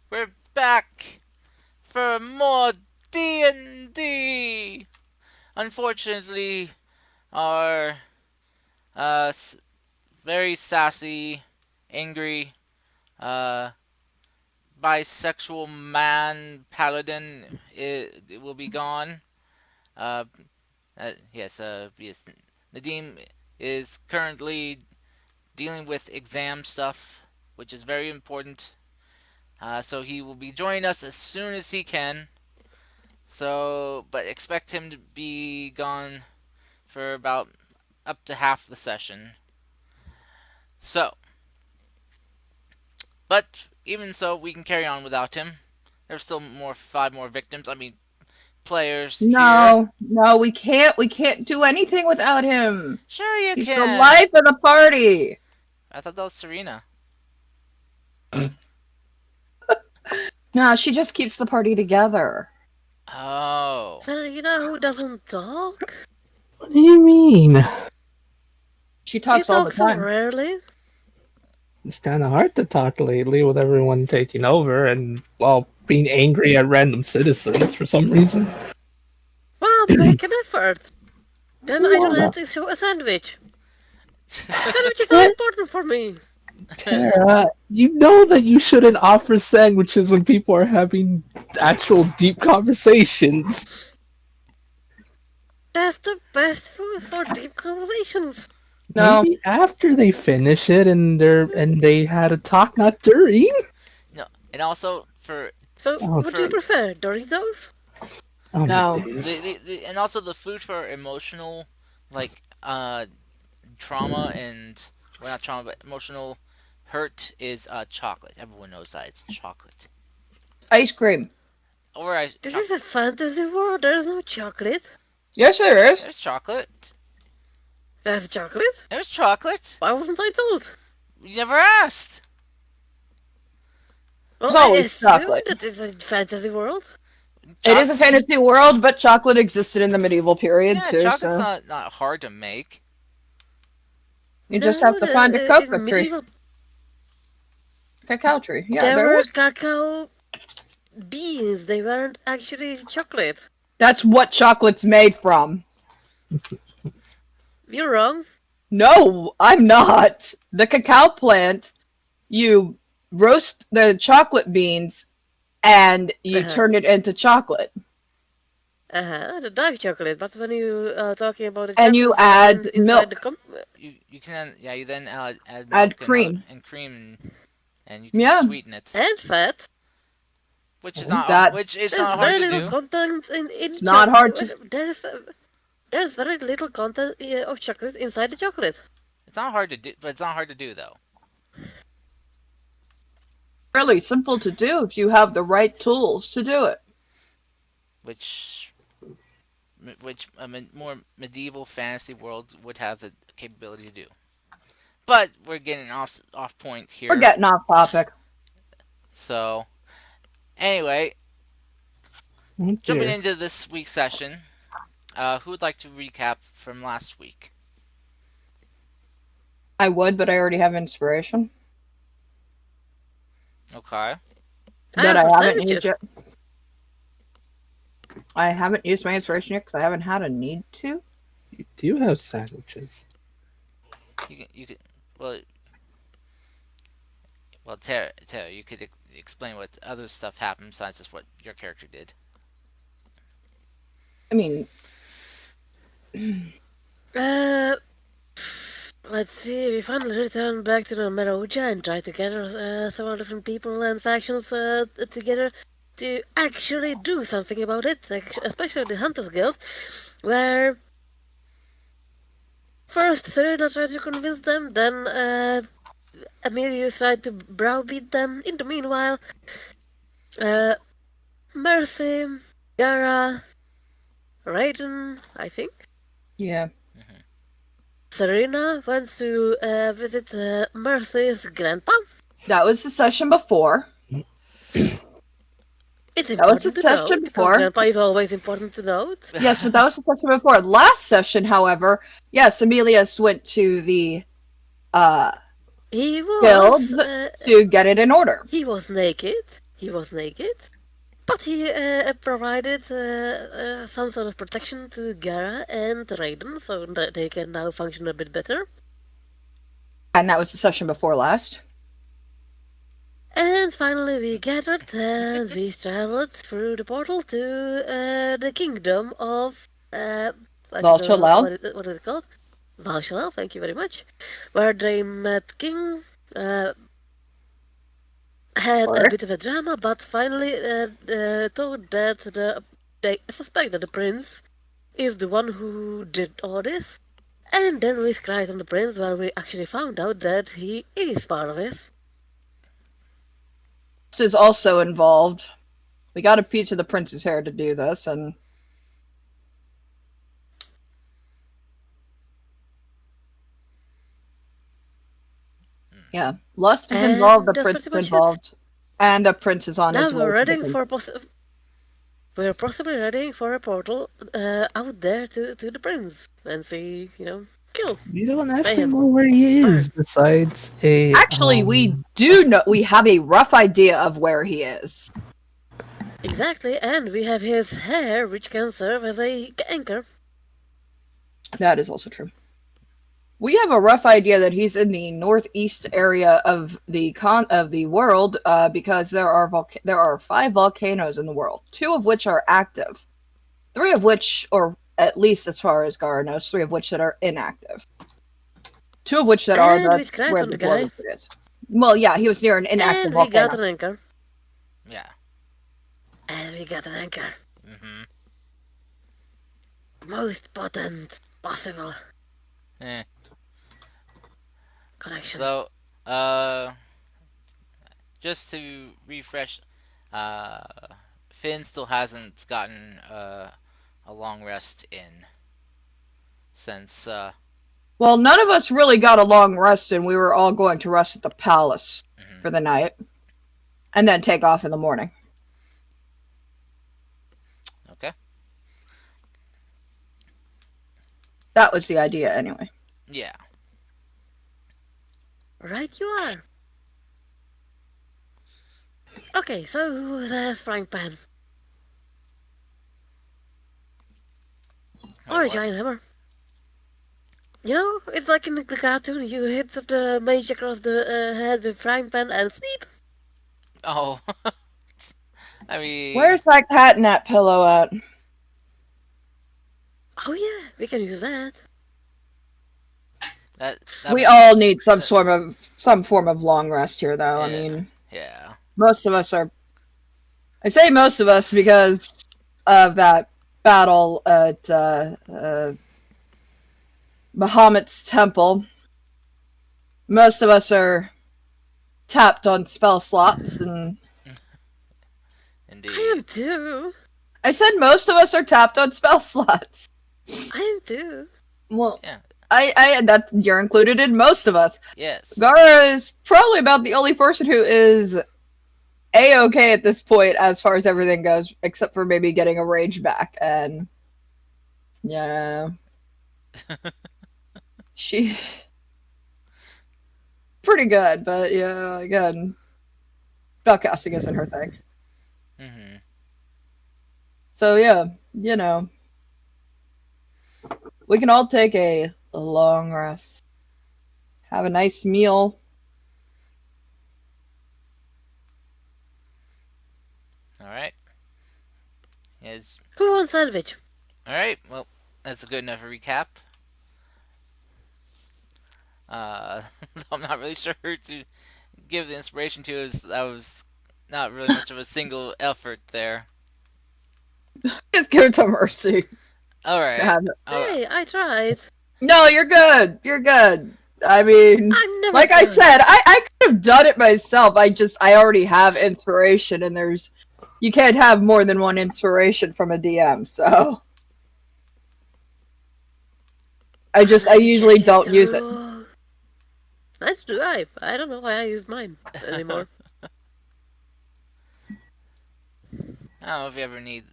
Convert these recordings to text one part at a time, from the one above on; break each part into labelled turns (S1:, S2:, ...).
S1: We're back for more D&D. Unfortunately, our uh, very sassy, angry, uh, bisexual man paladin it will be gone. Uh, yes. Nadim is currently dealing with exam stuff, which is very important. So he will be joining us as soon as he can. So, but expect him to be gone for about up to half the session. So, but even so, we can carry on without him. There's still five more victims. I mean, players here.
S2: No, we can't. We can't do anything without him.
S1: Sure, you
S2: He's the
S1: can.
S2: life of the party.
S1: I thought that was Serena.
S2: No, she just keeps the party together.
S1: Oh.
S3: Serena, who doesn't talk?
S4: What do you mean?
S2: She
S3: You
S2: talks all the
S3: talk so
S2: time.
S3: rarely.
S4: It's kind of hard to talk lately with everyone taking over and, well, being angry at random citizens for some reason.
S3: Well, make an effort. Then I don't
S4: Wanna.
S3: have to show a sandwich. Sandwiches are important for me.
S4: Tara, you know that you shouldn't offer sandwiches when people are having actual deep conversations.
S3: That's the best food for deep conversations.
S2: No,
S4: Maybe after they finish it and they had a talk, not during.
S1: No, and also for
S3: So,
S4: Oh,
S3: what do you prefer, Doritos?
S4: Oh,
S2: No.
S4: my days.
S1: and also the food for emotional, like trauma and well not trauma but emotional hurt is chocolate. Everyone knows that it's chocolate.
S2: ice cream.
S1: Or I
S3: This is a fantasy world. There's no chocolate.
S2: Yes, there is.
S1: there's chocolate.
S3: There's chocolate?
S1: There's chocolate.
S3: Why wasn't I told?
S1: You never asked.
S3: Well,
S2: It's
S3: I
S2: always
S3: assume
S2: chocolate.
S3: that it's a fantasy world.
S2: It is a fantasy world, but chocolate existed in the medieval period
S1: Yeah,
S2: too.
S1: chocolate's
S2: So
S1: not hard to make.
S2: you just have to find a
S3: in
S2: cocoa tree,
S3: medieval,
S2: cacao tree. Yeah,
S3: there
S2: there
S3: were
S2: was.
S3: cacao beans. They weren't actually chocolate.
S2: That's what chocolate's made from.
S3: You're wrong.
S2: No, I'm not. The cacao plant, you roast the chocolate beans and you turn it into chocolate.
S3: The dark chocolate. But when you are talking about the
S2: And you
S3: chocolate
S2: add
S3: inside
S2: milk.
S1: You can you then add milk
S2: Add cream.
S1: and cream and you can
S2: Yeah.
S1: sweeten it,
S3: and fat.
S1: which is
S2: That-
S1: not hard
S3: very
S1: to
S3: little
S1: do.
S3: content in
S2: It's not hard to.
S3: There's very little content of chocolate inside the chocolate.
S1: It's not hard to do, but it's not hard to do though.
S2: Really simple to do if you have the right tools to do it.
S1: Which a more medieval fantasy world would have the capability to do. But we're getting off point here.
S2: We're getting off topic.
S1: So anyway,
S4: Oh,
S1: jumping
S4: dear.
S1: into this week's session, who would like to recap from last week?
S2: I would, but I already have inspiration
S1: Okay.
S2: that I
S3: for
S2: haven't
S3: sandwiches.
S2: used yet. I haven't used my inspiration yet because I haven't had a need to.
S4: You do have sandwiches.
S1: You could well Tara, you could explain what other stuff happened besides just what your character did.
S2: I mean,
S3: Let's see. We finally returned back to the Meroja and tried to gather several different people and factions together to actually do something about it, like, especially the Hunters Guild, where first Serena tried to convince them, then Emilius tried to browbeat them. In the meanwhile, Mercy, Gara, Raiden, I think,
S2: yeah.
S3: Serena went to visit Mercy's grandpa.
S2: That was the session before.
S3: It's
S2: That was
S3: important
S2: the
S3: to
S2: session
S3: note,
S2: before.
S3: because grandpa is always important to note.
S2: Yes, but that was the session before. Last session, however, yes, Emilius went to the
S3: He was
S2: guild to get it in order.
S3: he was naked. he was naked, but he provided some sort of protection to Gara and Raiden so that they can now function a bit better.
S2: And that was the session before last.
S3: And finally, we gathered and we traveled through the portal to the kingdom of. I don't know
S2: Valshalel.
S3: what is it called? Valshalel, thank you very much. Where they met King, had a
S2: Or
S3: bit of a drama, but finally told that they suspect that the prince is the one who did all this. And then we cried on the prince, where we actually found out that he is part of this.
S2: this is also involved. We got a piece of the prince's hair to do this, and yeah, Lust is involved,
S3: And
S2: the
S3: that's
S2: prince
S3: pretty
S2: is
S3: much it.
S2: involved, and the prince is on
S3: Now
S2: his way
S3: we're
S2: to the
S3: ready
S2: king.
S3: for we're possibly ready for a portal out there to the prince and see, kill.
S4: You don't actually
S3: Mayhem.
S4: know where he
S3: Murder.
S4: is, besides a
S2: Actually, we do know. We have a rough idea of where he is.
S3: Exactly, and we have his hair, which can serve as a anchor.
S2: That is also true. We have a rough idea that he's in the northeast area of the world, because there are 5 volcanoes in the world, 2 of which are active, 3 of which, or at least as far as Gara knows, 3 of which that are inactive. 2 of which that are.
S3: And we
S2: That's
S3: scratched
S2: where
S3: on
S2: the
S3: the guy.
S2: dwarves is. Well, yeah, he was near an inactive
S3: And we got
S2: volcano.
S3: an anchor.
S1: Yeah.
S3: And we got an anchor.
S1: Mm-hmm.
S3: Most potent possible
S1: Eh.
S3: connection.
S1: Though, just to refresh, uh, Finn still hasn't gotten a long rest in since.
S2: Well, none of us really got a long rest, and we were all going to rest at the palace
S1: Mhm.
S2: for the night, and then take off in the morning.
S1: Okay.
S2: That was the idea, anyway.
S1: Yeah.
S3: Right you are. Okay, so there's frying pan.
S1: Wait,
S3: Or a
S1: what?
S3: giant hammer. It's like in the cartoon, you hit the mage across the head with frying pan and sleep.
S1: Oh. I mean.
S2: Where's that catnap pillow at?
S3: Oh yeah, we can use that.
S1: That
S2: We
S1: would-
S2: all need some form of long rest here, though. I
S1: Yeah.
S2: mean,
S1: Yeah.
S2: most of us are. I say most of us because of that battle at Bahamut's temple. Most of us are tapped on spell slots, and
S3: I am
S1: Indeed.
S3: too.
S2: I said most of us are tapped on spell slots.
S3: I am too.
S2: Well,
S1: Yeah.
S2: I that you're included in most of us.
S1: Yes.
S2: Gara is probably about the only person who is a-okay at this point as far as everything goes, except for maybe getting a rage back, and yeah, she pretty good, but yeah, again, spellcasting isn't her thing.
S1: Mm-hmm.
S2: So yeah, we can all take a long rest, have a nice meal.
S1: All right. Yes.
S3: Who wants sandwich?
S1: All right. Well, that's a good enough recap. Uh, I'm not really sure who to give the inspiration to. That was not really much of a single effort there.
S2: Just give it to Mercy.
S1: All right.
S2: Have it.
S3: Hey, I tried.
S2: No, you're good. You're good. I mean,
S3: I'm never
S2: like I
S3: done.
S2: said, I could have done it myself. I already have inspiration, and you can't have more than one inspiration from a DM. So I usually don't use it.
S3: Neither do I. I don't know why I use mine anymore.
S1: I don't know if you ever need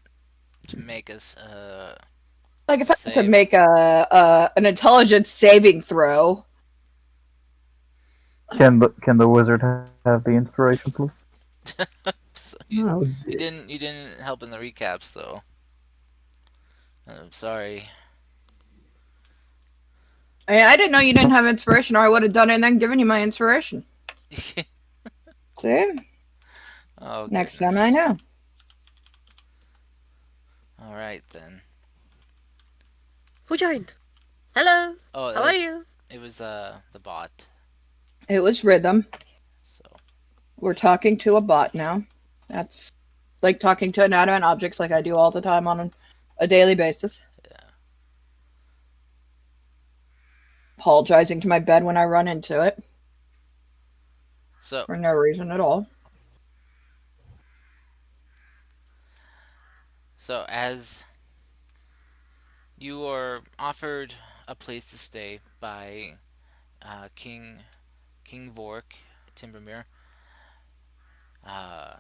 S1: to make us
S2: Like if I had to
S1: Save.
S2: make an intelligence saving throw,
S5: Can the wizard have the inspiration, please?
S1: You,
S4: Oh,
S1: you
S4: dear.
S1: didn't help in the recaps though. I'm sorry.
S2: I didn't know you didn't have inspiration, or I would have done it and then given you my inspiration. See?
S1: Oh
S2: Next time I
S1: goodness.
S2: know.
S1: All right then.
S3: Who joined? Hello.
S1: Oh,
S3: How are you?
S1: it was the bot.
S2: It was rhythm.
S1: So
S2: We're talking to a bot now. That's like talking to inanimate objects like I do all the time on a daily basis.
S1: yeah.
S2: Apologizing to my bed when I run into it
S1: So
S2: for no reason at all.
S1: as you are offered a place to stay by King Vork Timbermere, uh,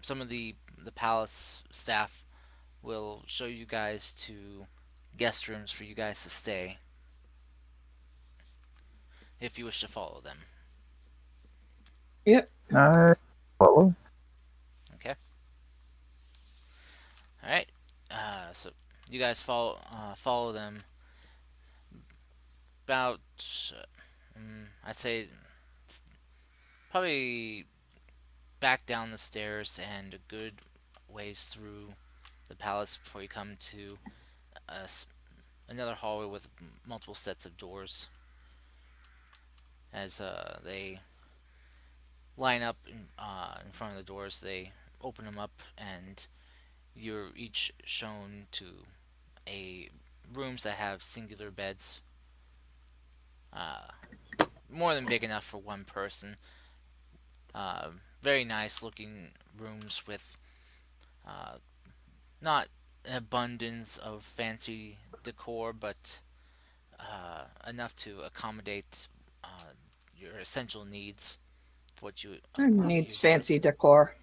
S1: some of the palace staff will show you guys to guest rooms for you guys to stay if you wish to follow them.
S2: Yep.
S4: I follow.
S1: Okay. All right. So you guys follow them about I'd say probably back down the stairs and a good ways through the palace before you come to a, another hallway with multiple sets of doors. As they line up in front of the doors, they open them up, and you're each shown to a rooms that have singular beds, uh, more than big enough for one person. Very nice looking rooms with uh, not an abundance of fancy decor, but enough to accommodate your essential needs. What you
S2: Who needs
S1: usually like.
S2: fancy decor?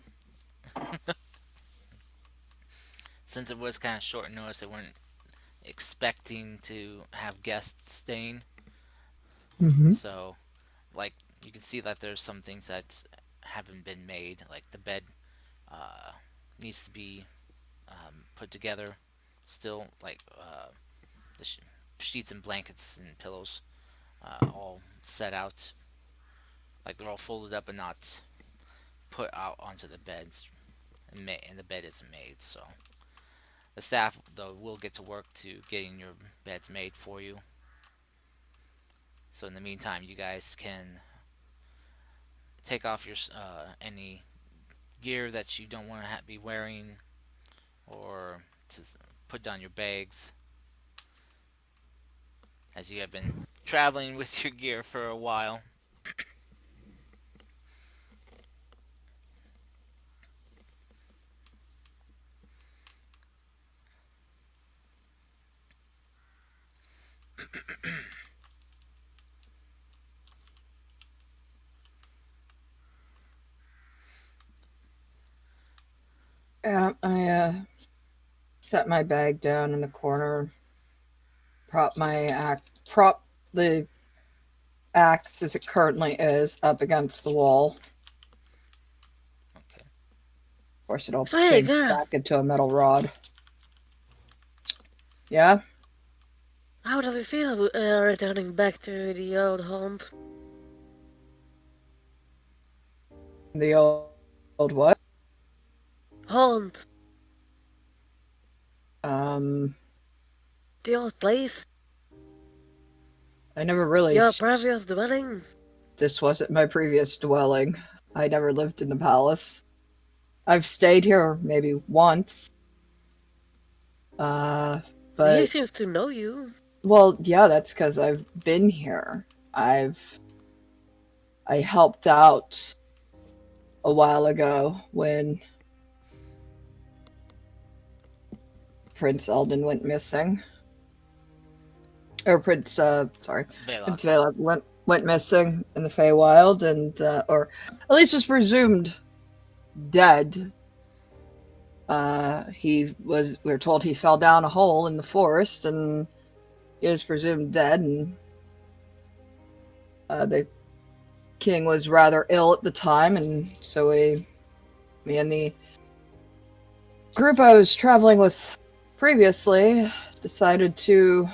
S1: Since it was kind of short notice, they weren't expecting to have guests staying.
S4: Mm-hmm.
S1: So, like, you can see that there's some things that haven't been made. Like the bed uh, needs to be put together still. Like the sheets and blankets and pillows all set out. Like they're all folded up and not put out onto the beds, and the bed isn't made. So the staff though will get to work to getting your beds made for you. So in the meantime, you guys can take off your any gear that you don't want to be wearing, or to put down your bags, as you have been traveling with your gear for a while.
S2: Yeah, I set my bag down in the corner, prop the axe as it currently is up against the wall.
S1: Okay.
S2: Of course, it'll
S3: So hey,
S2: change
S3: girl,
S2: back into a metal rod. Yeah,
S3: how does it feel returning back to the old haunt?
S2: the old what?
S3: Haunt,
S2: Um,
S3: the old place,
S2: I never really.
S3: your previous dwelling.
S2: This wasn't my previous dwelling. I never lived in the palace. I've stayed here maybe once. Uh,
S3: He
S2: but
S3: seems to know you.
S2: well, yeah, that's because I've been here. I helped out a while ago when Prince Eldon went missing. Or
S1: Vela.
S2: Prince Vela went missing in the Feywild, and or at least was presumed dead. We were told he fell down a hole in the forest, and he was presumed dead. And they king was rather ill at the time, and so me and the group I was traveling with previously decided to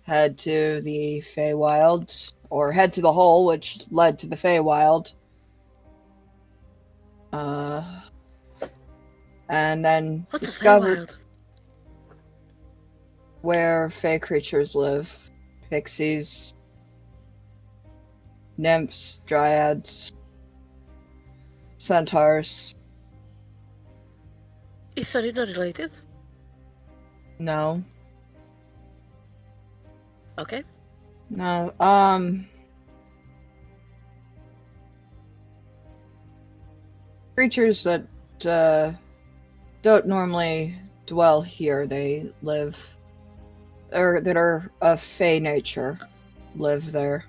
S2: head to the Feywild, or head to the hole, which led to the Feywild. And then
S3: What's a
S2: discovered
S3: Feywild?
S2: where Fey creatures live. Pixies, nymphs, dryads, centaurs.
S3: Is Sarina related?
S2: No.
S3: Okay.
S2: No. Creatures that don't normally dwell here. They live, or that are of Fey nature, live there.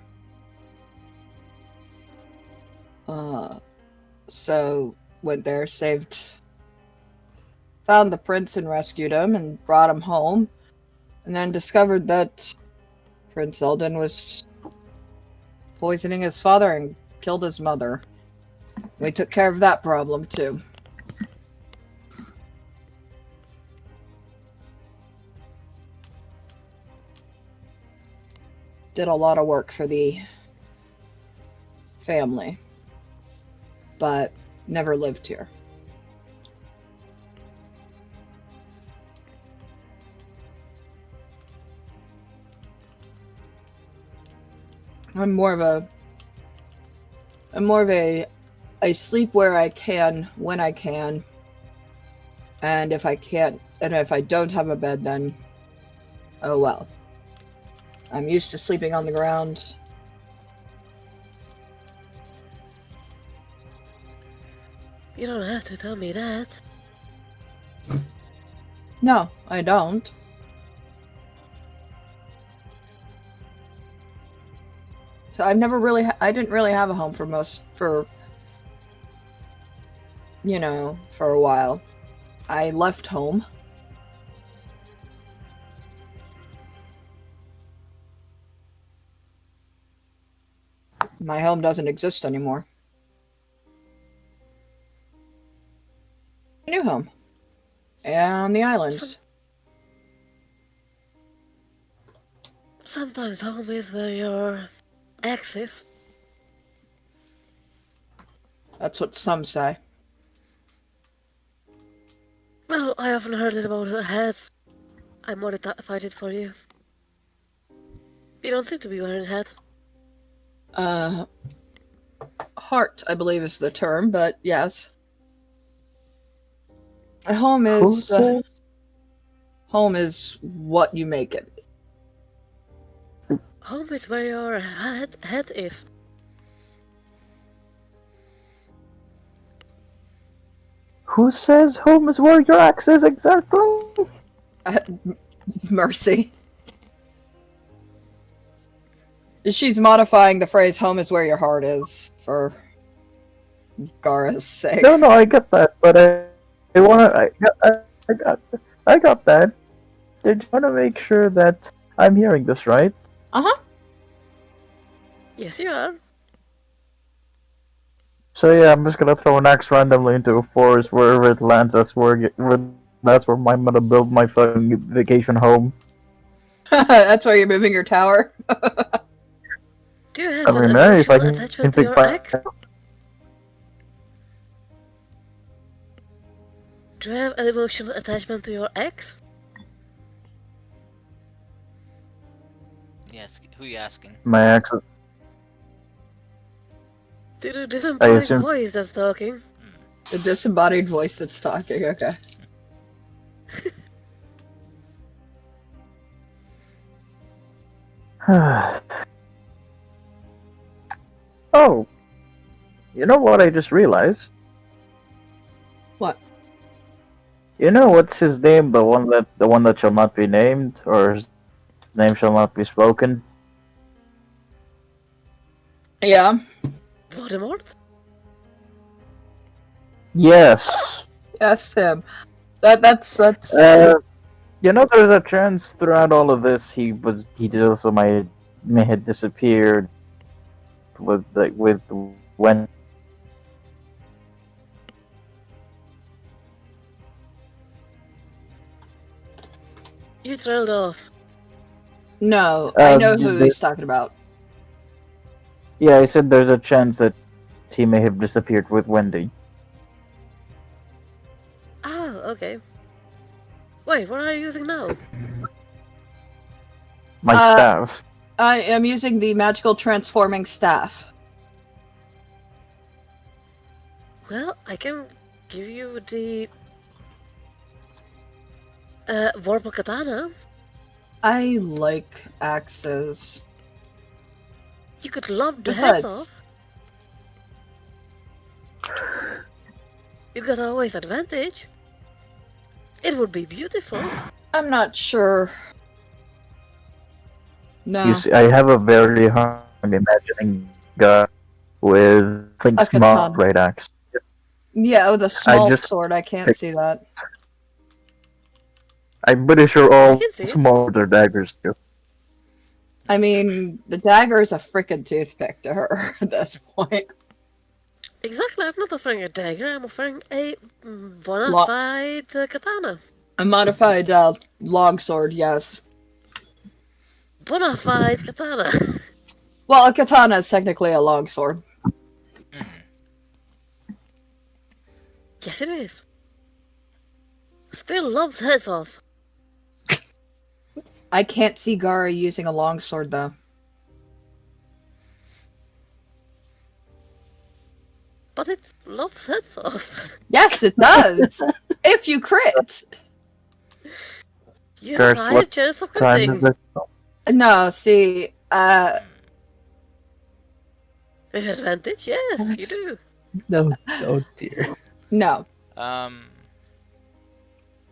S2: So went there, found the prince and rescued him and brought him home, and then discovered that Prince Eldon was poisoning his father and killed his mother. We took care of that problem too. Did a lot of work for the family, but never lived here. I'm more of a I sleep where I can when I can, and if I can't, and if I don't have a bed, then oh well. I'm used to sleeping on the ground.
S3: You don't have to tell me that.
S2: No, I don't. So I've never really, I didn't really have a home for for a while. I left home. My home doesn't exist anymore. A new home. On the islands.
S3: Sometimes home is where your ex is.
S2: That's what some say.
S3: Well, I often heard it about hats. I modified it for you. You don't seem to be wearing a hat.
S2: Heart, I believe is the term, but yes. A home
S4: Who
S2: is
S4: says?
S2: home is what you make it.
S3: Home is where your head is.
S4: Who says home is where your ex is exactly?
S2: Mercy. She's modifying the phrase "home is where your heart is" for Gara's sake.
S4: No, I get that, but I wanna, I got that. I just wanna make sure that I'm hearing this right.
S2: Uh-huh.
S3: Yes, you are.
S4: So yeah, I'm just gonna throw an axe randomly into a forest wherever it lands. That's where I'm gonna build my fucking vacation home.
S2: That's why you're moving your tower.
S3: Do you have
S4: I
S3: an
S4: mean, hey, if I
S3: emotional
S4: can
S3: attachment to
S4: think
S3: your
S4: back.
S3: ex? Do you have an emotional attachment to your ex?
S1: Yes. Who you asking?
S4: My ex.
S3: To the
S4: I
S3: disembodied
S4: assume.
S3: voice that's talking.
S2: The disembodied voice that's talking. Okay.
S4: Oh, you know what I just realized?
S2: What?
S4: You know what's his name? The one that shall not be named, or his name shall not be spoken.
S2: Yeah.
S3: Voldemort?
S4: Yes.
S2: Yes, him. That's
S4: You know, there's a chance throughout all of this he did also may have disappeared. with when
S3: You trailed off.
S2: No, I know who
S4: the-
S2: he's talking about.
S4: yeah, I said there's a chance that he may have disappeared with Wendy.
S3: Oh, okay. Wait, what are you using now?
S4: My staff.
S2: I am using the magical transforming staff.
S3: Well, I can give you the Vorpal Katana.
S2: I like axes.
S3: You could lop the heads
S2: Besides,
S3: off. You got always advantage. It would be beautiful.
S2: I'm not sure. No.
S4: You see, I have a very hard time imagining guy with think
S2: A
S4: small
S2: katana.
S4: right axe.
S2: Yeah, with a small
S4: just
S2: sword, I can't see that.
S4: I'm pretty sure all
S3: can see it.
S4: small are daggers too.
S2: I mean, the dagger is a freaking toothpick to her at this point.
S3: Exactly, I'm not offering a dagger, I'm offering a bona fide katana.
S2: A modified longsword, yes.
S3: Bona fide katana.
S2: Well, a katana is technically a longsword.
S3: Yes, it is. Still lops heads off.
S2: I can't see Gara using a longsword, though.
S3: But it lops heads off.
S2: Yes, it does! If you crit!
S3: You
S4: There's
S3: have higher
S4: what
S3: chance of
S4: Time is
S3: critting.
S4: it?
S2: No, see,
S3: With advantage, yes, you do.
S5: No, oh dear.
S2: no.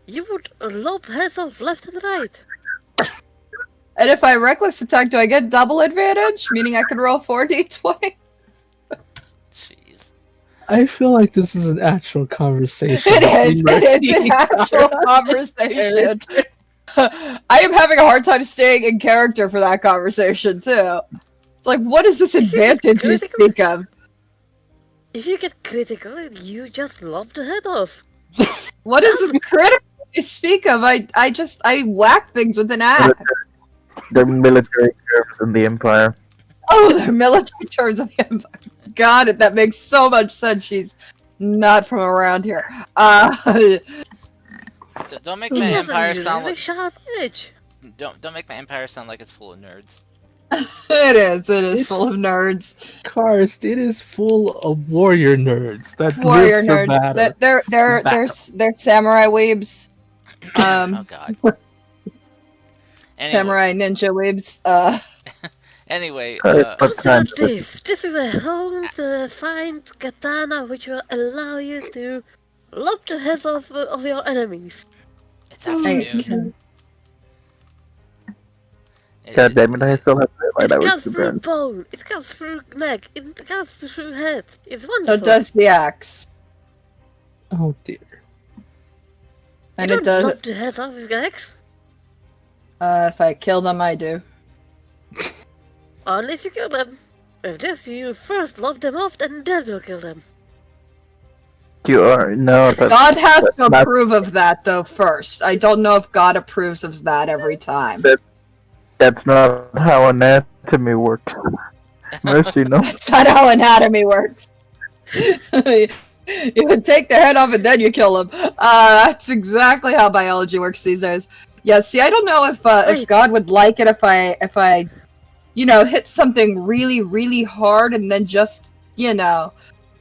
S3: You would lob heads off left and right.
S2: And if I reckless attack, do I get double advantage? Meaning I can roll 4d20?
S1: Jeez.
S5: I feel like this is an actual conversation.
S2: It is!
S5: between
S2: It is an
S5: Martina
S2: actual
S5: and
S2: conversation! I am having a hard time staying in character for that conversation, too. It's like, what is this advantage you speak of?
S3: If you get critical, you just lob the head off.
S2: What is this critical you speak of? I whack things with an axe.
S4: They're military terms in the Empire.
S2: Oh, they're military terms of the Empire. Got it. That makes so much sense. She's not from around here.
S1: Don't make
S3: He
S1: my
S3: has
S1: empire
S3: a
S1: sound
S3: really
S1: like
S3: sharp edge.
S1: don't make my empire sound like it's full of nerds.
S2: it is full of nerds.
S5: Karst, it is full of warrior nerds that
S2: Warrior
S5: live for
S2: nerds.
S5: battle.
S2: They're samurai weebs.
S1: Oh god. Anyway,
S2: Samurai ninja weebs.
S1: Anyway,
S4: What
S3: Consider
S4: time is it?
S3: this. This is a honed, fine katana which will allow you to lob the heads off of your enemies.
S1: it's afternoon.
S4: God damn it, I still have my
S3: It
S4: hours
S3: cuts
S4: to
S3: through
S4: burn.
S3: bone, it cuts through neck, it cuts through head. It's
S2: So
S3: wonderful.
S2: does the axe.
S5: Oh dear.
S2: And
S3: you
S2: it
S3: don't
S2: does.
S3: lob the heads off with the axe.
S2: If I kill them, I do.
S3: Only if you kill them. With this, you first lob them off, and then you'll kill them.
S4: You are no.
S2: God has to
S4: not-
S2: approve of that, though, first. I don't know if God approves of that every time.
S4: That's not how anatomy works. Mercy, no.
S2: That's not how anatomy works. You would take the head off and then you kill him. That's exactly how biology works these days. Yeah, see, I don't know if
S3: Right.
S2: God would like it if I, hit something really, really hard and then just,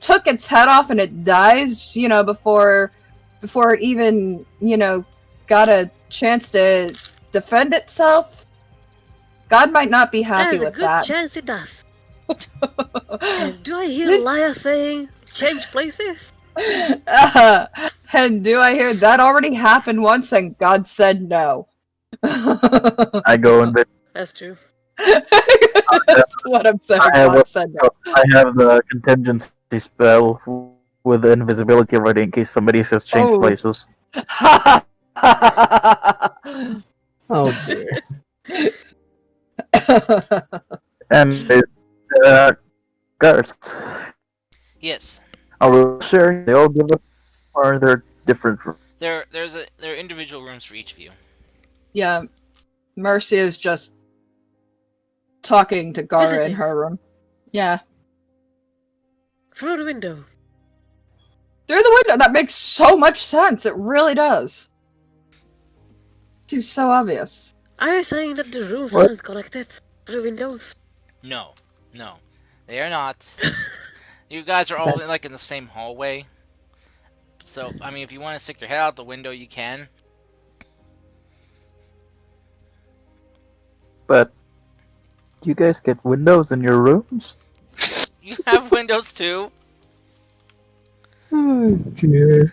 S2: took its head off and it dies, before it even, got a chance to defend itself. God might not be happy
S3: There's a
S2: with
S3: good
S2: that.
S3: chance it does. And do I hear Laya saying, change places?
S2: And do I hear that already happened once and God said no?
S4: I go in bed.
S3: That's true.
S2: That's what I'm saying.
S4: I have
S2: God said no.
S4: I have the contingency spell with invisibility ready in case somebody says change
S2: Oh.
S4: places.
S5: Oh dear.
S4: And it, uh, guards.
S1: Yes,
S4: Are we sharing? They all give us, or they're different?
S1: there are individual rooms for each of you.
S2: Yeah, Mercy is just talking to Gara in
S3: Visiting.
S2: her room. Yeah.
S3: Through the window.
S2: Through the window! That makes so much sense! It really does. Seems so obvious.
S3: Are you saying that the rooms
S4: What?
S3: aren't connected through windows?
S1: No, no, they are not. You guys are all like in the same hallway. So I mean, if you want to stick your head out the window, you can.
S4: But you guys get windows in your rooms?
S1: You have windows too.
S5: Oh dear.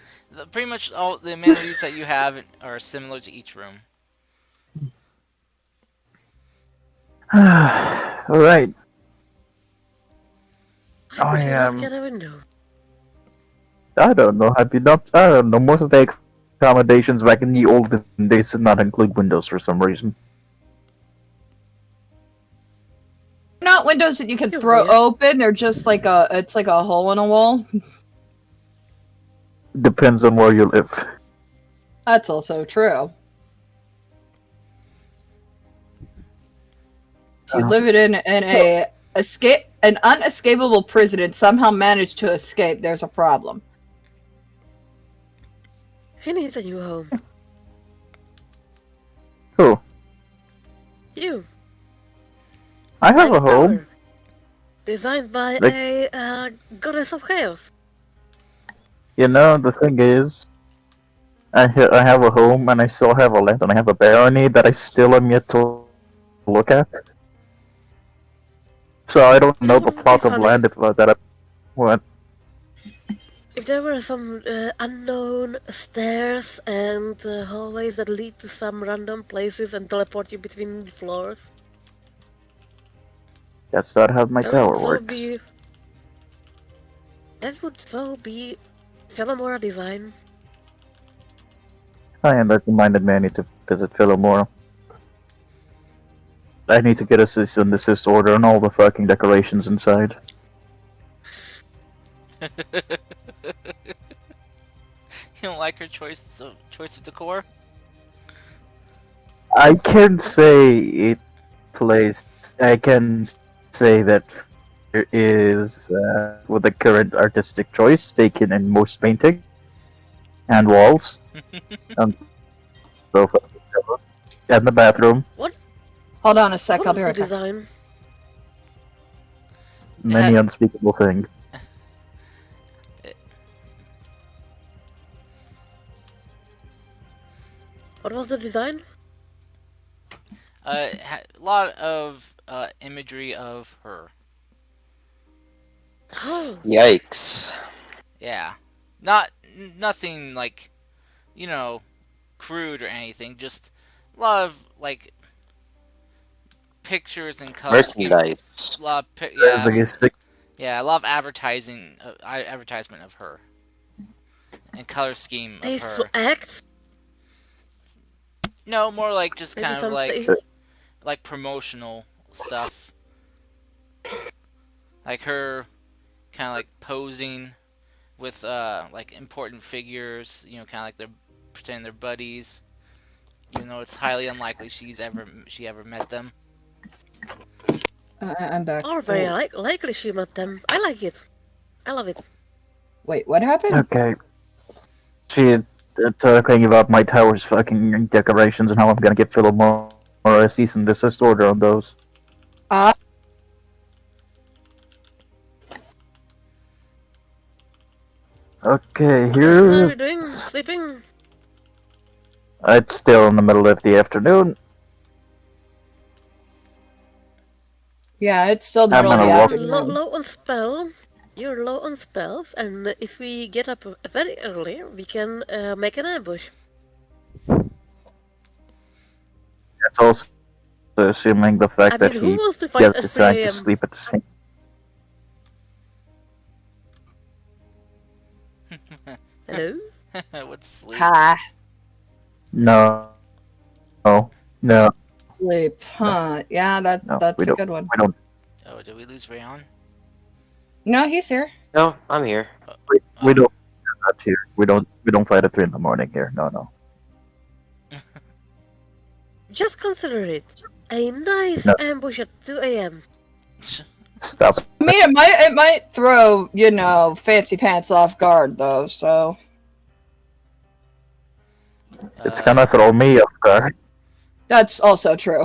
S1: Pretty much all the amenities that you have are similar to each room.
S4: Alright.
S3: Why would
S4: I
S3: you not
S4: am.
S3: get a window?
S4: I don't know. Have you not? I don't know. Most of the accommodations back in the olden days did not include windows for some reason.
S2: Not windows that you can
S3: You're
S2: throw
S3: weird.
S2: open, they're just like it's like a hole in a wall.
S4: Depends on where you live.
S2: That's also true. If you live in an unescapable prison and somehow manage to escape, there's a problem.
S3: He needs a new home.
S4: Who?
S3: You.
S4: I have
S3: Like
S4: a home.
S3: tower. Designed by
S4: Like-
S3: a goddess of chaos.
S4: You know, the thing is, I have a home and I still have a land and I have a barony that I still am yet to look at. So I don't know the
S3: Wouldn't it be
S4: plot of
S3: funny
S4: land that I what.
S3: if there were some unknown stairs and hallways that lead to some random places and teleport you between floors?
S4: That's not how my
S3: That
S4: tower
S3: would so
S4: works.
S3: be. That would so be Philomora design.
S4: I am that reminded me I need to visit Philomora. I need to get a cease and desist order on all the fucking decorations inside.
S1: You don't like her choice of decor?
S4: I can say it plays. I can say that there is, with the current artistic choice taken in most painting and walls and sofa and the bathroom.
S2: Hold on a sec,
S3: What
S2: I'll
S3: was
S2: be
S3: the
S2: right back.
S3: design?
S4: Many unspeakable things.
S3: What was the design?
S1: A lot of imagery of her.
S3: Oh,
S6: Yikes.
S1: Yeah, nothing like, you know, crude or anything. Just a lot of like pictures and color scheme.
S6: Merchandise.
S1: A lot of
S4: Realistic.
S1: yeah, a lot of advertisement of her, and color scheme of
S3: tasteful
S1: her.
S3: acts.
S1: No, more like just
S3: Maybe
S1: kind of
S3: some
S1: like promotional stuff. Like her kind of like posing with like important figures, you know, kind of like they're pretending they're buddies, even though it's highly unlikely she ever met them.
S2: I'm back.
S3: Or very
S2: Oh,
S3: likely she met them. I like it. I love it.
S2: wait, what happened?
S4: Okay. She talking about my tower's fucking decorations and how I'm gonna get Philomora a cease and desist order on those.
S2: Uh,
S4: Okay,
S3: What are
S4: here's.
S3: you doing? Sleeping?
S4: It's still in the middle of the afternoon.
S2: yeah, it's still the
S4: I'm
S2: middle of the
S4: gonna walk-
S2: afternoon.
S3: Low on spell. You're low on spells, and if we get up very early, we can make an ambush.
S4: That's also assuming the fact
S3: I
S4: that
S3: mean, who
S4: he
S3: wants to fight
S4: gets
S3: at 3
S4: decided to
S3: a.m.?
S4: sleep at the same.
S3: Hello?
S1: What's sleep?
S2: Ha,
S4: No, no,
S2: sleep. Huh? Yeah,
S4: no.
S2: that's
S4: we
S2: a
S4: don't.
S2: good one.
S4: We don't.
S1: Oh, did we lose Rayon?
S2: No, he's here.
S6: No, I'm here.
S1: Uh,
S4: We
S1: oh.
S4: don't do that here. We don't fight at 3 in the morning here. No, no,
S3: Just consider it. A nice
S4: no.
S3: ambush at 2 a.m.
S4: Stop it.
S2: I mean, it might throw fancy pants off guard though. So
S4: It's
S1: uh,
S4: gonna throw me off guard
S2: that's also true.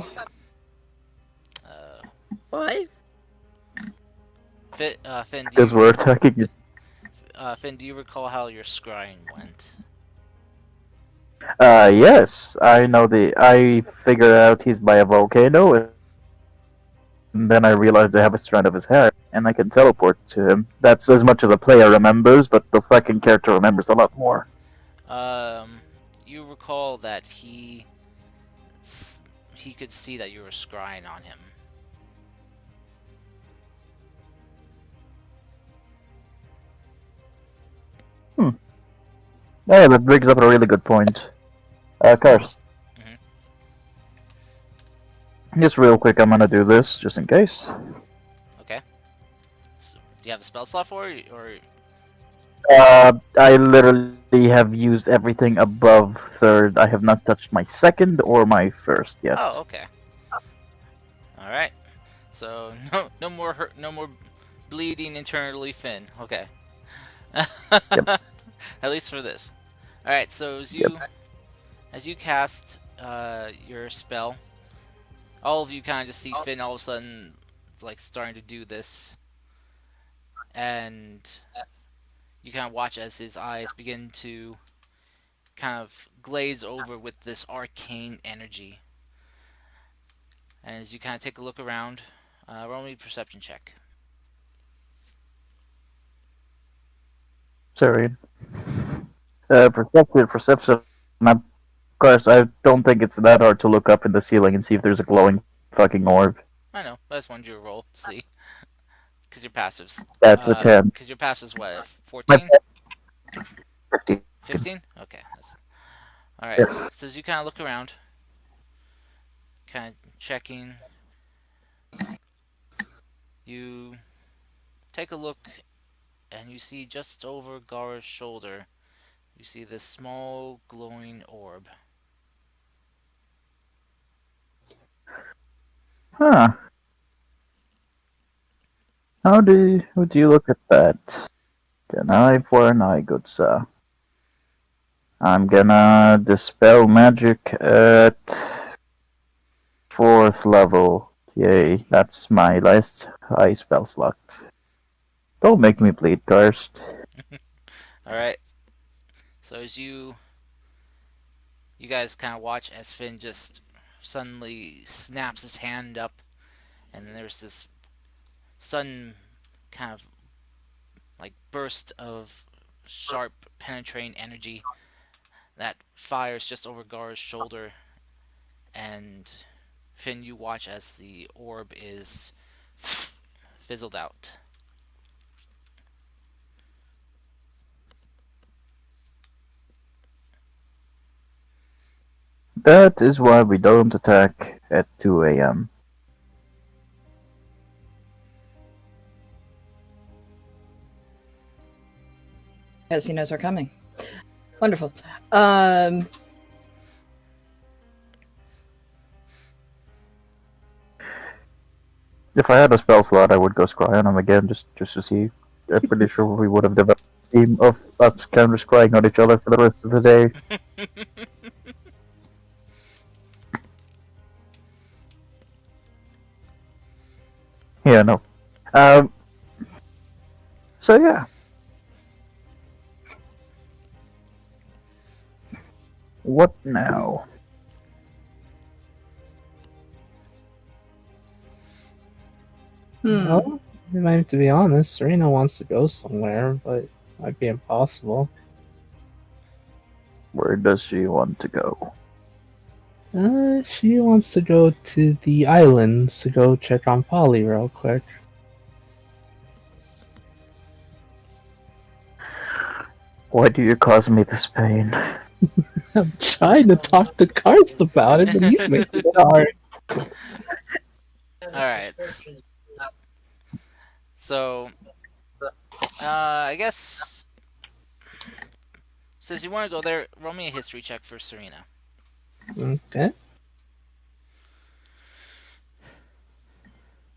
S1: uh,
S3: Why?
S1: Finn,
S4: because we're attacking you.
S1: Finn, do you recall how your scrying went?
S4: Yes, I know I figured out he's by a volcano, and then I realized I have a strand of his hair, and I can teleport to him. That's as much as a player remembers, but the fucking character remembers a lot more.
S1: Um, you recall that he could see that you were scrying on him.
S4: Yeah, that brings up a really good point. Karst,
S1: Mhm.
S4: just real quick, I'm gonna do this, just in case.
S1: Okay. So, do you have a spell slot for it, or
S4: I literally have used everything above third. I have not touched my second or my first yet.
S1: oh, okay. All right. So no more hurt, no more bleeding internally, Finn. Okay.
S4: Yep.
S1: At least for this. All right. So as you cast your spell, all of you kind of just see Finn all of a sudden like starting to do this, and you kind of watch as his eyes begin to kind of glaze over with this arcane energy. And as you kind of take a look around, roll me a perception check.
S4: Sorry. Perception. Of course, I don't think it's that hard to look up in the ceiling and see if there's a glowing fucking orb.
S1: I know. I just wanted you to roll to see, because your passives.
S4: That's a 10.
S1: Because your passives what?
S4: My
S1: 14?
S4: 15.
S1: 15? Okay. All right.
S4: Yes.
S1: So as you kind of look around, kind of checking, you take a look, and you see just over Gara's shoulder, you see this small glowing orb.
S4: Huh. Would you look at that? An eye for an eye, good sir. I'm gonna dispel magic at 4th level. Yay, that's my last high spell slot. Don't make me bleed, Karst.
S1: All right. So as you guys kind of watch as Finn just suddenly snaps his hand up, and then there's this sudden kind of like burst of sharp penetrating energy that fires just over Gar's shoulder, and Finn, you watch as the orb is fizzled out.
S4: That is why we don't attack at 2 a.m.
S2: As he knows we're coming. Wonderful. Um,
S4: If I had a spell slot, I would go scry on him again, just to see. I'm pretty sure we would have developed a team of us counter scrying on each other for the rest of the day. Yeah, no. Um. So yeah, what now?
S5: Well, I mean, to be honest, Serena wants to go somewhere, but it might be impossible.
S4: Where does she want to go?
S5: She wants to go to the islands to go check on Polly real quick.
S4: Why do you cause me this pain?
S5: I'm trying to talk to Karst about it, but he's making it hard.
S1: All right. So I guess since you want to go there, roll me a history check for Serena.
S5: Okay.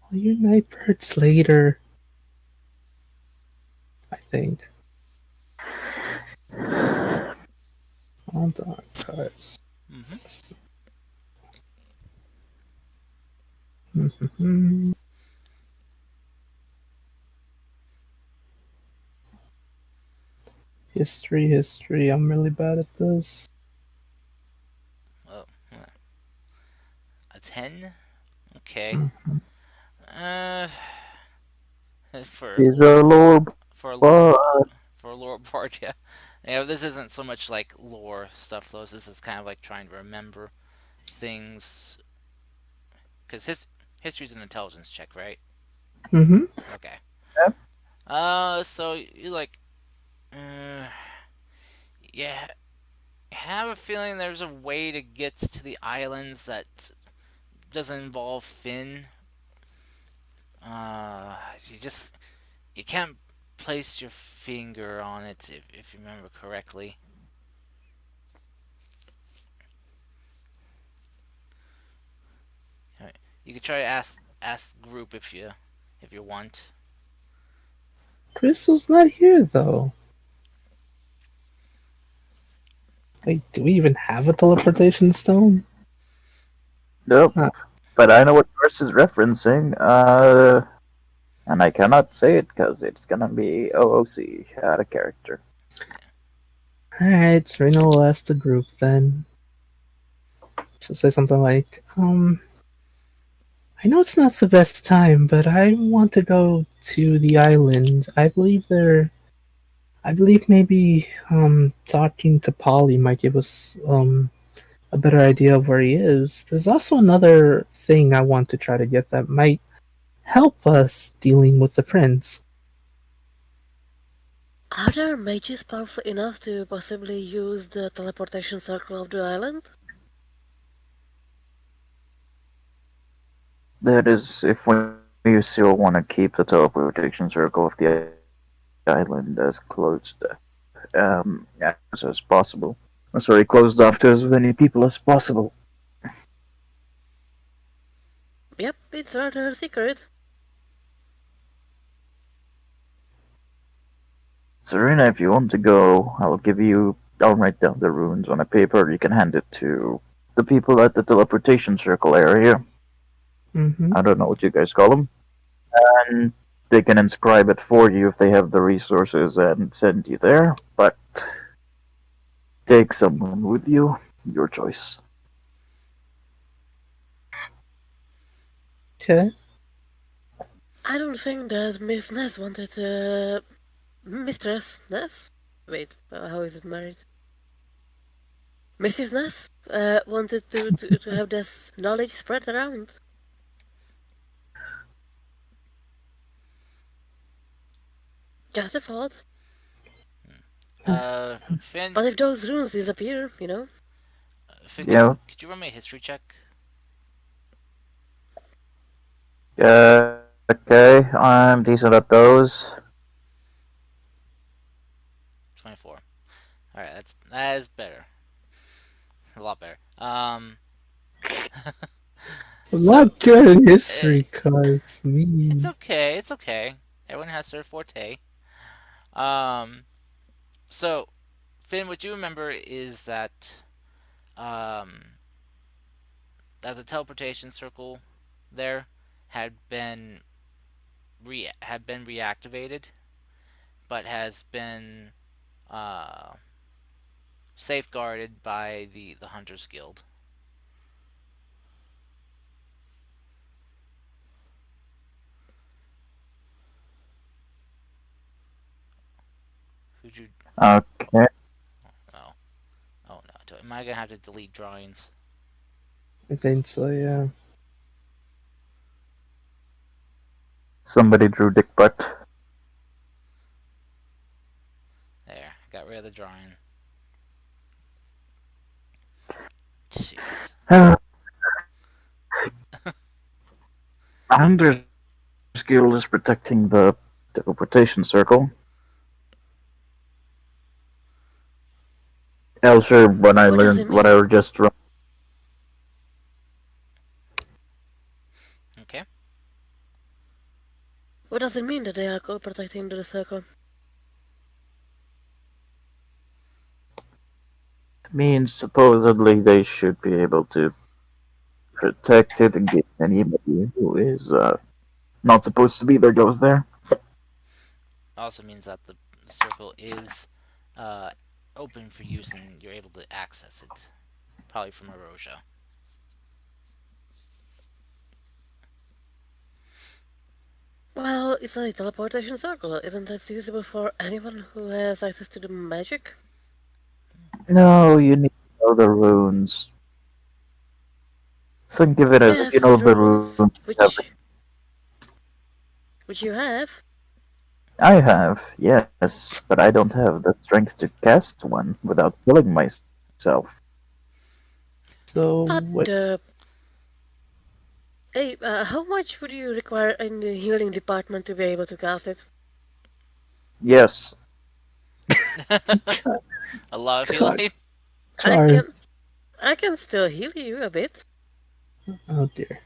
S5: Well, your night birds later, I think. Hold on, guys.
S1: Mm-hmm.
S5: Mhm. History, history. I'm really bad at this.
S1: Oh, a 10. Okay.
S5: Mhm.
S1: Uh, for
S4: He's a lore
S1: for
S4: bard.
S1: for lore part, yeah. Yeah, this isn't so much like lore stuff though. This is kind of like trying to remember things because history's an intelligence check, right?
S5: Mhm.
S1: Okay.
S4: Yep.
S1: So you like, uh, yeah, have a feeling there's a way to get to the islands that doesn't involve Finn. You just you can't place your finger on it if you remember correctly. Alright. You could try to ask group if you want.
S5: Crystal's not here though. Wait, do we even have a teleportation stone?
S4: Nope.
S5: Huh.
S4: But I know what verse is referencing. And I cannot say it because it's gonna be OOC out of character.
S5: Alright, Serena will ask the group then. She'll say something like, I know it's not the best time, but I want to go to the island. I believe maybe talking to Polly might give us a better idea of where he is. There's also another thing I want to try to get that might help us dealing with the prince.
S3: Are there mages powerful enough to possibly use the teleportation circle of the island?
S4: That is, if we still want to keep the teleportation circle of the island as closed as possible. Sorry, closed off to as many people as possible.
S3: Yep, it's rather secret.
S4: Serena, if you want to go, I'll write down the runes on a paper. You can hand it to the people at the teleportation circle area.
S5: Mm-hmm.
S4: I don't know what you guys call them. And they can inscribe it for you if they have the resources and send you there. But take someone with you. Your choice.
S5: Okay.
S3: I don't think that Miss Ness wanted, Mistress Ness? Wait, how is it married? Mrs. Ness wanted to have this knowledge spread around. Just a thought.
S1: Finn,
S3: But if those runes disappear, you know?
S1: Finn,
S4: Yeah.
S1: could you run me a history check?
S4: Okay, I'm decent at those.
S1: 24. All right, that is better. A lot better.
S5: I'm
S1: So
S5: not good at
S1: uh,
S5: history cards.
S1: it's
S5: Me.
S1: okay. It's okay. Everyone has their forte. Um, so Finn, what you remember is um, that the teleportation circle there had been reactivated, but has been uh, safeguarded by the Hunters Guild. Who'd you?
S4: Okay,
S1: Oh, oh no! Am I gonna have to delete drawings?
S5: I think so, yeah.
S4: somebody drew dick butt.
S1: There, got rid of the drawing. Jeez.
S4: Anders Guild is protecting the teleportation circle. Elsher, when I
S3: What does it
S4: learned, when
S3: mean?
S4: I just
S1: Okay.
S3: What does it mean that they are protecting the circle?
S4: means supposedly they should be able to protect it against anybody who is not supposed to be there goes there.
S1: Also means that the circle is uh, open for use and you're able to access it, probably from Erosia.
S3: Well, it's a teleportation circle. Isn't that usable for anyone who has access to the magic?
S4: No, you need to know the runes. Think of it as if you
S3: Yes,
S4: know
S3: with the
S4: the
S3: runes,
S4: runes.
S3: which you have.
S4: I have, yes, but I don't have the strength to cast one without killing myself.
S5: So
S3: But
S5: what?
S3: hey, how much would you require in the healing department to be able to cast it?
S4: Yes,
S1: A lot of
S5: Car,
S1: healing.
S3: I
S5: car.
S3: can, I can still heal you a bit.
S5: Oh dear.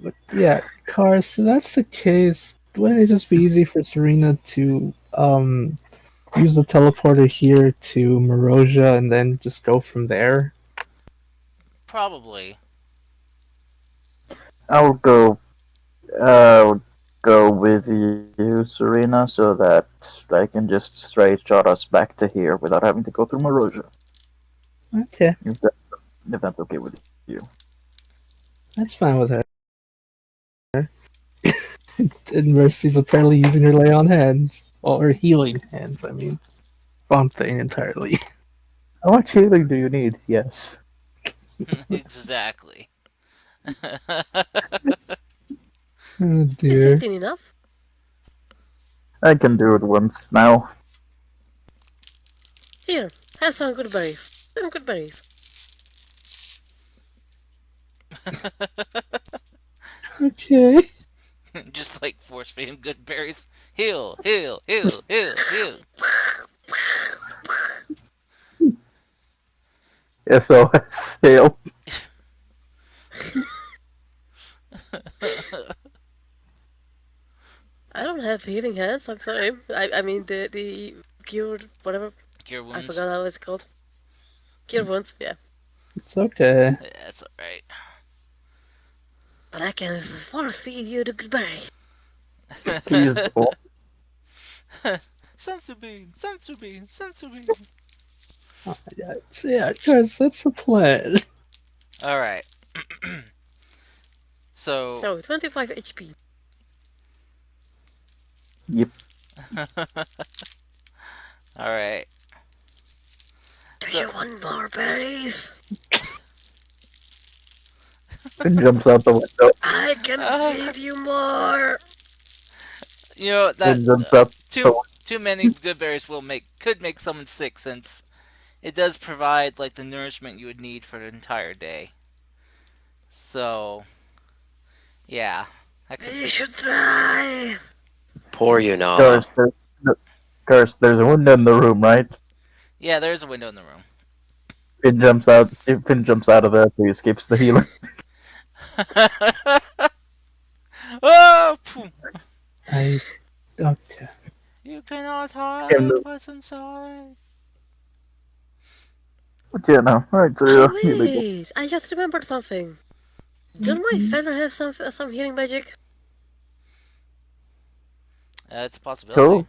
S5: But yeah, car. So that's the case. Wouldn't it just be easy for Serena to use the teleporter here to Morosia and then just go from there?
S1: Probably.
S4: I'll go with you, Serena, so that I can just straight shot us back to here without having to go through Morosia.
S5: Okay,
S4: If, that, if that's okay with you.
S5: that's fine with her. And Mercy's apparently using her lay on hands. Or her healing hands, I mean. Wrong thing entirely.
S4: How much healing do you need? Yes.
S1: Exactly.
S5: Oh
S3: Is
S5: dear.
S3: 15 enough?
S4: I can do it once now.
S3: Here, have some good berries. Some good berries.
S5: Okay.
S1: Just like force feed him good berries. Heal, heal, heal, heal, heal.
S4: SOS hail.
S3: I don't have healing hands. I'm sorry. I mean the cured whatever.
S1: Cure
S3: I
S1: wounds.
S3: forgot how it's called. Cure wounds. Yeah.
S5: It's okay.
S1: Yeah, that's alright.
S3: But I can force feed you the good berry.
S4: Please don't.
S1: Sensu bean, sensu bean, sensu bean.
S5: Yeah, so yeah, guys, that's the plan.
S1: Alright. So,
S3: So 25 HP.
S4: Yep.
S1: alright.
S3: Do
S1: So,
S3: you want more berries?
S4: And jumps out the window.
S3: I can
S1: uh,
S3: feed you more.
S1: you know that
S4: And jumps out
S1: too
S4: the
S1: too many good berries could make someone sick since it does provide like the nourishment you would need for an entire day. So, yeah, that could
S3: You should try.
S6: Poor Yunama.
S4: curse. Curse. There's a window in the room, right?
S1: yeah. There's a window in the room.
S4: Finn jumps out. Finn jumps out of there, so he escapes the healing.
S1: Oh, phew.
S5: I okay.
S1: You cannot
S4: And,
S1: hide what's inside.
S4: but yeah, no. Alright, so
S3: Oh
S4: here they go.
S3: wait, I just remembered something. Don't my
S5: Mhm.
S3: feather have some healing magic?
S1: It's a possibility.
S4: Cool.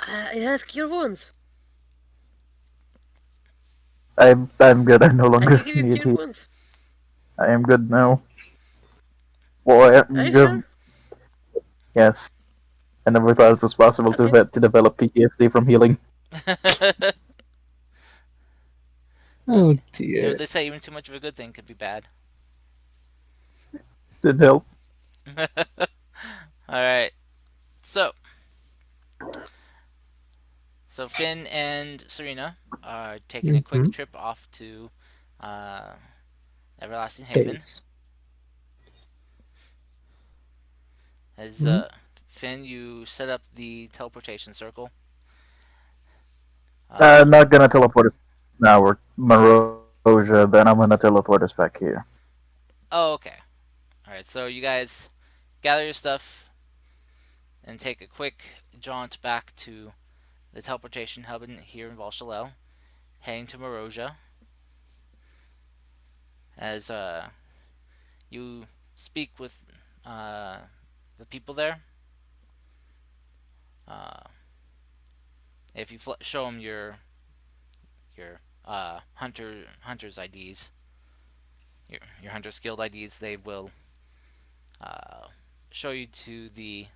S3: It has cure wounds.
S4: I'm good. I no
S3: I can
S4: longer
S3: give you
S4: need
S3: cure
S4: heal.
S3: wounds.
S4: I am good now. Boy,
S3: Are
S4: I'm
S3: you sure?
S4: good. Yes. I never thought it was possible
S3: Okay.
S4: to develop PTSD from healing.
S1: you know,
S5: Oh
S1: you know,
S5: dear.
S1: they say even too much of a good thing could be bad.
S4: Didn't help.
S1: All right. So, Finn and Serena are taking a quick
S5: Mm-hmm.
S1: trip off to uh, Everlasting Haven.
S5: Base.
S1: As
S5: Mm-hmm.
S1: Finn, you set up the teleportation circle.
S4: Not gonna teleport us now. We're Maroja, then I'm gonna teleport us back here.
S1: Oh, okay. All right. So you guys gather your stuff and take a quick jaunt back to the teleportation hub here in Valshalel, heading to Moroja as you speak with uh, the people there. Uh, if you show them your hunter's IDs, your hunter's guild IDs, they will uh, show you to the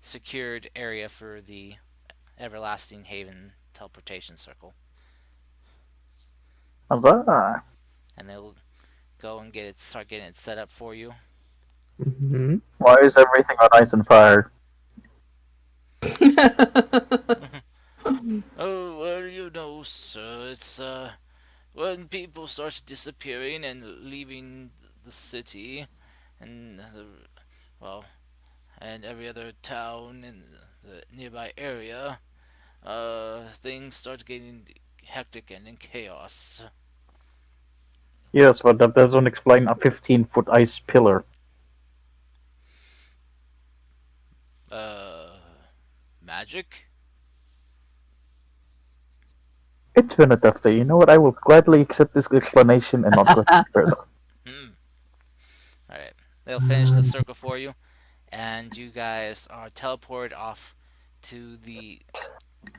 S1: secured area for the Everlasting Haven teleportation circle,
S4: Huzzah!
S1: and they'll go and start getting it set up for you.
S5: Mm-hmm.
S4: Why is everything on ice and fire?
S1: Oh, well, sir, it's when people start disappearing and leaving the city, and well, and every other town in the nearby area, things start getting hectic and in chaos.
S4: Yes, but that doesn't explain a 15-foot ice pillar.
S1: Uh, Magic?
S4: It's been a tough day. You know what? I will gladly accept this explanation and not question further.
S1: Hmm. Alright. They'll finish the circle for you, and you guys are teleported off to the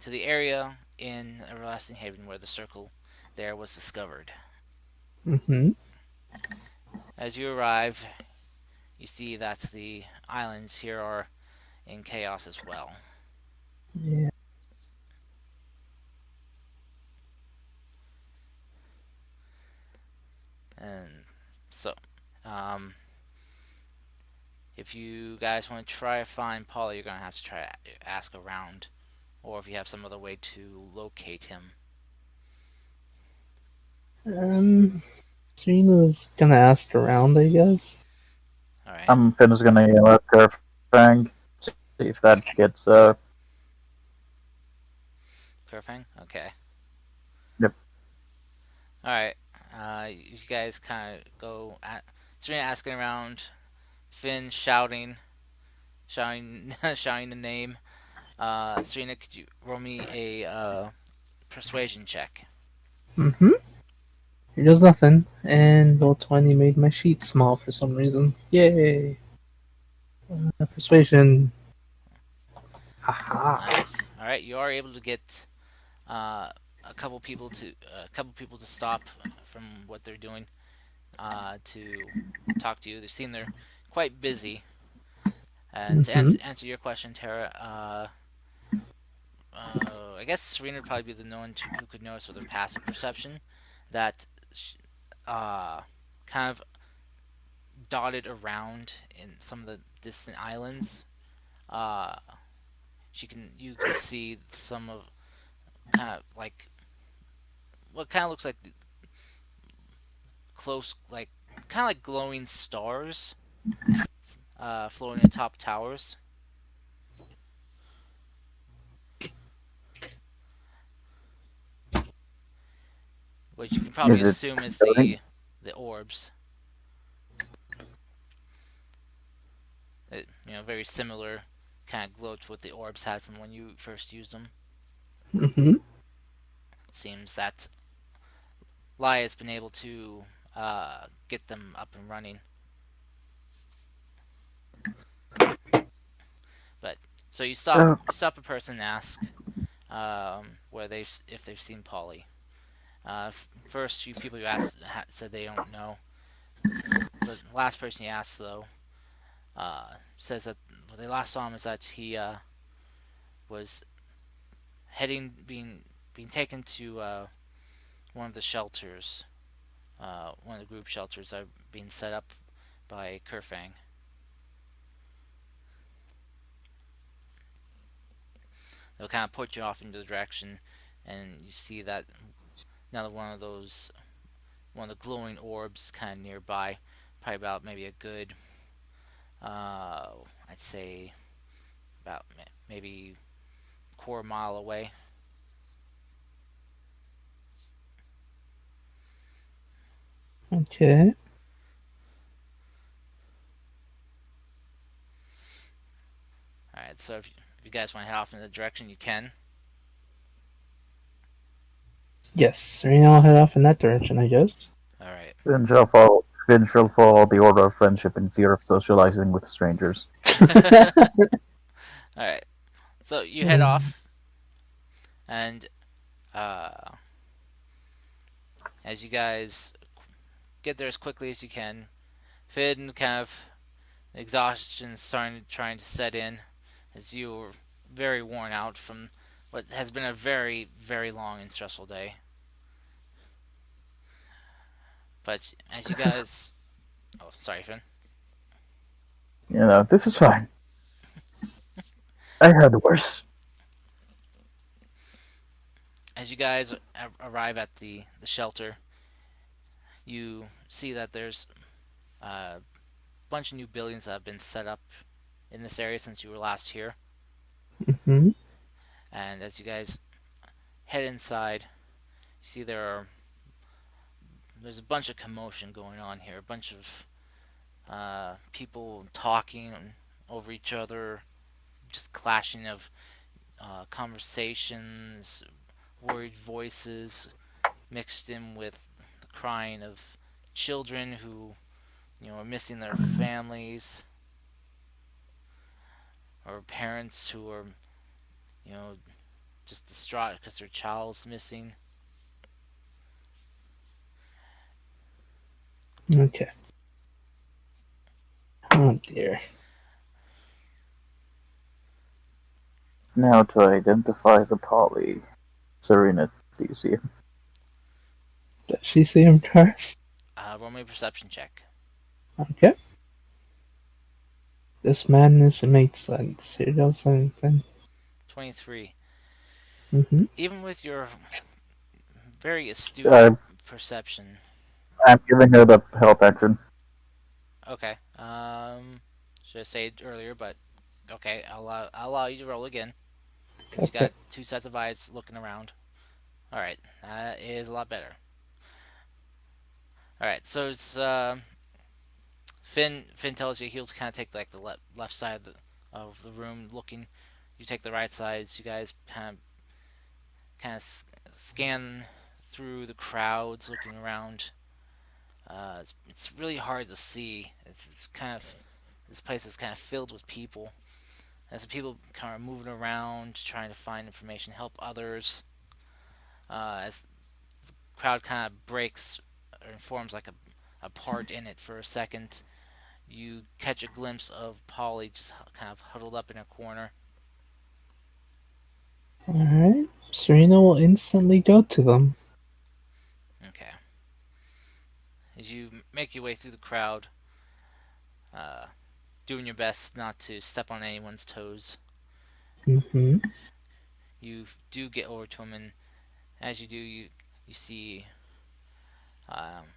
S1: area in Everlasting Haven where the circle there was discovered.
S5: Mm-hmm.
S1: As you arrive, you see that the islands here are in chaos as well.
S5: Yeah.
S1: And so, um, if you guys want to try to find Polly, you're going to have to try to ask around. Or if you have some other way to locate him.
S5: Um, Serena's gonna ask around, I guess.
S1: Alright.
S4: Finn's gonna yell at Kerfang, see if that gets
S1: Kerfang? Okay.
S4: Yep.
S1: Alright. You guys kind of go at Serena asking around, Finn shouting, shouting the name. Serena, could you roll me a persuasion check?
S5: Mm-hmm. Here goes nothing. And roll 20 made my sheet small for some reason. Yay! Persuasion. Haha.
S1: Nice. All right, you are able to get a couple people to stop from what they're doing to talk to you. They seem they're quite busy. And to
S5: Mm-hmm.
S1: answer your question, Tara, I guess Serena would probably be the one who could notice with her passive perception that uh, kind of dotted around in some of the distant islands. Uh, you can see some of kind of like what kind of looks like close, like kind of like glowing stars floating atop towers, which you can probably
S4: is it
S1: assume is
S4: showing?
S1: the orbs. Very similar kind of glow to what the orbs had from when you first used them.
S5: Mm-hmm.
S1: Seems that Lai has been able to get them up and running. But so you stop a person and ask where if they've seen Polly. First few people you asked said they don't know. The last person you asked though says that what they last saw him is that he was being taken to one of the shelters, one of the group shelters that are being set up by Kerfang. They'll kind of put you off into the direction, and you see that another one of the glowing orbs kind of nearby, probably about maybe a good, uh, I'd say about maybe quarter mile away.
S5: Okay.
S1: All right, so if you guys want to head off in the direction, you can.
S5: Yes, Serena will head off in that direction, I guess.
S1: All right.
S4: Finn shall follow the order of friendship in fear of socializing with strangers.
S1: All right. So you head
S5: Mm,
S1: off, and uh, as you guys get there as quickly as you can, Finn kind of exhaustion starting trying to set in as you were very worn out from what has been a very long and stressful day. But as you
S4: This is,
S1: guys, oh sorry, Finn.
S4: this is fine. I had worse.
S1: As you guys arrive at the shelter, you see that there's a bunch of new buildings that have been set up in this area since you were last here.
S5: mhm,
S1: And as you guys head inside, you see there's a bunch of commotion going on here. A bunch of people talking over each other, just clashing of conversations, worried voices mixed in with the crying of children who are missing their families, or parents who are you know just distraught because their child's missing.
S5: okay. Oh dear.
S4: Now to identify the poly. Serena, do you see him?
S5: Does she see him first?
S1: Roll me a perception check.
S5: Okay. This madness makes sense. He does anything.
S1: 23.
S5: Mm-hmm.
S1: Even with your very astute
S4: Uh,
S1: perception.
S4: I'm giving her the help action.
S1: Okay. Should I say it earlier, but okay, I'll allow you to roll again since you
S5: Okay.
S1: got two sets of eyes looking around. All right, that is a lot better. All right, so it's Finn tells you he'll kind of take like the left side of the room looking. You take the right side. So you guys kind of scan through the crowds, looking around. It's really hard to see. It's kind of this place is kind of filled with people. As people kind of moving around, trying to find information, help others. As the crowd kind of breaks or forms like a part in it for a second, you catch a glimpse of Polly just kind of huddled up in a corner.
S5: Alright. Serena will instantly go to them.
S1: Okay. As you make your way through the crowd, uh, doing your best not to step on anyone's toes,
S5: Mm-hmm.
S1: you do get over to him, and as you do, you see um,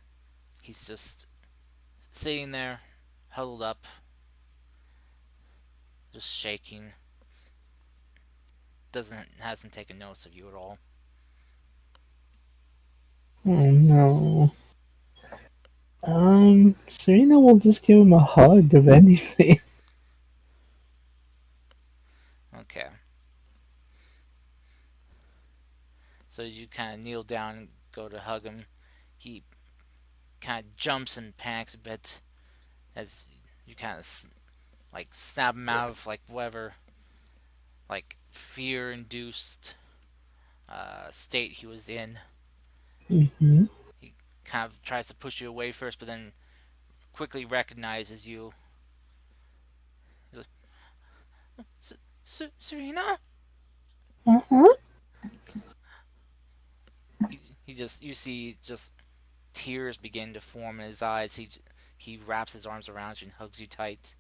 S1: he's just sitting there, huddled up, just shaking. Doesn't hasn't taken notice of you at all.
S5: Oh no. Serena will just give him a hug if anything.
S1: Okay. So as you kind of kneel down and go to hug him, he kind of jumps and panics a bit as you kind of like snap him out of like whatever like fear-induced state he was in.
S5: Mm-hmm.
S1: He kind of tries to push you away first, but then quickly recognizes you. He's like, Serena?
S5: Uh-huh.
S1: He just you see just tears begin to form in his eyes. He wraps his arms around you and hugs you tight.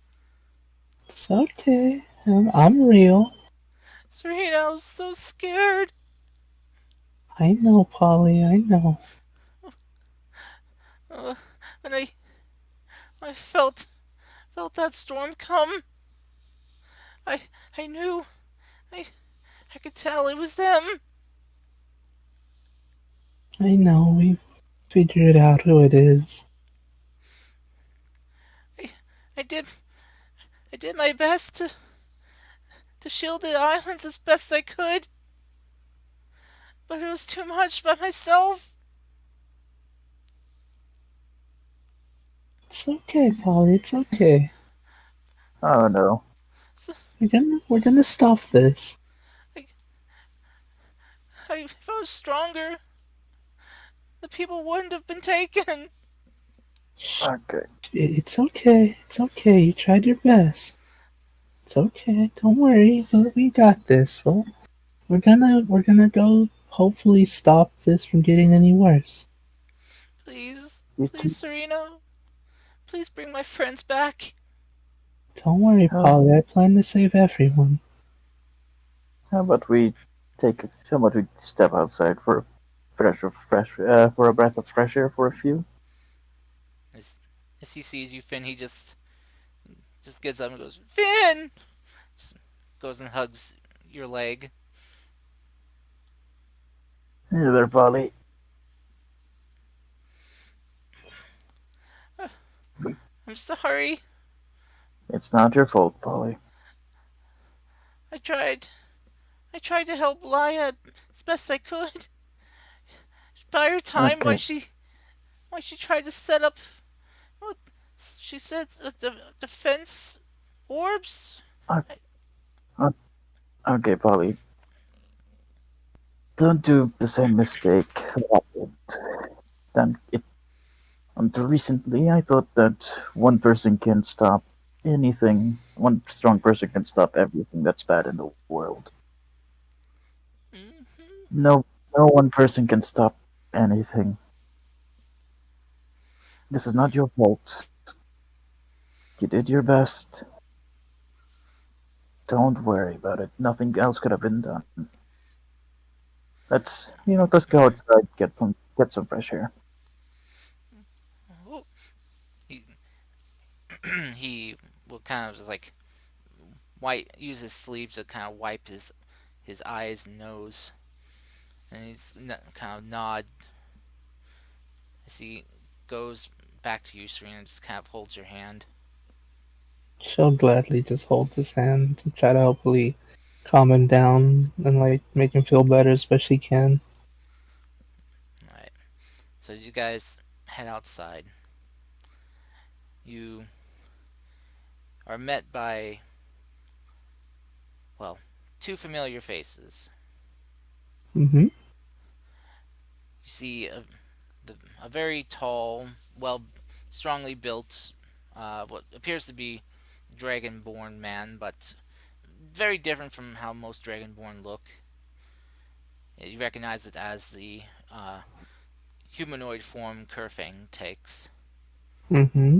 S5: It's okay. I'm real.
S1: Serena, I was so scared.
S5: I know, Polly, I know.
S1: Uh, when I felt that storm come, I I knew I I could tell it was them.
S5: I know. We've figure it out who it is.
S1: I, I did I did my best to shield the islands as best I could, but it was too much by myself.
S5: It's okay, Polly. It's okay.
S4: Oh no.
S1: So,
S5: We're gonna stop this.
S1: I, if I was stronger, the people wouldn't have been taken.
S4: Okay.
S5: It's okay. It's okay. You tried your best. It's okay. Don't worry. We got this. Well, we're gonna go. Hopefully, stop this from getting any worse.
S1: Please,
S4: You
S1: please,
S4: two.
S1: Serena, please bring my friends back.
S5: Don't worry,
S4: How,
S5: Polly. I plan to save everyone.
S4: how about we how about we step outside for a for a breath of fresh air for a few?
S1: As, as he sees you, Finn, he just gets up and goes, Finn! Goes and hugs your leg.
S4: Hey there, Polly.
S1: I'm sorry.
S4: It's not your fault, Polly.
S1: I tried. I tried to help Laya as best I could. By her time,
S4: Okay.
S1: why she tried to set up what she said the defense orbs.
S4: O-
S1: I,
S4: o- Okay, Polly. Don't do the same mistake that I did. Then it Until recently, I thought that one person can stop anything. One strong person can stop everything that's bad in the world.
S1: mm-hmm.
S4: No, no one person can stop anything. This is not your fault. You did your best. Don't worry about it. Nothing else could have been done. Let's go outside, get some fresh air.
S1: Oh, he he will kind of just like use his sleeves to kind of wipe his eyes and nose, and he's kind of nod as he goes back to you, Serena, and just kind of holds your hand.
S5: She'll gladly just hold his hand to try to hopefully calm him down and like make him feel better as best she can.
S1: All right. So you guys head outside. You are met by, well, two familiar faces.
S5: Mm-hmm.
S1: You see a very tall, well, strongly built, what appears to be dragonborn man, but very different from how most dragonborn look. You recognize it as the humanoid form Kerfang takes,
S5: Mm-hmm.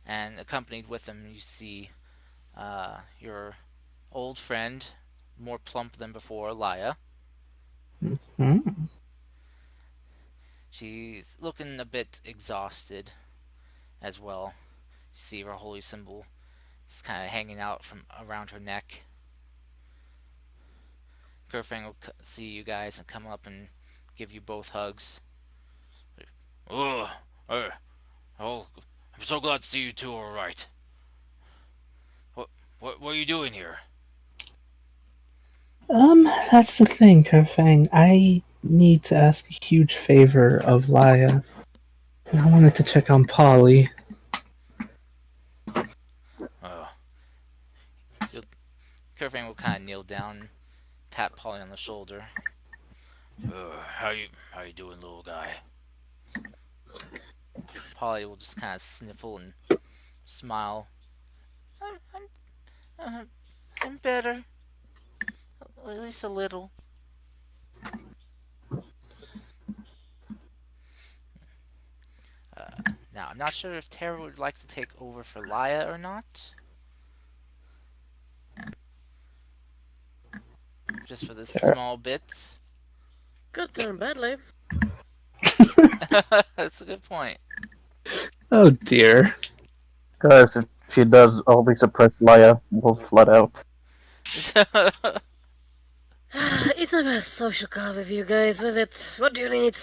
S1: and accompanied with him, you see your old friend, more plump than before, Laya.
S5: Mm-hmm.
S1: She's looking a bit exhausted as well. You see her holy symbol is kind of hanging out from around her neck. Kerfang will see you guys and come up and give you both hugs. Oh, uh, oh, I'm so glad to see you two are right. What, what are you doing here?
S5: That's the thing, Kerfang. I need to ask a huge favor of Laya. I wanted to check on Polly.
S1: Oh, Kerfang will kind of kneel down, pat Polly on the shoulder. How you doing, little guy? Polly will just kind of sniffle and smile. I'm uh, I'm better, at least a little. Now I'm not sure if Tara would like to take over for Laya or not. Just for this
S5: Tara.
S1: small bit.
S3: Could turn badly.
S1: That's a good point.
S5: Oh dear.
S4: Guys, if she does, all the suppressed Laya will flood out.
S3: It's never a social call with you guys, was it? What do you need?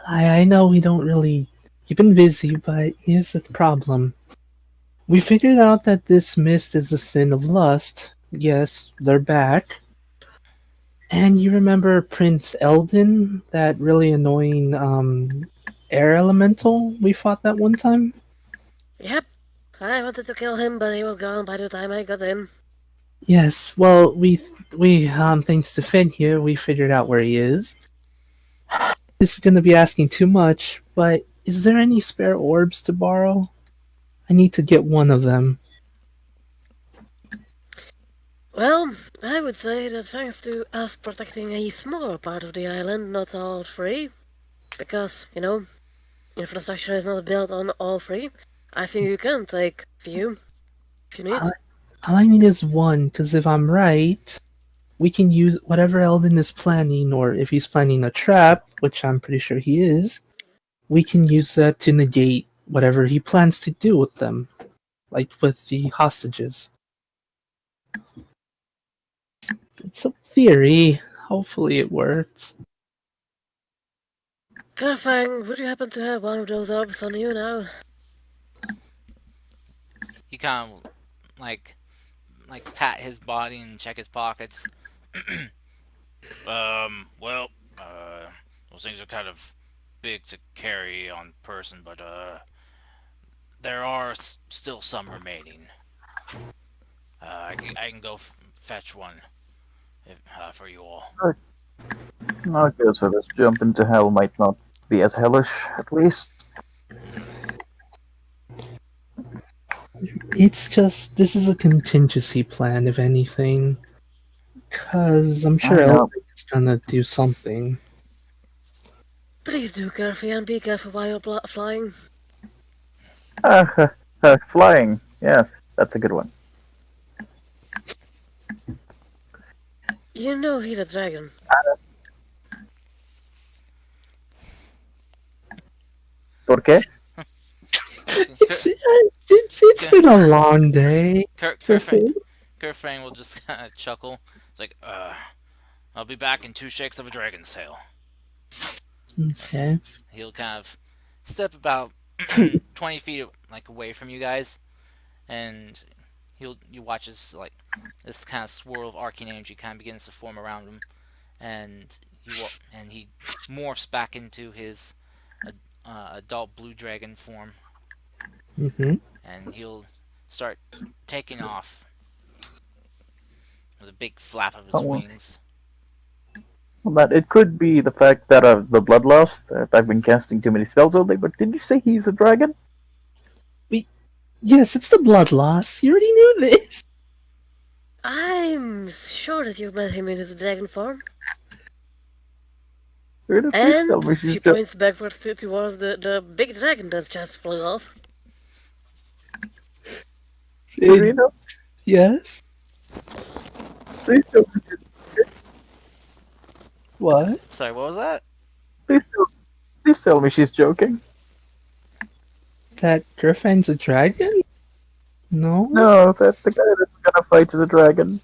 S5: I know we don't really. You've been busy, but here's the problem. We figured out that this mist is a sin of lust. Yes, they're back. And you remember Prince Eldon, that really annoying air elemental we fought that one time?
S3: Yep. I wanted to kill him, but he was gone by the time I got in.
S5: Yes. Well, we thanks to Finn here, we figured out where he is. This is gonna be asking too much, but is there any spare orbs to borrow? I need to get one of them.
S3: Well, I would say that thanks to us protecting a small part of the island, not all free, because, infrastructure is not built on all free, I think you can take few if you need.
S5: All all I need is one, because if I'm right, we can use whatever Eldon is planning, or if he's planning a trap, which I'm pretty sure he is, we can use that to negate whatever he plans to do with them, like with the hostages. It's a theory. Hopefully it works.
S3: Garfang, would you happen to have one of those orbs on you now?
S1: He kind of like pat his body and check his pockets. Well, those things are kind of big to carry on person, but there are still some remaining. I can go fetch one for you all.
S4: Okay, so this jump into hell might not be as hellish, at least.
S5: It's just, this is a contingency plan, if anything. Because I'm sure
S4: I know.
S5: Eldon is gonna do something.
S3: Please do, Garfy, and be careful while you're flying.
S4: Flying. Yes, that's a good one.
S3: You know he's a dragon.
S4: ¿Por qué?
S5: It's been a long day for Finn.
S1: Kerfang will just kind of chuckle. It's like, I'll be back in 2 shakes of a dragon's tail.
S5: Okay.
S1: He'll kind of step about 20 feet like away from you guys, and you watch this kind of swirl of arcane energy kind of begins to form around him, and he morphs back into his adult blue dragon form,
S5: Mm-hmm.
S1: and he'll start taking off with a big flap of his
S4: Oh,
S1: wings.
S4: well, that it could be the fact that of the bloodlust that I've been casting too many spells all day. But did you say he's a dragon?
S5: Yes, it's the blood loss. You already knew this.
S3: I'm sure that you've met him in his dragon form.
S4: Really, please tell
S3: And
S4: me
S3: she
S4: she's just.
S3: points backwards towards the big dragon that just flew off.
S4: Serena,
S5: Yes.
S4: please tell me.
S5: What?
S1: Sorry, what was that?
S4: Please tell, please tell me she's joking.
S5: That Griffin's a dragon? No.
S4: No, that the guy that's gonna fight is a dragon.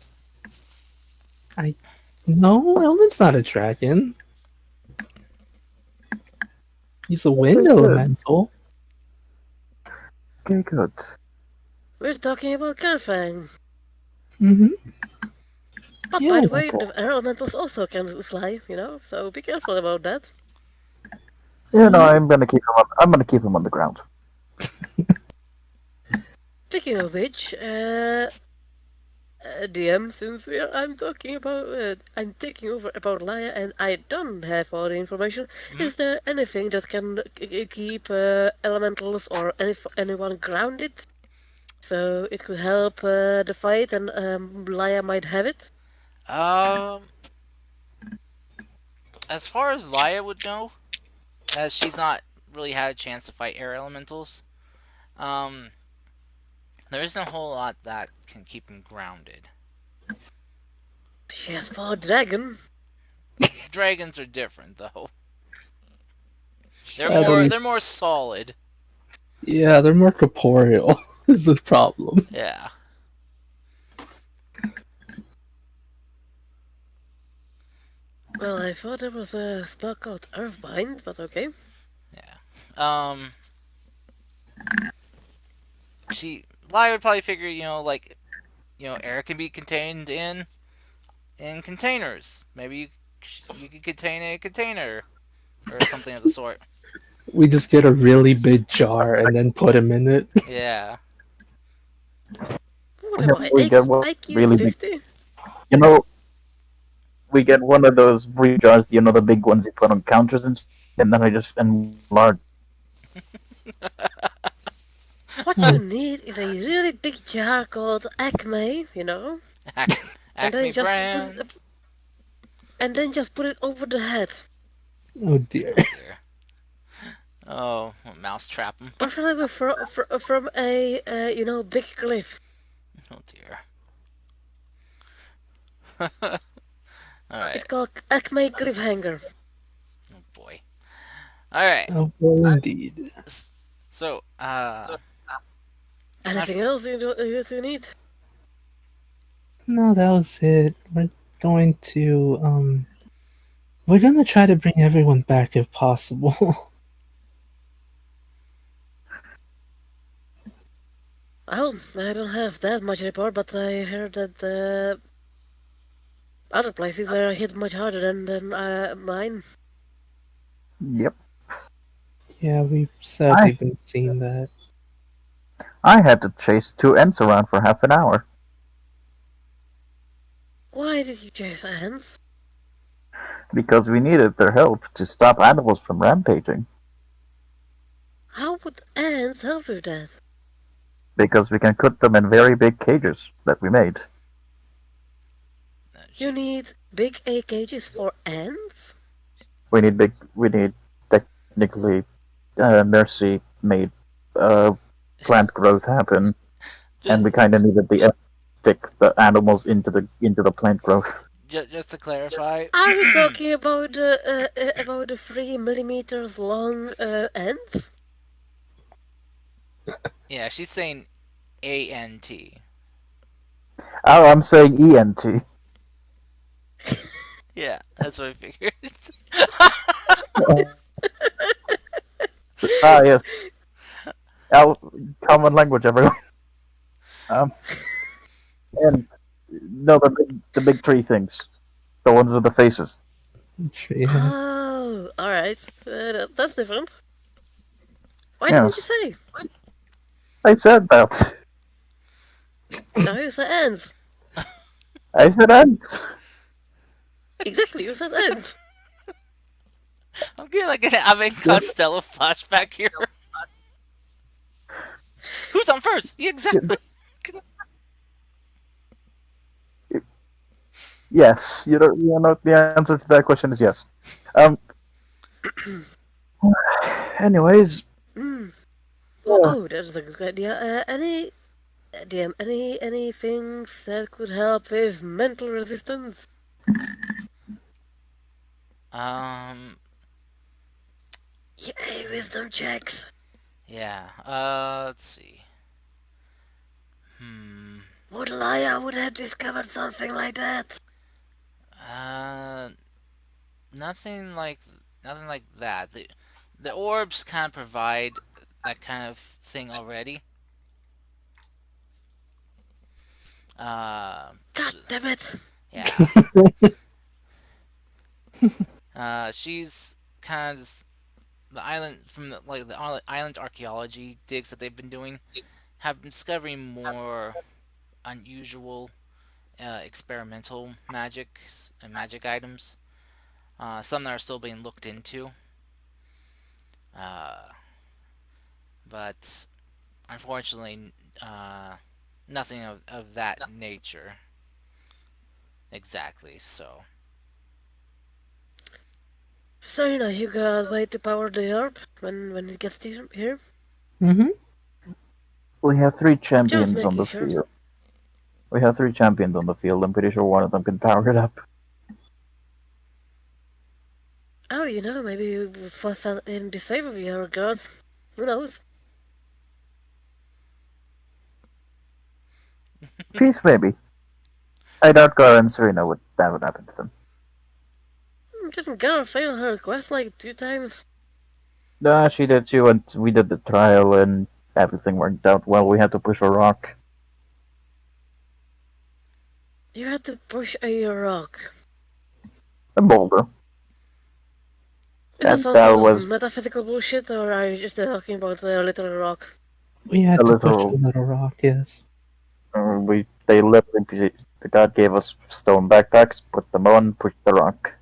S5: No, Eldon's not a dragon. He's a wind
S4: Okay, good.
S5: elemental.
S4: Okay, good.
S3: We're talking about Garfang.
S5: Mm-hmm.
S3: But
S5: Yeah,
S3: by the way,
S4: okay.
S3: the air elementals also can fly, so be careful about that.
S4: Yeah, no, I'm gonna keep him. I'm gonna keep him on the ground.
S3: Speaking of which, DM, since I'm taking over about Laya and I don't have all the information, is there anything that can keep elementals or anyone grounded? So it could help the fight and Laya might have it?
S1: Um, as far as Laya would know, as she's not really had a chance to fight air elementals, um, there isn't a whole lot that can keep him grounded.
S3: She has fought dragon.
S1: Dragons are different though.
S5: sadly,
S1: They're more solid.
S5: yeah, they're more corporeal. Is the problem.
S1: Yeah.
S3: Well, I thought there was a spell called Earthbind, but okay.
S1: um, Lie would probably figure, like, air can be contained in containers. Maybe you could contain a container or something of the sort.
S5: We just get a really big jar and then put him in it.
S1: Yeah.
S3: What am I?
S4: We get one
S3: IQ
S4: really big.
S3: 50?
S4: You know, we get one of those brew jars. The big ones you put on counters and stuff, and then I just enlarge.
S3: What you need is a really big jar called Acme,
S1: Ac-
S3: and
S1: Acme
S3: then just
S1: brand.
S3: put it over the head.
S5: Oh dear.
S1: Oh dear. Oh, mouse trap him.
S3: Preferably from a big cliff.
S1: Oh dear. All right.
S3: It's called Acme Cliffhanger.
S1: Oh boy. All right.
S5: Oh boy, indeed.
S1: So,
S3: Anything else you need?
S5: No, that was it. Going to we're gonna try to bring everyone back if possible.
S3: Well, I don't have that much report, but I heard that other places were hit much harder than mine.
S4: Yep.
S5: Yeah, we've
S4: I
S5: sadly been seeing that.
S4: I had to chase two ants around for half an hour
S3: Why did you chase ants?
S4: because we needed their help to stop animals from rampaging.
S3: How would ants help with that?
S4: Because we can put them in very big cages that we made.
S3: You need big A cages for ants?
S4: We need technically Mercy made plant growth happen, and we
S1: just,
S4: kind of needed the stick the animals into the plant growth.
S1: just to clarify,
S3: Are we talking about the 3 millimeters long ants?
S1: yeah, she's saying ANT.
S4: Oh, I'm saying ENT.
S1: Yeah, that's what I figured.
S4: Ah, yes. Our common language, everyone. Um, and no, the big tree things, the ones with the faces.
S5: Yeah.
S3: Oh, alright. That's different. Why didn't you
S4: Yes,
S3: say?
S4: I said that.
S3: Now you said ants.
S4: I said ants.
S3: Exactly, you said ants.
S1: I'm getting like an Abbott and Costello flashback here. Who's on first? Yeah, exactly.
S4: Yes, the answer to that question is yes. Um. Anyways,
S3: Mm.
S4: yeah,
S3: Oh, that is a good idea. Any DM, any things that could help with mental resistance?
S1: Um,
S3: Yay, wisdom checks.
S1: yeah. Let's see. Hmm.
S3: Would Laya would have discovered something like that?
S1: Uh, nothing like nothing like that. The orbs kind of provide that kind of thing already. Uh,
S3: God
S1: s-
S3: damn it!
S1: yeah. She's kind of the island from the island archaeology digs that they've been doing have been discovering more unusual experimental magics and magic items. Some that are still being looked into, uh, but unfortunately, nothing of that nature exactly. So,
S3: So you got a way to power the orb when it gets to here?
S5: Mm-hmm.
S4: we have three
S3: Just
S4: champions on
S3: making
S4: the
S3: sure.
S4: field. We have three champions on the field. I'm pretty sure one of them can power it up.
S3: Oh, maybe you fell in disfavor with your gods. Who knows?
S4: Peace, maybe. I doubt Gar and Serena would that would happen to them.
S3: Didn't Gara fail her quest like 2 times?
S4: Nah, she did. She went. We did the trial, and everything worked out well. We had to push a rock,
S3: You had to push a rock.
S4: a boulder.
S3: Is that some
S4: That
S3: sort of
S4: was
S3: metaphysical bullshit, or are you just talking about a literal rock?
S5: We
S4: a
S5: had to push a
S4: literal.
S5: little rock, yes.
S4: We they literally the god gave us stone backpacks, put them on, pushed the rock,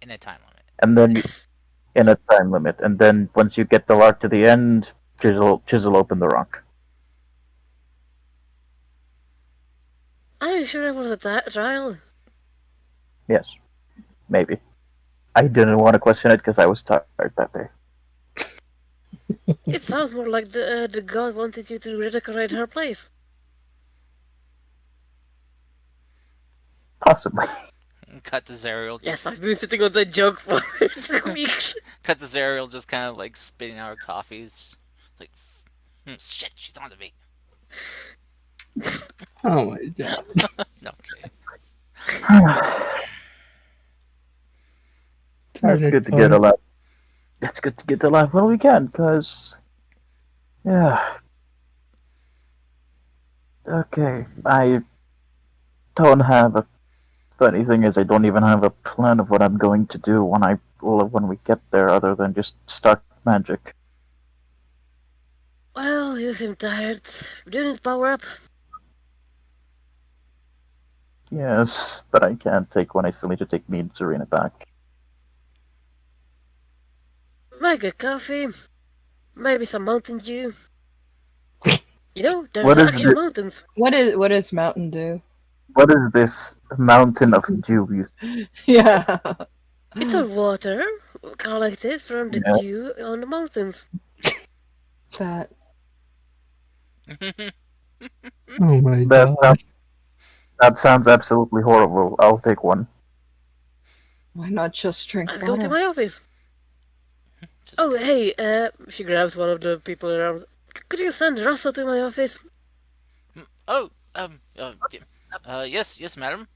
S1: in a time limit.
S4: and then
S3: Yes.
S4: in a time limit, and then once you get the rock to the end, chisel open the rock.
S3: Are you sure it was a trial?
S4: Yes, maybe. I didn't want to question it because I was tired that day.
S3: It sounds more like the god wanted you to redecorate her place.
S4: Possibly.
S1: Cut to Zerial
S3: Yes,
S1: just
S3: I've been sitting on that joke for 2 weeks.
S1: cut to Zerial just kind of like spitting out her coffee. It's like shit, she's on to me.
S5: Oh my god.
S1: No, okay.
S4: That's
S5: Started
S4: good to get a
S5: going.
S4: laugh. That's good to get to laugh. Well, we can, because yeah. Okay, I don't have a. Funny thing is, I don't even have a plan of what I'm going to do when we get there, other than just start magic.
S3: Well, you seem tired. Do you need power up?
S4: Yes, but I can't take one. I still need to take me and Serena back.
S3: Make a coffee. Maybe some Mountain Dew. You know, there's
S4: What is
S3: actual
S4: the,
S3: mountains.
S2: What is Mountain Dew?
S4: what is this mountain of dew?
S2: Yeah.
S3: It's a water collected from the
S4: Yeah,
S3: dew on the mountains.
S2: That.
S5: Oh my
S4: that
S5: god.
S4: sounds, that sounds absolutely horrible. I'll take one.
S2: Why not just drink
S3: Let's go to
S2: water?
S3: my office.
S1: Just
S3: Oh, hey, she grabs one of the people around. Could you send Russell to my office?
S1: oh, yes, madam,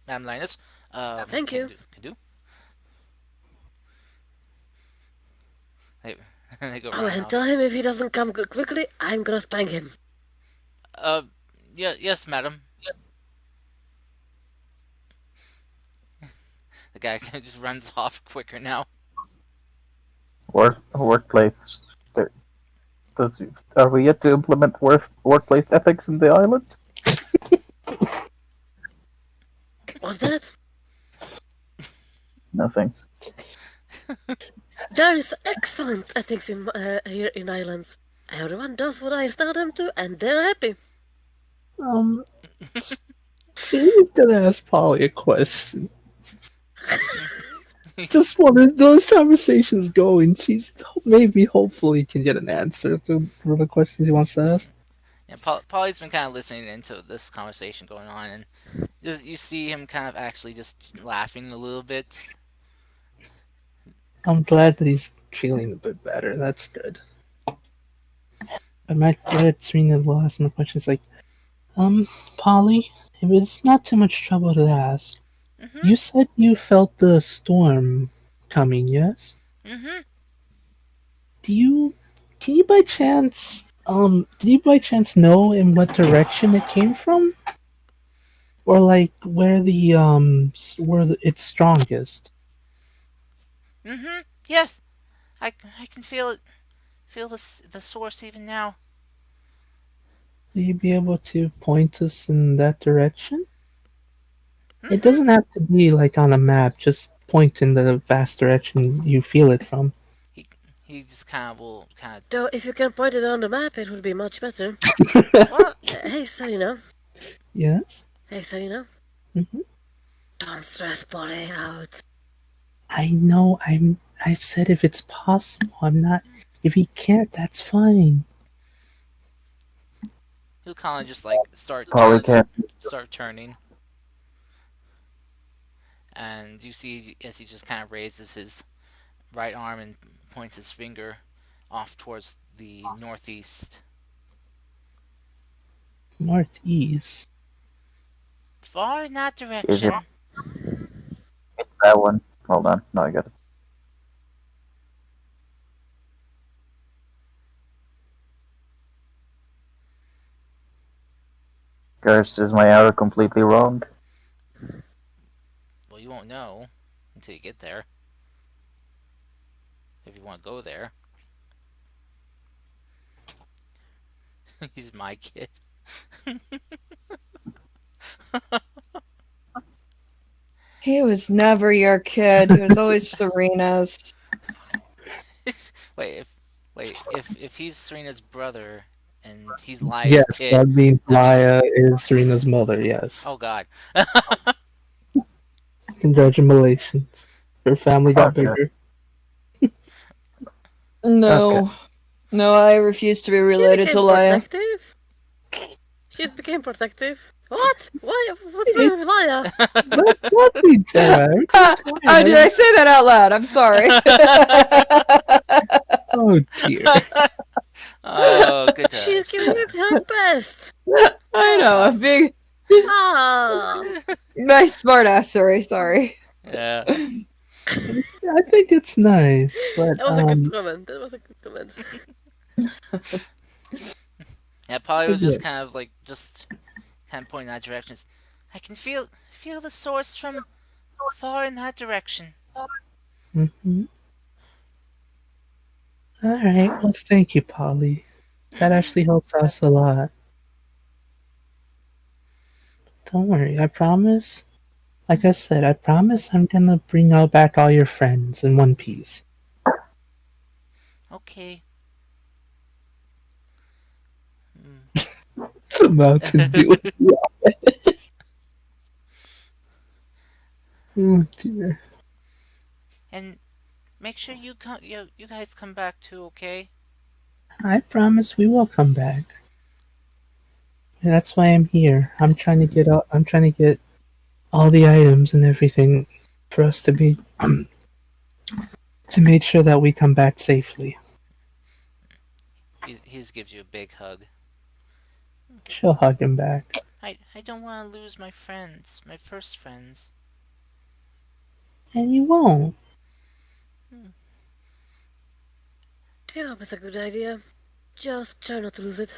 S1: Madam Linus.
S3: Thank you.
S1: Can do. They, they go
S3: Oh,
S1: running
S3: and tell
S1: off.
S3: him if he doesn't come quickly, I'm gonna spank him.
S1: Uh, yeah, yes, madam. The guy just runs off quicker now.
S4: Workplace. There, does, are we yet to implement workplace ethics in the island?
S3: What's that?
S4: Nothing.
S3: There is excellent ethics here in Islands. Everyone does what I tell them to, and they're happy.
S5: Um, Siri's gonna ask Polly a question. Just one of those conversations going. She's maybe, hopefully, can get an answer to the question she wants to ask.
S1: Yeah, Polly's been kind of listening into this conversation going on, and just you see him kind of actually just laughing a little bit.
S5: I'm glad that he's feeling a bit better. That's good. I might let Serena will ask him a question. It's like, Polly, if it's not too much trouble to ask,
S1: Mhm.
S5: you said you felt the storm coming, yes?
S1: Mhm.
S5: Do you, can you by chance, did you by chance know in what direction it came from? Or like where it's strongest?
S1: Mhm. Yes, I can feel it. Feel the source even now.
S5: Will you be able to point us in that direction? It
S1: Mhm.
S5: doesn't have to be like on a map, just point in the vast direction you feel it from.
S1: He he just kind of will kind of.
S3: Though, if you can point it on the map, it would be much better.
S1: Well,
S3: Hey, Serena.
S5: Yes?
S3: Hey, Serena.
S5: Hmm.
S3: Don't stress Polly out.
S5: I know, I said if it's possible, I'm not. If he can't, that's fine.
S1: he'll kind of just like
S4: Polly can't.
S1: start turning, and you see as he just kind of raises his right arm and points his finger off towards the northeast,
S5: Northeast.
S1: far in that
S4: Is it?
S1: direction.
S4: It's, that one. Hold on. No, I got it. Curse, is my arrow completely wrong?
S1: Well, you won't know until you get there. If you want to go there, he's my kid.
S2: He was never your kid. He was always Serena's.
S1: wait, if wait if he's Serena's brother and he's Lia's
S5: Yes,
S1: kid,
S5: that means
S1: that means
S5: Maya is Serena's mother. Yes,
S1: oh god.
S5: congratulations. Her family got
S4: Okay.
S5: bigger.
S4: Okay.
S2: No. No, I refuse to be
S3: She
S2: related to
S3: became
S2: Leia.
S3: protective. She became protective. What? Why? What's
S5: It,
S3: wrong with Maya?
S5: what be Terra? Everything's
S2: Oh,
S5: fine.
S2: did I say that out loud? I'm sorry.
S5: Oh dear.
S1: Oh, good
S3: She's
S1: times.
S3: giving it her best.
S2: I
S1: Oh
S2: know,
S1: god.
S2: I'm being
S3: Ah.
S2: nice smartass, sorry.
S1: Yeah.
S5: I think it's nice, but
S3: That was a good comment. That was a good comment.
S1: Yeah, probably
S5: but
S1: would
S5: yeah.
S1: just kind of like just kind of point in that direction. I can feel the source from far in that direction.
S5: Hmm. All right. Well, thank you, Polly. That
S1: Hmm.
S5: actually helps us a lot. Don't worry. I promise. Like I said, I promise I'm gonna bring out back all your friends in one piece.
S1: Okay. Hmm.
S5: Mountain Dew. Oh dear.
S1: And make sure you guys come back too, okay?
S5: I promise we will come back. That's why I'm here. I'm trying to get all the items and everything for us to be to make sure that we come back safely.
S1: He just gives you a big hug.
S5: She'll hug him back.
S1: I don't want to lose my friends, my first friends.
S5: And you won't.
S1: Hmm.
S3: Team up is a good idea. Just try not to lose it.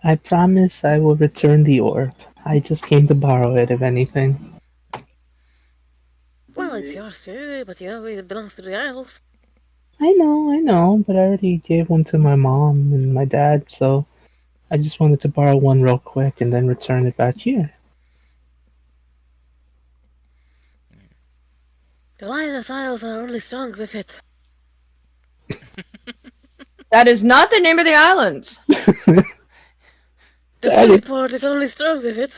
S5: I promise I will return the orb. I just came to borrow it, if anything.
S3: Well, it's yours too, but you know it belongs to the Isles.
S5: I know, but I already gave one to my mom and my dad, so I just wanted to borrow one real quick and then return it back here.
S3: The Lioness Isles are only strong with it.
S2: That is not the name of the islands.
S3: The
S5: Daddy.
S3: Freeport is only strong with it.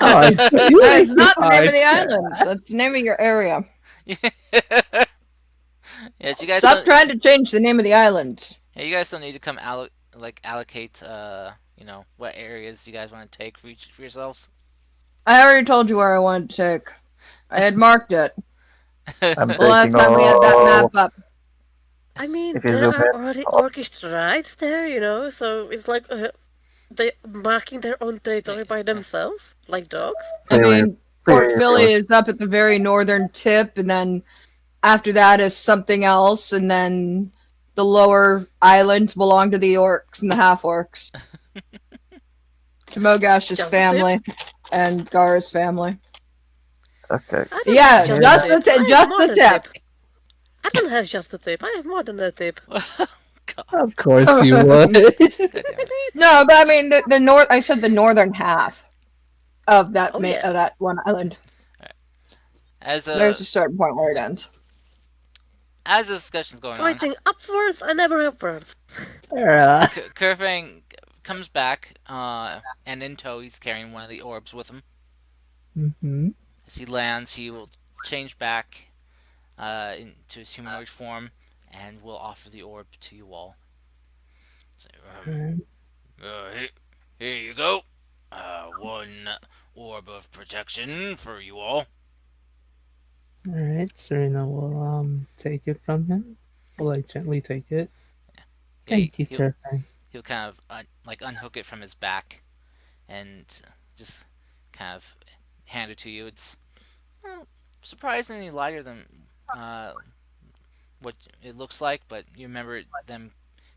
S5: Oh, you
S2: That is
S5: make me
S2: not the name of
S5: hard.
S2: the islands. That's the name of your area.
S1: Yes, you guys
S2: Stop
S1: don't.
S2: trying to change the name of the islands.
S1: Yeah, you guys don't need to come allocate. What areas you guys want to take for yourselves.
S2: I already told you where I wanted to take. I had marked it.
S4: I'm
S2: The last
S4: taking
S2: time we had that map
S4: all.
S2: up.
S3: I mean,
S4: If you
S3: there
S4: zoom
S3: are
S4: in,
S3: already
S4: all
S3: orcish tribes there, you know, so it's like they marking their own territory by themselves, like dogs.
S2: I
S4: clearly,
S2: mean, Port
S4: clearly,
S2: Philly is up at the very northern tip, and then after that is something else, and then the lower islands belong to the orcs and the half orcs. To Mogash's
S3: Just the tip.
S2: family and Gara's family.
S4: okay.
S3: I don't have
S2: Yeah,
S3: just the
S2: just
S4: Yeah.
S2: the
S3: tip. I have
S2: just
S3: more
S2: the
S3: than
S2: tip.
S3: tip. I don't have just the tip. I have more than a tip.
S1: God,
S5: Of course you would.
S1: God damn it.
S2: No, but I mean the north. I said the northern half of
S3: Oh yeah.
S2: that one island.
S1: As
S2: There's a certain point where it ends.
S1: as the discussion's going on,
S3: Pointing upwards and never upwards.
S5: Sarah.
S1: Kurfang comes back, and in tow he's carrying one of the orbs with him.
S5: Mm-hmm.
S1: As he lands, he will change back into his humanoid form and will offer the orb to you all. So, here, here you go. One orb of protection for you all.
S5: Alright, Serena will take it from him. Will I gently take it?
S1: Yeah,
S5: Thank you, Kirkman.
S1: he'll kind of like unhook it from his back and just kind of hand it to you. It's surprisingly lighter than what it looks like, but you remember them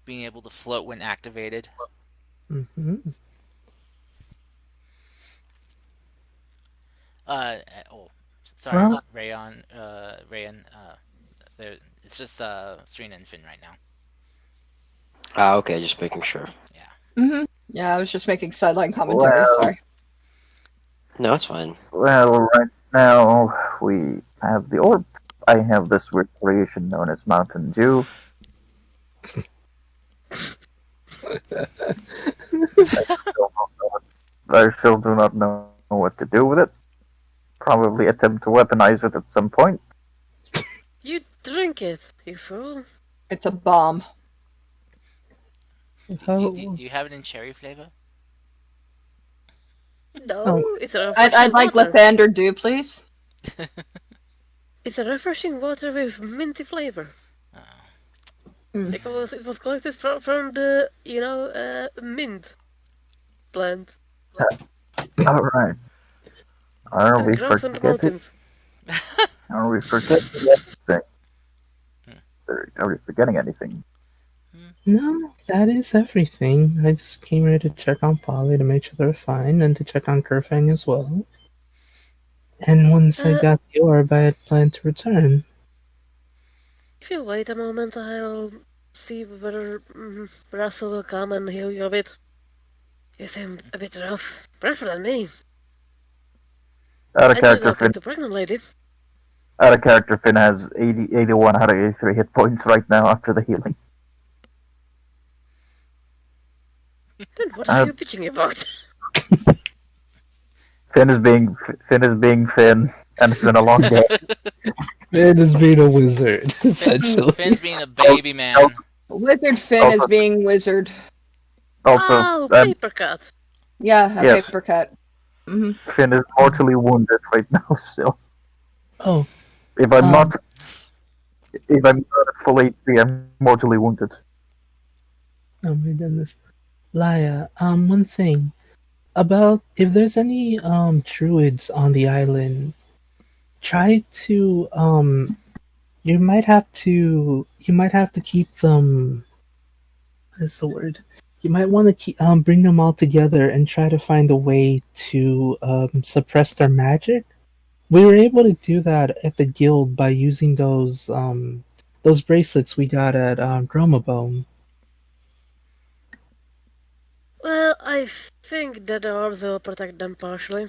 S1: being able to float when activated.
S5: Hmm.
S1: Oh, sorry,
S5: Well,
S1: Rayan. There, it's just Serena and Finn right now.
S6: Ah, okay, just making sure.
S1: Yeah.
S2: Yeah, I was just making sideline commentary.
S4: Well,
S2: Sorry.
S6: No, it's fine.
S4: right now we have the orb. I have this weird creation known as Mountain Dew. Still don't know I still do not know what to do with it. Probably attempt to weaponize it at some point.
S3: You drink it, you fool.
S2: It's a bomb.
S5: how,
S1: Do you have it in cherry flavor?
S3: No,
S5: oh,
S3: it's a
S2: I'd
S3: refreshing
S2: like
S3: water.
S2: Lathander do, please.
S3: It's a refreshing water with minty flavor.
S1: Uh,
S2: Mm.
S3: Because it was collected from the, mint plant
S4: Alright. Are
S3: that
S4: we
S3: grows on the
S4: forgetting?
S3: mountains.
S4: Are we forgetting anything?
S1: hmm,
S4: Are we forgetting anything?
S1: hmm,
S5: no, that is everything. I just came here to check on Polly to make sure they're fine, and to check on Kerfang as well. And once I
S3: Uh,
S5: got the orb, I had planned to return.
S3: if you wait a moment, I'll see whether Russell will come and heal you a bit. You seem a bit rough. Rougher than me.
S4: Out of
S3: I do
S4: character
S3: talking
S4: Finn.
S3: to pregnant lady.
S4: Out of character Finn has 80, 81 out of 83 hit points right now after the healing.
S3: Then what are
S4: Uh,
S3: you bitching about?
S4: Finn is being Finn, and it's been a long day.
S5: It is being a wizard,
S1: Finn's
S5: essentially.
S1: being a baby
S4: Also,
S1: man.
S2: Wizard Finn is
S4: also,
S2: being wizard.
S4: also,
S3: Oh, paper cut.
S2: Yeah, a
S4: yes,
S2: paper cut. Hmm.
S4: Finn is mortally wounded right now. Still,
S5: Oh,
S4: if I'm
S5: um,
S4: not, if I'm not at full HP, I'm mortally wounded.
S5: oh my goodness. Laya, one thing. About if there's any druids on the island, try to you might have to keep them. What's the word? You might want to keep bring them all together and try to find a way to suppress their magic. We were able to do that at the guild by using those bracelets we got at Gromabone.
S3: Well, I think that the orbs will protect them partially.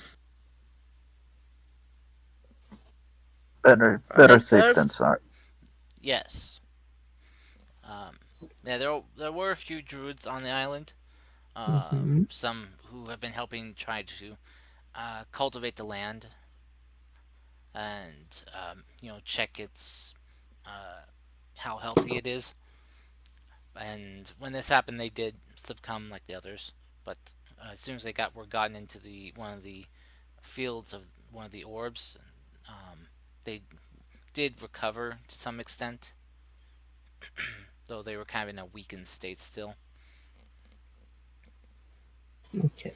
S4: Better
S3: Right,
S4: safe
S3: Curve?
S4: than sorry.
S1: Yes. Um, yeah, there were a few druids on the island.
S5: Hmm.
S1: Some who have been helping try to cultivate the land and check its uh, how healthy it is. And when this happened, they did succumb like the others. But as soon as they were gotten into the one of the fields of one of the orbs, they did recover to some extent, though they were kind of in a weakened state still.
S5: Okay.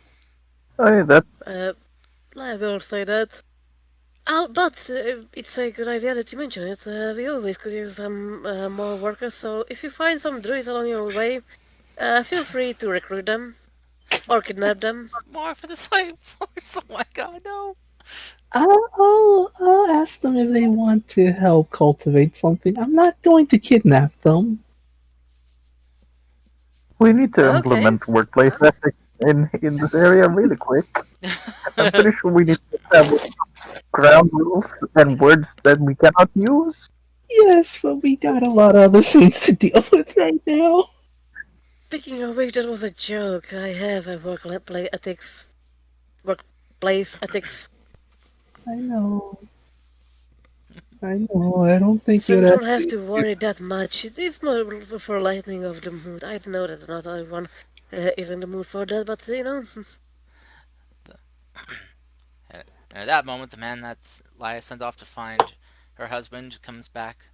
S4: Oh, yeah, that
S3: Uh, I will say that. But it's a good idea that you mention it. We always could use some more workers, so if you find some druids along your way, feel free to recruit them or kidnap them.
S1: More for the Slave Force! Oh my god, no!
S5: I'll ask them if they want to help cultivate something. I'm not going to kidnap them.
S4: we need to
S3: Okay.
S4: implement workplace ethics in this area really quick. I'm pretty sure we need to establish ground rules and words that we cannot use.
S5: Yes, but we got a lot of other things to deal with right now.
S3: Speaking of which, that was a joke. I have a workplace ethics. Workplace ethics.
S5: I know. I know. I don't think
S3: So
S5: you'd
S3: you don't have
S5: actually.
S3: to worry that much. It's more for lightening of the mood. I know that not everyone is in the mood for that, but you know.
S1: And at that moment, the man that Laya sent off to find her husband comes back,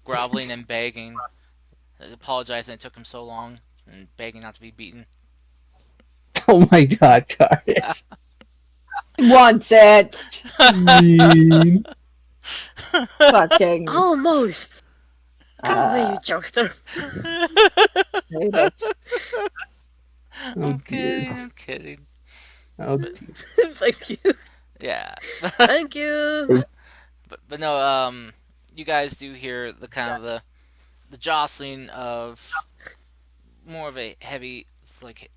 S1: groveling and begging, apologizing it took him so long, and begging not to be beaten.
S5: Oh my god, Karis.
S2: Wants it.
S5: Mean.
S2: Fucking.
S3: Almost. Go away,
S2: Uh,
S3: you jokester.
S2: say that's
S5: Oh
S1: I'm
S5: dear.
S1: kidding. I'm kidding.
S5: Oh
S1: But
S5: dear.
S3: Thank you.
S1: yeah.
S3: Thank you.
S1: But no. You guys do hear the kind of the jostling of more of a heavy, it's like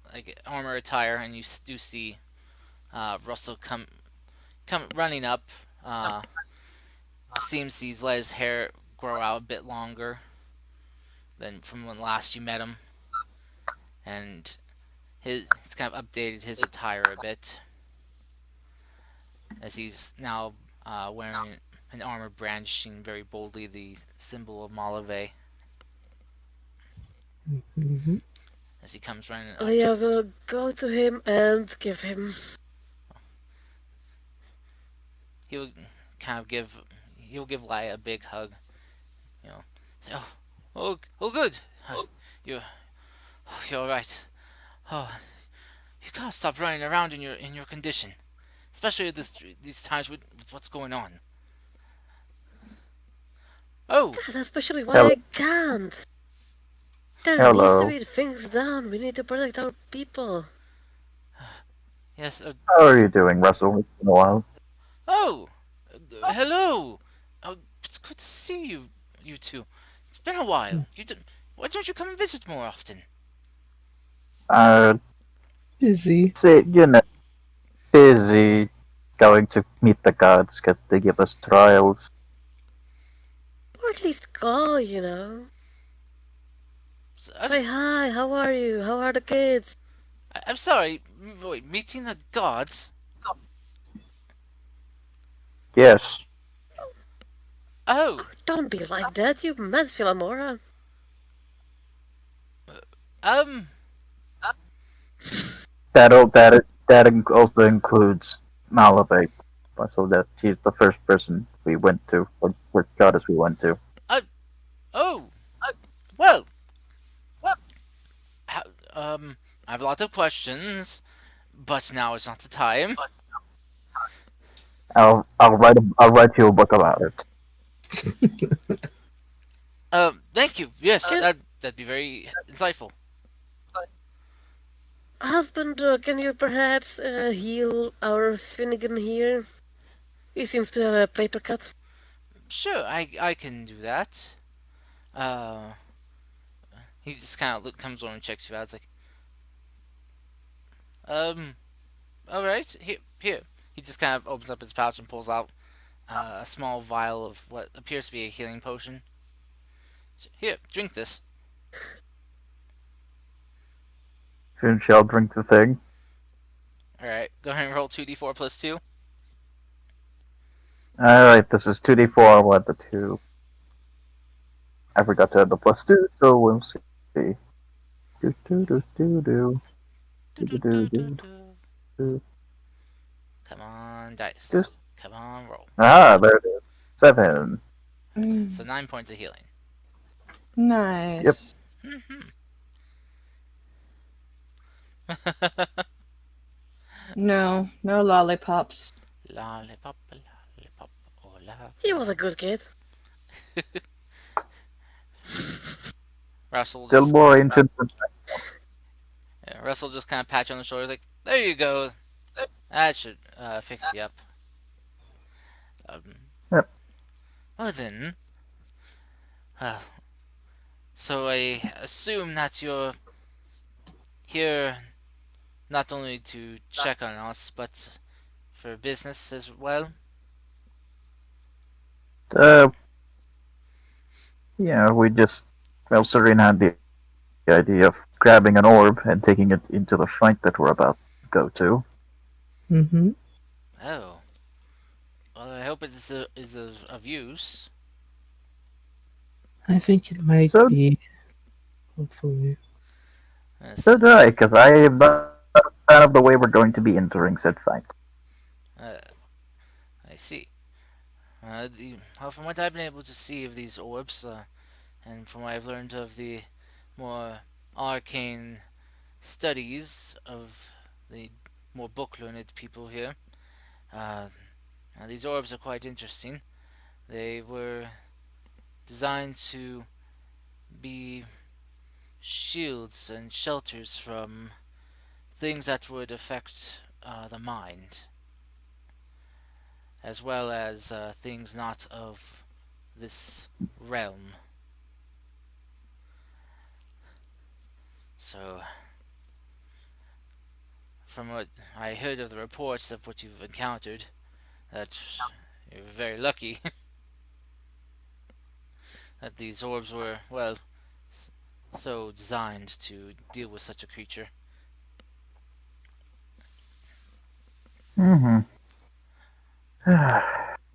S1: armor attire, and you do see Russell come running up. Uh, Seems he's let his hair grow out a bit longer than from when last you met him, and he's kind of updated his attire a bit as he's now wearing an armor brandishing very boldly the symbol of Malave
S5: Mm-hmm.
S1: as he comes running up.
S3: Leah will go to him and give him.
S1: He will kind of give Lai a big hug, you know. Say, oh, good. You, you're all right. Oh, you gotta stop running around in your condition, especially at these times with what's going on. Oh,
S3: That's especially why
S4: Hello.
S3: I can't. There needs to
S4: Hello.
S3: be things done. We need to protect our people.
S1: yes.
S4: How are you doing, Russell? It's been a while.
S1: Oh, hello. It's good to see you two. It's been a while. Why don't you come and visit more often?
S4: Uh,
S5: Busy.
S4: say, busy going to meet the gods because they give us trials.
S3: Or at least call.
S1: I'm,
S3: Say hi, how are you? How are the kids?
S1: I'm sorry. Wait, meeting the gods?
S4: Yes,
S1: Oh,
S3: Don't be like that, you mad Philamora.
S1: um,
S4: also includes Malabate. So that he's the first person we went to, or goddess we went to.
S1: I, oh, well, how, um, I have a lot of questions, but now is not the time.
S4: I'll write you a book about it.
S1: Thank you. Yes,
S3: Can
S1: that'd be very insightful.
S3: husband, can you perhaps heal our Finnegan here? He seems to have a paper cut.
S1: Sure, I can do that. Uh, he just kind of comes over and checks you out. It's like, um, all right, here. He just kind of opens up his pouch and pulls out a small vial of what appears to be a healing potion. Here, drink this.
S4: Soon shall drink the thing.
S1: All right, go ahead and roll 2d4 plus 2.
S4: Alright, this is 2d4. What the 2? I forgot to add the plus 2, so we'll see. Do, do, do, do, do.
S1: Do,
S4: Do,
S1: do,
S4: do, do,
S1: do, do,
S4: do,
S1: do.
S4: do.
S1: Come on, dice.
S4: Just,
S1: Come on, roll.
S4: there it is. 7.
S1: So 9 points of healing.
S4: Yep.
S2: nice. No, no lollipops.
S1: Lollipop, lollipop, oh la.
S3: He was a good kid.
S1: Russell
S4: Still
S1: just
S4: more ancient than
S1: Russell just kind of pat you on the shoulder, like, there you go. That should fix you up. Um,
S4: Yep.
S1: well then, uh, so I assume that you're here not only to check on us, but for business as well.
S4: Uh, we just, well, Serene had the idea of grabbing an orb and taking it into the fight that we're about to go to.
S5: Mm-hmm.
S1: Oh, well, I hope it is of use.
S5: I think it might
S4: So,
S5: be. Hopefully.
S1: Yes,
S4: so do I, because I am not a fan of the way we're going to be entering said fight.
S1: uh, I see. Well, from what I've been able to see of these orbs, and from what I've learned of the more arcane studies of the more book learned people here, uh, these orbs are quite interesting. They were designed to be shields and shelters from things that would affect the mind, as well as things not of this realm. So, from what I heard of the reports of what you've encountered, that you're very lucky that these orbs were, well, so designed to deal with such a creature.
S4: Mm-hmm. I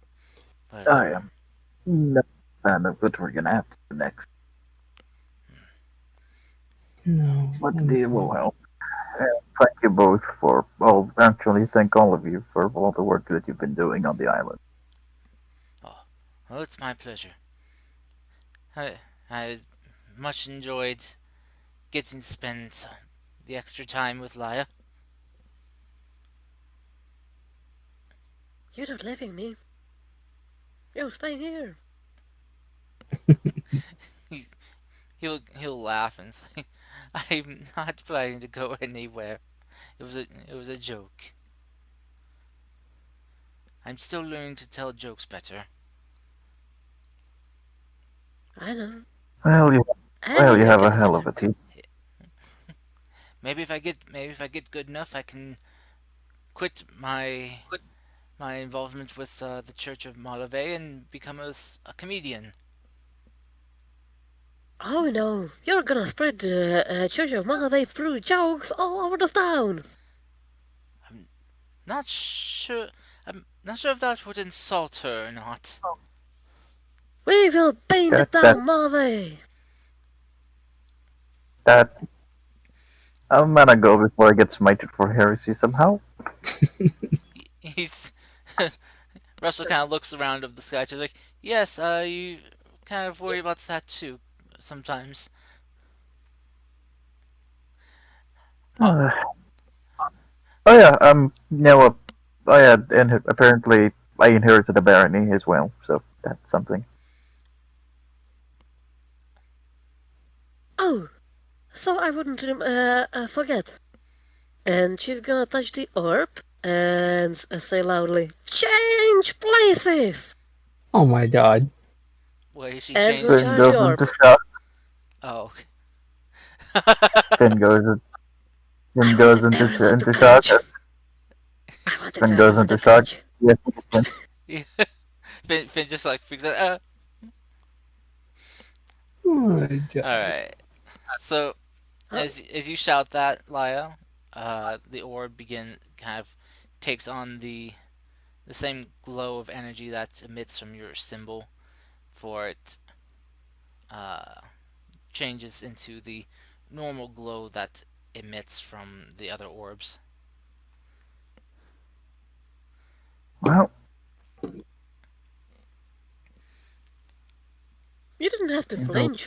S1: But
S4: am not a fan of what we're gonna have to do next.
S5: No.
S4: But the deal will
S5: Mm.
S4: help. Thank you both for, well, actually, thank all of you for all the work that you've been doing on the island.
S1: oh, well, it's my pleasure. I much enjoyed getting to spend the extra time with Laya.
S3: You're not leaving me. You're staying here.
S1: He'll laugh and say, "I'm not planning to go anywhere. It was a joke. I'm still learning to tell jokes better.
S3: I know.
S4: Well, you,
S3: And
S4: well, you
S3: you're
S4: have a
S3: getting
S4: hell
S3: better.
S4: of a team.
S1: Maybe if I get good enough, I can quit my involvement with the Church of Malave and become a comedian.
S3: Oh no, you're gonna spread the Church of Malave through jokes all over the town.
S1: I'm not sure. I'm not sure if that would insult her or not.
S3: We will paint the
S4: That, that,
S3: town Malave.
S4: that, I'm gonna go before I get smited for heresy somehow.
S1: He's Russell kind of looks around of the sky to like, yes, you kind of worry about that too sometimes. Oh,
S4: Uh, oh yeah, Noah, oh yeah, and apparently I inherited a barony as well, so that's something.
S3: Oh, so I wouldn't forget. And she's gonna touch the orb and say loudly, "Change places!"
S5: Oh my god.
S1: wait, she
S3: And we'll
S1: changed.
S4: Finn
S3: charge the
S4: goes
S3: orb.
S4: into shock.
S1: Oh,
S4: Finn goes,
S3: I
S4: Finn goes
S3: wanted
S4: into,
S3: everyone to
S4: into shock.
S3: pledge. I wanted
S4: Finn goes
S3: everyone to
S4: into shock.
S3: pledge.
S4: Yes,
S1: yeah. Finn just like freaks out.
S5: Oh my
S1: All
S5: god.
S1: right. So
S3: Huh?
S1: as you shout that, Laya, the orb kind of takes on the same glow of energy that emits from your symbol, for it uh, changes into the normal glow that emits from the other orbs.
S4: well,
S3: You didn't have to
S4: you know,
S3: flinch,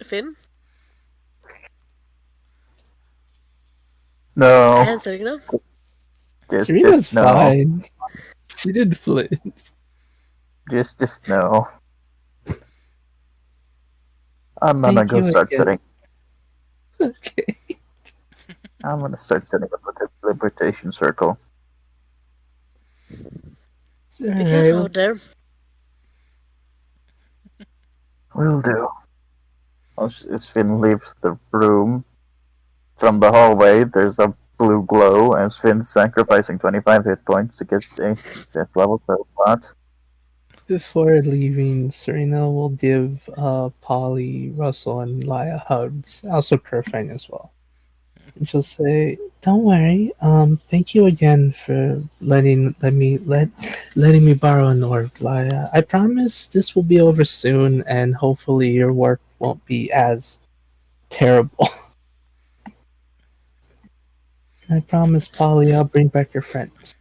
S3: Finn.
S4: no,
S3: Answer, you know?
S5: Serena's
S4: just no,
S5: fine. She did flip.
S4: just no. I'm gonna
S5: Thank
S4: go
S5: you
S4: start
S5: again.
S4: setting.
S5: Okay.
S4: I'm gonna start setting up a teleportation circle.
S3: Be careful
S5: Alright.
S3: out there.
S4: Will do. As Finn leaves the room from the hallway, there's a blue glow as Finn's sacrificing 25 hit points to get a death level slot.
S5: Before leaving, Serena will give Polly, Russell, and Laya hugs. Also Kerfang as well. And she'll say, "Don't worry. Thank you again for letting me borrow an orb, Laya. I promise this will be over soon, and hopefully your work won't be as terrible. I promise, Polly, I'll bring back your friends."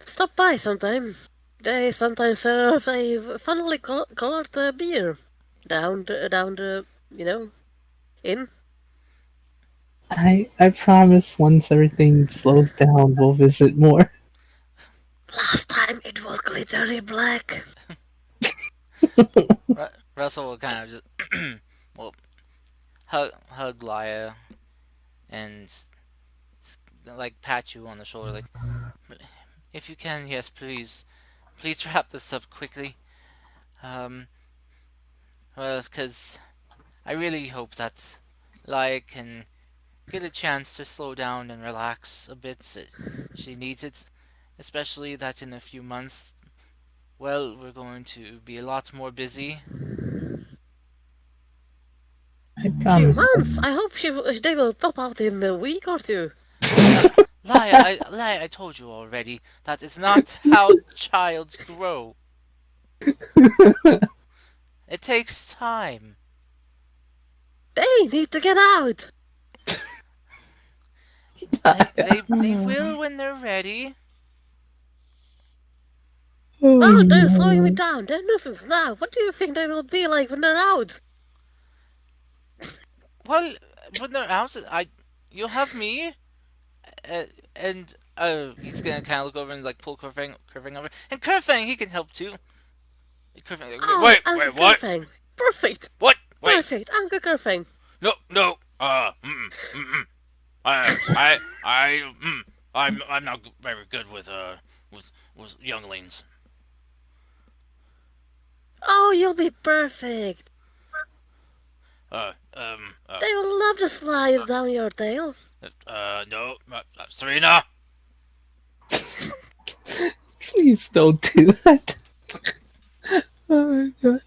S3: Stop by sometime. They sometimes serve a funnily colored beer down the, inn.
S5: I promise. Once everything slows down, we'll visit more.
S3: Last time it was glittery black.
S1: Russell will kind of just well, hug Laya and like pat you on the shoulder, like if you can, yes, please wrap this up quickly. Um, well, because I really hope that Laya can get a chance to slow down and relax a bit. She needs it, especially that in a few months, well, we're going to be a lot more busy.
S5: I
S3: Few
S5: promise.
S3: months. I hope they will pop out in a week or two.
S1: Lie, I told you already that is not how childs grow. It takes time.
S3: They need to get out.
S1: They will when they're ready.
S5: Oh
S3: Oh, they're slowing me
S5: no.
S3: down. They're nuisance now. What do you think they will be like when they're out?
S1: Well, when they're out, you'll have me, uh, and he's gonna kind of look over and like pull Curving over, and Curving he can help too. Curving, like,
S3: Oh, Uncle
S1: wait, what?
S3: Kerfang. Perfect.
S1: What? Wait,
S3: Perfect. Uncle Kerfang.
S1: no, I, I'm not very good with younglings.
S3: Oh, you'll be perfect.
S1: Uh, um, uh,
S3: They will love the slides down your tail.
S1: no, Serena.
S5: Please don't do that. Oh my god.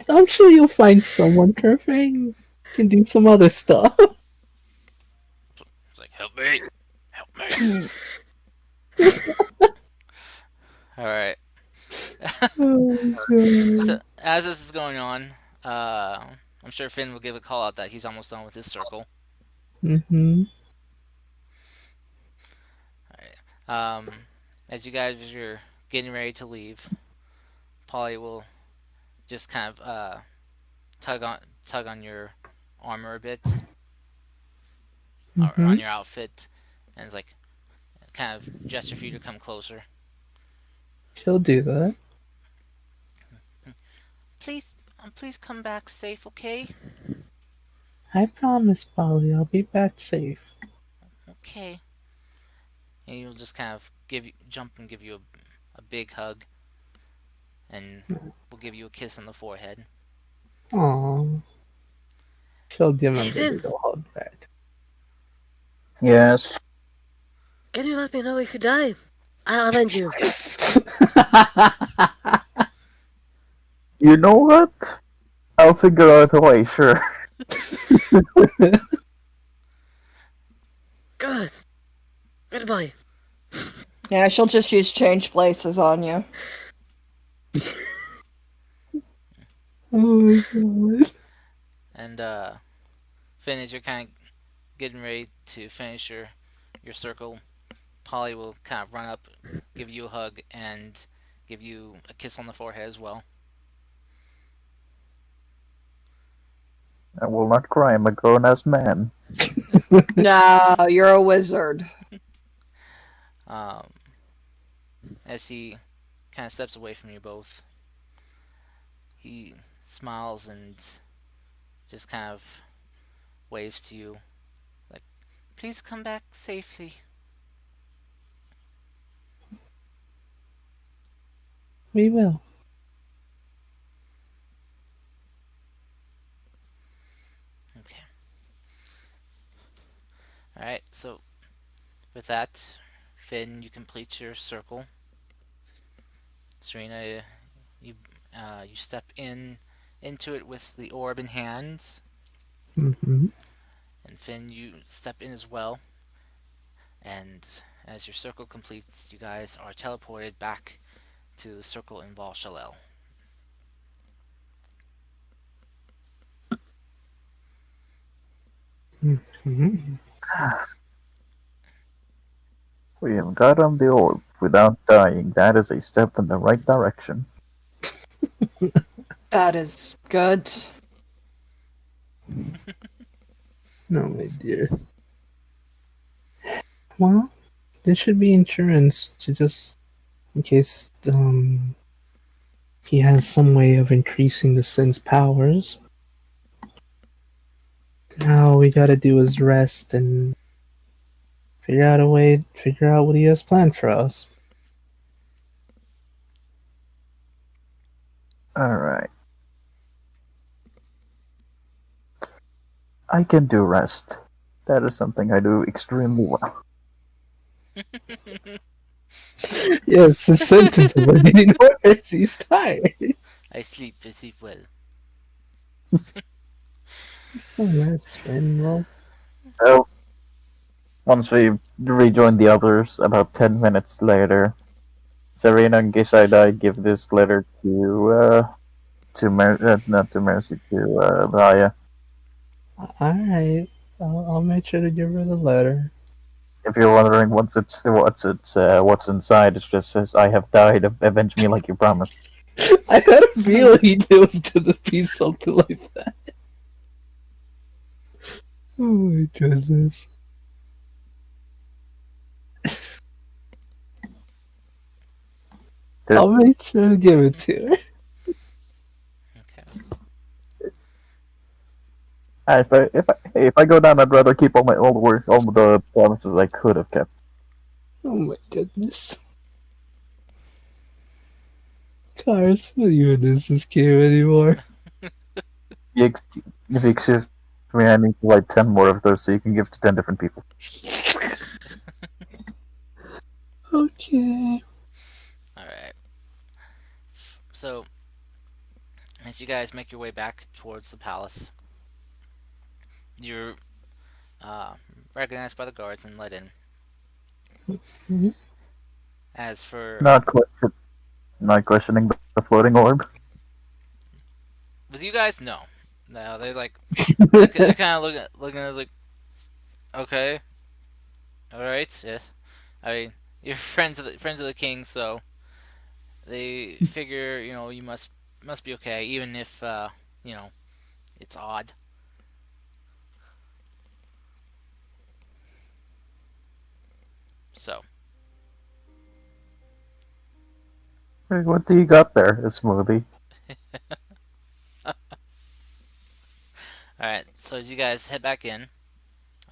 S5: I'm sure you'll find someone, Kerfang. Can do some other stuff.
S1: It's like help me. All right.
S5: Oh god.
S1: So as this is going on, uh, I'm sure Finn will give a call out that he's almost done with his circle.
S5: Mm-hmm.
S1: All right. As you guys are getting ready to leave, Polly will just kind of tug on your armor a bit, or
S5: Mm-hmm.
S1: on your outfit, and it's like kind of gesture for you to come closer.
S5: She'll do that.
S1: Please, please come back safe, okay?
S5: I promise, Polly, I'll be back safe.
S1: Okay. And he'll just kind of jump and give you a big hug, and will give you a kiss on the forehead.
S5: Aww. She'll give
S3: Hey,
S5: him the
S3: Finn,
S5: little hug back.
S4: Yes.
S3: can you let me know if you die? I'll avenge you.
S4: You know what? I'll figure out a way, sure.
S3: Good. Goodbye.
S2: Yeah, she'll just use change places on you.
S5: Oh my god.
S1: And Finn, as you're kind of getting ready to finish your circle, Polly will kind of run up, give you a hug, and give you a kiss on the forehead as well.
S4: I will not cry, I'm a grown ass man.
S2: No, you're a wizard.
S1: Um, as he kind of steps away from you both, he smiles and just kind of waves to you, like, please come back safely.
S5: We will.
S1: Okay. Alright, so with that, Finn, you complete your circle. Serena, you step into it with the orb in hands,
S5: Mm-hmm.
S1: and Finn, you step in as well. And as your circle completes, you guys are teleported back to the circle in Val Shalel.
S5: Mm-hmm.
S4: We have gotten the orb without dying. That is a step in the right direction.
S2: That is good.
S5: No, my dear. Well, there should be insurance to just in case he has some way of increasing the synth's powers. Now we gotta do is rest and figure out what he has planned for us.
S4: Alright. I can do rest. That is something I do extremely well.
S5: Yeah, it's a sentence of it getting worse. He's tired.
S1: I sleep well.
S5: So that's Finn. Well,
S4: So, once we rejoin the others, about 10 minutes later, Serena and Gishidai give this letter not to Mercy, to Raya.
S5: alright. I'll make sure to give her the letter.
S4: If you're wondering what's inside, it just says, "I have died. Avenge me like you promised."
S5: I had a feeling it was gonna be something like that. Oh my goodness.
S4: There-
S5: I'll make sure to give it to her.
S1: Okay.
S4: If I go down, I'd rather keep all the promises I could have kept.
S5: Oh my goodness. Cars, you and this is cute anymore.
S4: You ex- If you excuse me, I need to write 10 more of those so you can give to 10 different people.
S5: Okay.
S1: All right. So, as you guys make your way back towards the palace, you're uh, recognized by the guards and let in.
S5: Mhm.
S1: As for
S4: Not question, not questioning the floating orb.
S1: with you guys, no, no, they're like they're kind of looking at us like, okay, all right, yes. I mean, you're friends of the king, so they figure you must be okay, even if you know it's odd. So,
S4: Hey, what do you got there? A smoothie.
S1: all right. So as you guys head back in,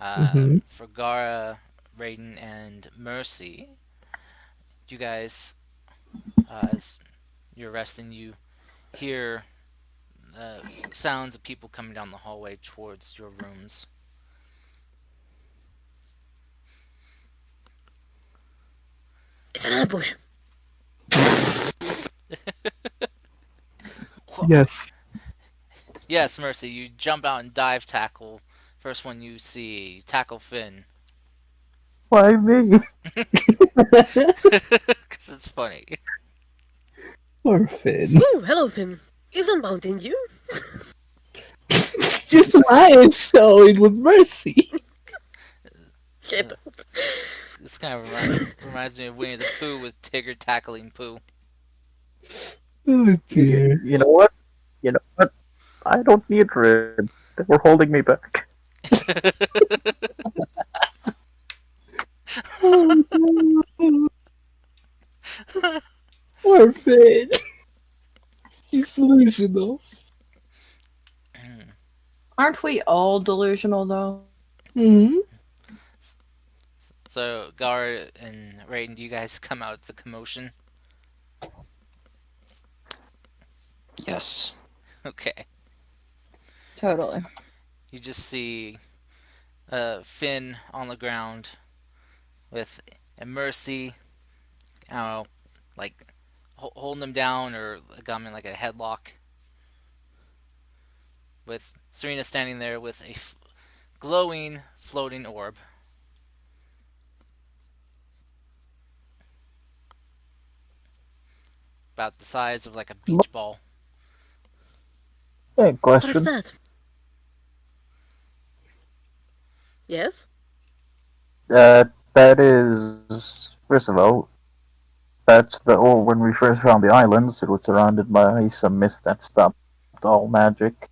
S5: Mhm.
S1: for Gara, Raiden, and Mercy, you guys, as you're resting, you hear sounds of people coming down the hallway towards your rooms.
S3: It's an ambush.
S5: Yes.
S1: Yes, Mercy, you jump out and dive tackle. First one you see, tackle Finn.
S4: Why me?
S1: Because it's funny.
S5: Poor Finn.
S3: Oh, hello, Finn. Isn't mounting you?
S5: Just lying showing with mercy.
S3: Shit.
S1: This kind of reminds me of Winnie the Pooh with Tigger tackling Pooh.
S5: Oh dear.
S4: You know what? You know what? I don't need rid. They were holding me back.
S5: Oh no. Poor Finn. He's delusional.
S2: Aren't we all delusional though?
S5: Hmm.
S1: So, Gar and Raiden, do you guys come out the commotion?
S6: Yes.
S1: Okay.
S2: Totally.
S1: You just see Finn on the ground with a Mercy, I don't know, like holding him down or got him in like a headlock. With Serena standing there with a glowing floating orb about the size of like a beach ball.
S4: Hey,
S3: What is
S4: question.
S3: that? Yes?
S4: That is, first of all, that's the when we first found the islands, it was surrounded by some mist that stopped all magic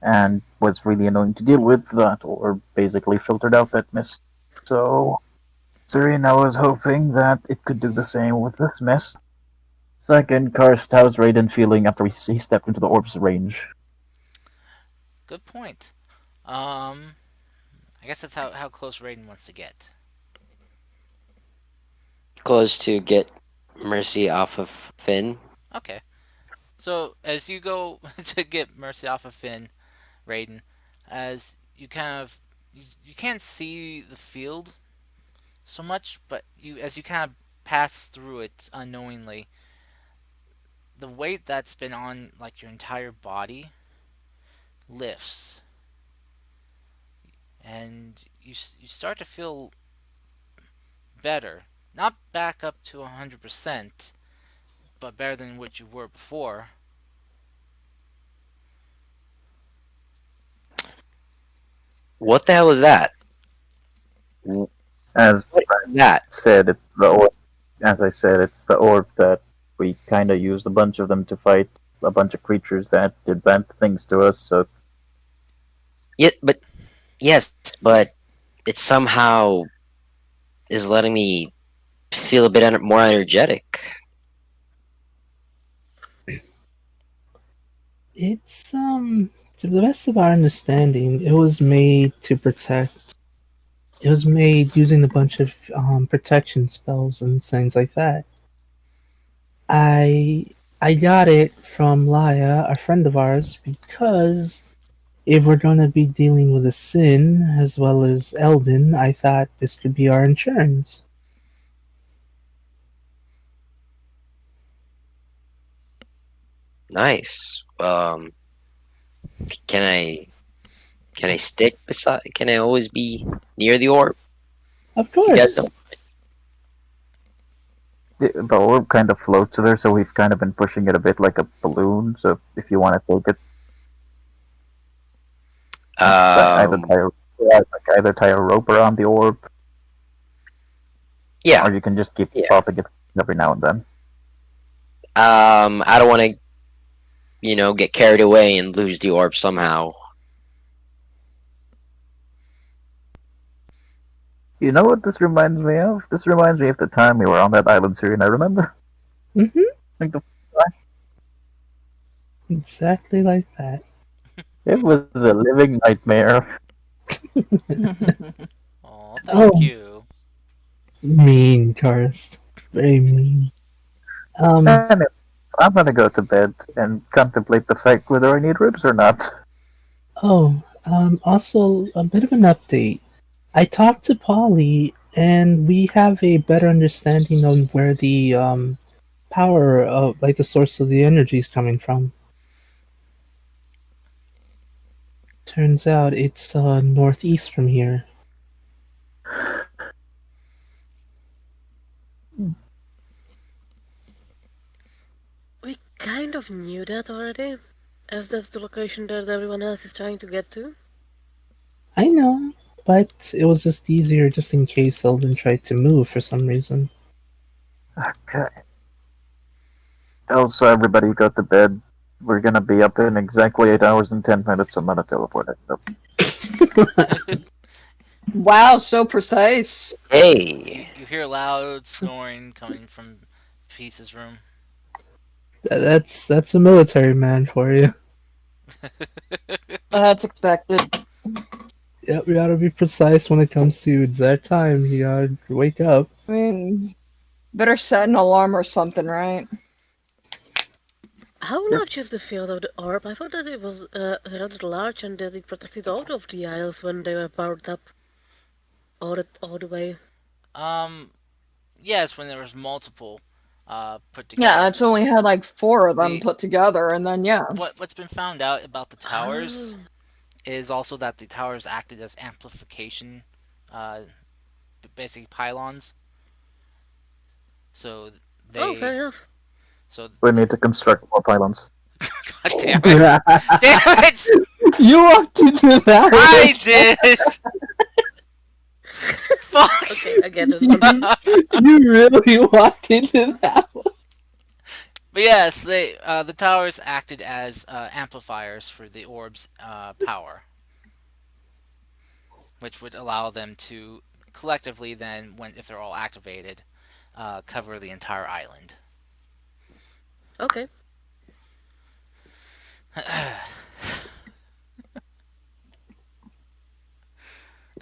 S4: and was really annoying to deal with. That or basically filtered out that mist. So Serena was hoping that it could do the same with this mist. Second, Karst, how's Raiden feeling after he stepped into the orb's range?
S1: Good point. Um, I guess that's how close Raiden wants to get.
S6: Close to get Mercy off of Finn.
S1: Okay. So as you go to get Mercy off of Finn, Raiden, as you kind of you can't see the field so much, but you as you kind of pass through it unknowingly, the weight that's been on like your entire body lifts, and you start to feel better. Not back up to 100%, but better than what you were before.
S6: What the hell is that?
S4: As
S6: What is that?
S4: said, it's the orb. As I said, it's the orb that we kind of used a bunch of them to fight a bunch of creatures that did bad things to us. So
S6: Yeah, but yes, but it somehow is letting me feel a bit more energetic.
S5: It's to the best of our understanding, it was made to protect. It was made using a bunch of protection spells and things like that. I I got it from Laya, a friend of ours, because if we're gonna be dealing with a sin as well as Eldon, I thought this could be our insurance.
S6: Nice. Can I stick beside? Can I always be near the orb?
S5: Of
S6: If you guys
S5: course.
S6: don't.
S4: the orb kind of floats there, so we've kind of been pushing it a bit like a balloon. So if you want to take it, either
S6: Um.
S4: tie a, yeah, like either tie a rope around the orb,
S6: Yeah.
S4: or you can just keep
S6: Yeah.
S4: popping it every now and then.
S6: I don't want to, get carried away and lose the orb somehow.
S4: You know what this reminds me of? This reminds me of the time we were on that island, Serena. Remember?
S5: Hmm.
S4: Like
S5: Exactly like that.
S4: it was a living nightmare.
S1: Oh, thank
S5: Oh,
S1: you.
S5: mean, Karst. Very mean. Um,
S4: And I'm gonna go to bed and contemplate the fact whether I need ribs or not.
S5: also, a bit of an update. I talked to Polly, and we have a better understanding on where the power of, like, the source of the energy is coming from. Turns out it's northeast from here.
S3: We kind of knew that already, as that's the location that everyone else is trying to get to.
S5: I know, but it was just easier just in case Eldon tried to move for some reason.
S4: Okay. Also, everybody go to bed. We're gonna be up in exactly 8 hours and 10 minutes. I'm gonna teleport it. Nope.
S2: Wow, so precise.
S6: Hey,
S1: You hear loud snoring coming from Peace's room.
S5: That's a military man for you.
S2: That's expected.
S5: Yep, we gotta be precise when it comes to exact time. You gotta wake up.
S2: I mean, better set an alarm or something, right?
S3: How
S4: Yep.
S3: large is the field of the orb? I thought that it was rather large and that it protected all of the isles when they were powered up all the way.
S1: Um, yes, when there was multiple put
S2: Yeah,
S1: together.
S2: that's when we had like four of them
S1: The
S2: put together, and then yeah.
S1: what's been found out about the towers
S3: Oh,
S1: is also that the towers acted as amplification, uh, basically pylons. So
S3: oh, fair
S1: they,
S3: enough.
S1: so
S4: We need to construct more pylons.
S1: God damn it, damn it,
S5: You walked into
S1: I
S5: that.
S1: did. Fuck.
S3: Okay, I get it. One.
S5: You really walked into that one.
S1: But yes, the towers acted as amplifiers for the orb's power, which would allow them to collectively then, when if they're all activated, cover the entire island.
S3: Okay.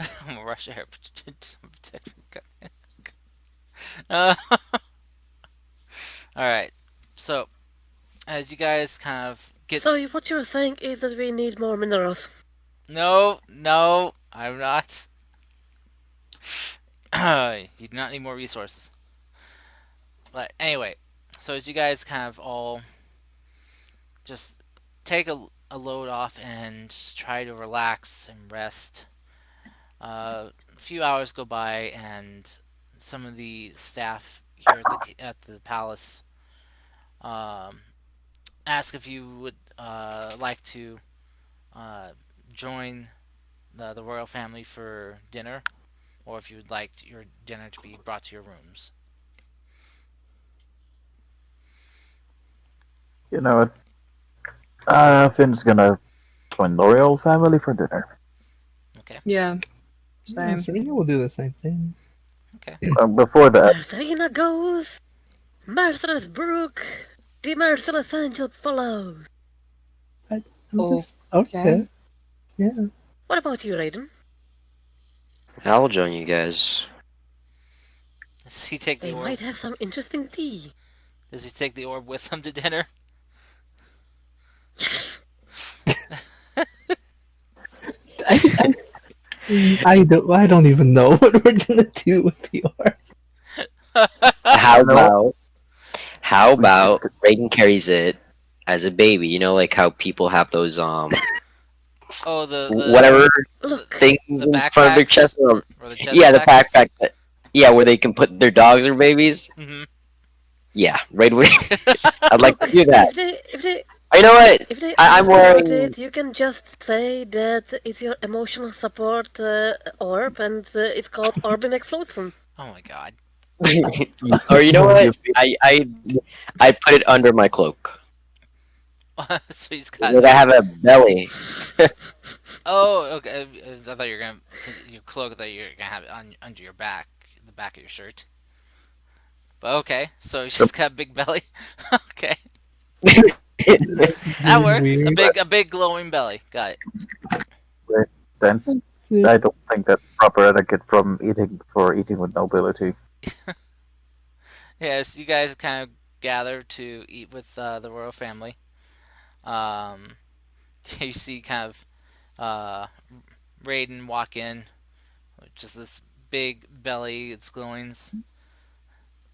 S1: I'm gonna rush air protection. Uh, all right. So as you guys kind of
S3: So
S1: get,
S3: what you're saying is that we need more minerals.
S1: no, no, I'm not. You do not need more resources. But anyway, so as you guys kind of all just take a load off and try to relax and rest, a few hours go by, and some of the staff here at the palace um, ask if you would like to uh, join the royal family for dinner, or if you would like your dinner to be brought to your rooms.
S4: You know what? Finn's gonna join the royal family for dinner.
S1: Okay.
S2: Yeah,
S5: Yeah,
S2: same.
S5: Serena will do the same thing.
S1: Okay.
S4: Before that,
S3: Where Serena goes, merciless Brook, the merciless angel follows.
S5: I'm just
S2: Okay.
S5: okay. Yeah.
S3: What about you, Raiden?
S6: I'll join you guys.
S1: Does he take the
S3: They
S1: orb?
S3: might have some interesting tea.
S1: Does he take the orb with him to dinner?
S3: Yes!
S5: I, I don't even know what we're gonna do with the art.
S6: How
S4: you know what?
S6: about how
S4: We should.
S6: about Raiden carries it as a baby? You know, like how people have those
S1: Oh,
S6: whatever
S3: Look,
S6: things
S1: the
S6: in front of their chest.
S1: backpacks or the
S6: Yeah, the
S1: jetpacks.
S6: backpack. Yeah, where they can put their dogs or babies.
S1: Mm-hmm.
S6: Yeah, Raiden. I'd like to
S3: look,
S6: do that.
S3: if they
S6: You know what?
S3: if they
S6: I'm
S3: ask about
S6: wearing.
S3: it, you can just say that it's your emotional support orb, and it's called Orby McFloatson.
S1: Oh my god.
S6: Or you know
S4: You
S6: what?
S4: feel
S6: I put it under my cloak
S1: So he's got
S6: because I
S1: like.
S6: have a belly.
S1: Oh, okay. I thought you were gonna your cloak. I thought you were gonna have it on under your back, the back of your shirt. But okay, so he's just got a big belly. Okay,
S5: That's
S1: that
S5: very
S1: works.
S5: weird.
S1: A big glowing belly. Got it.
S4: sense. I don't think that's proper etiquette from eating for eating with nobility.
S1: Yeah, so you guys kind of gather to eat with the royal family. Um, you see kind of Raiden walk in, just this big belly. It's glowing,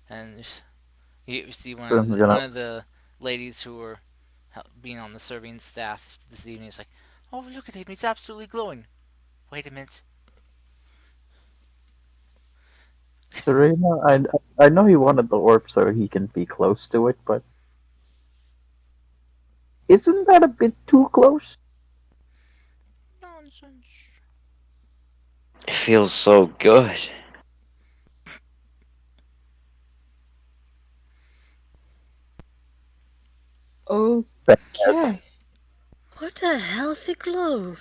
S1: and you see
S4: So we're gonna
S1: one of the ladies who were being on the serving staff this evening is like, "Oh, look at him! He's absolutely glowing." Wait a minute.
S4: Serena. I know he wanted the orb so he can be close to it, but isn't that a bit too close?
S1: Nonsense.
S6: It feels so good.
S2: Okay.
S3: What a healthy glow!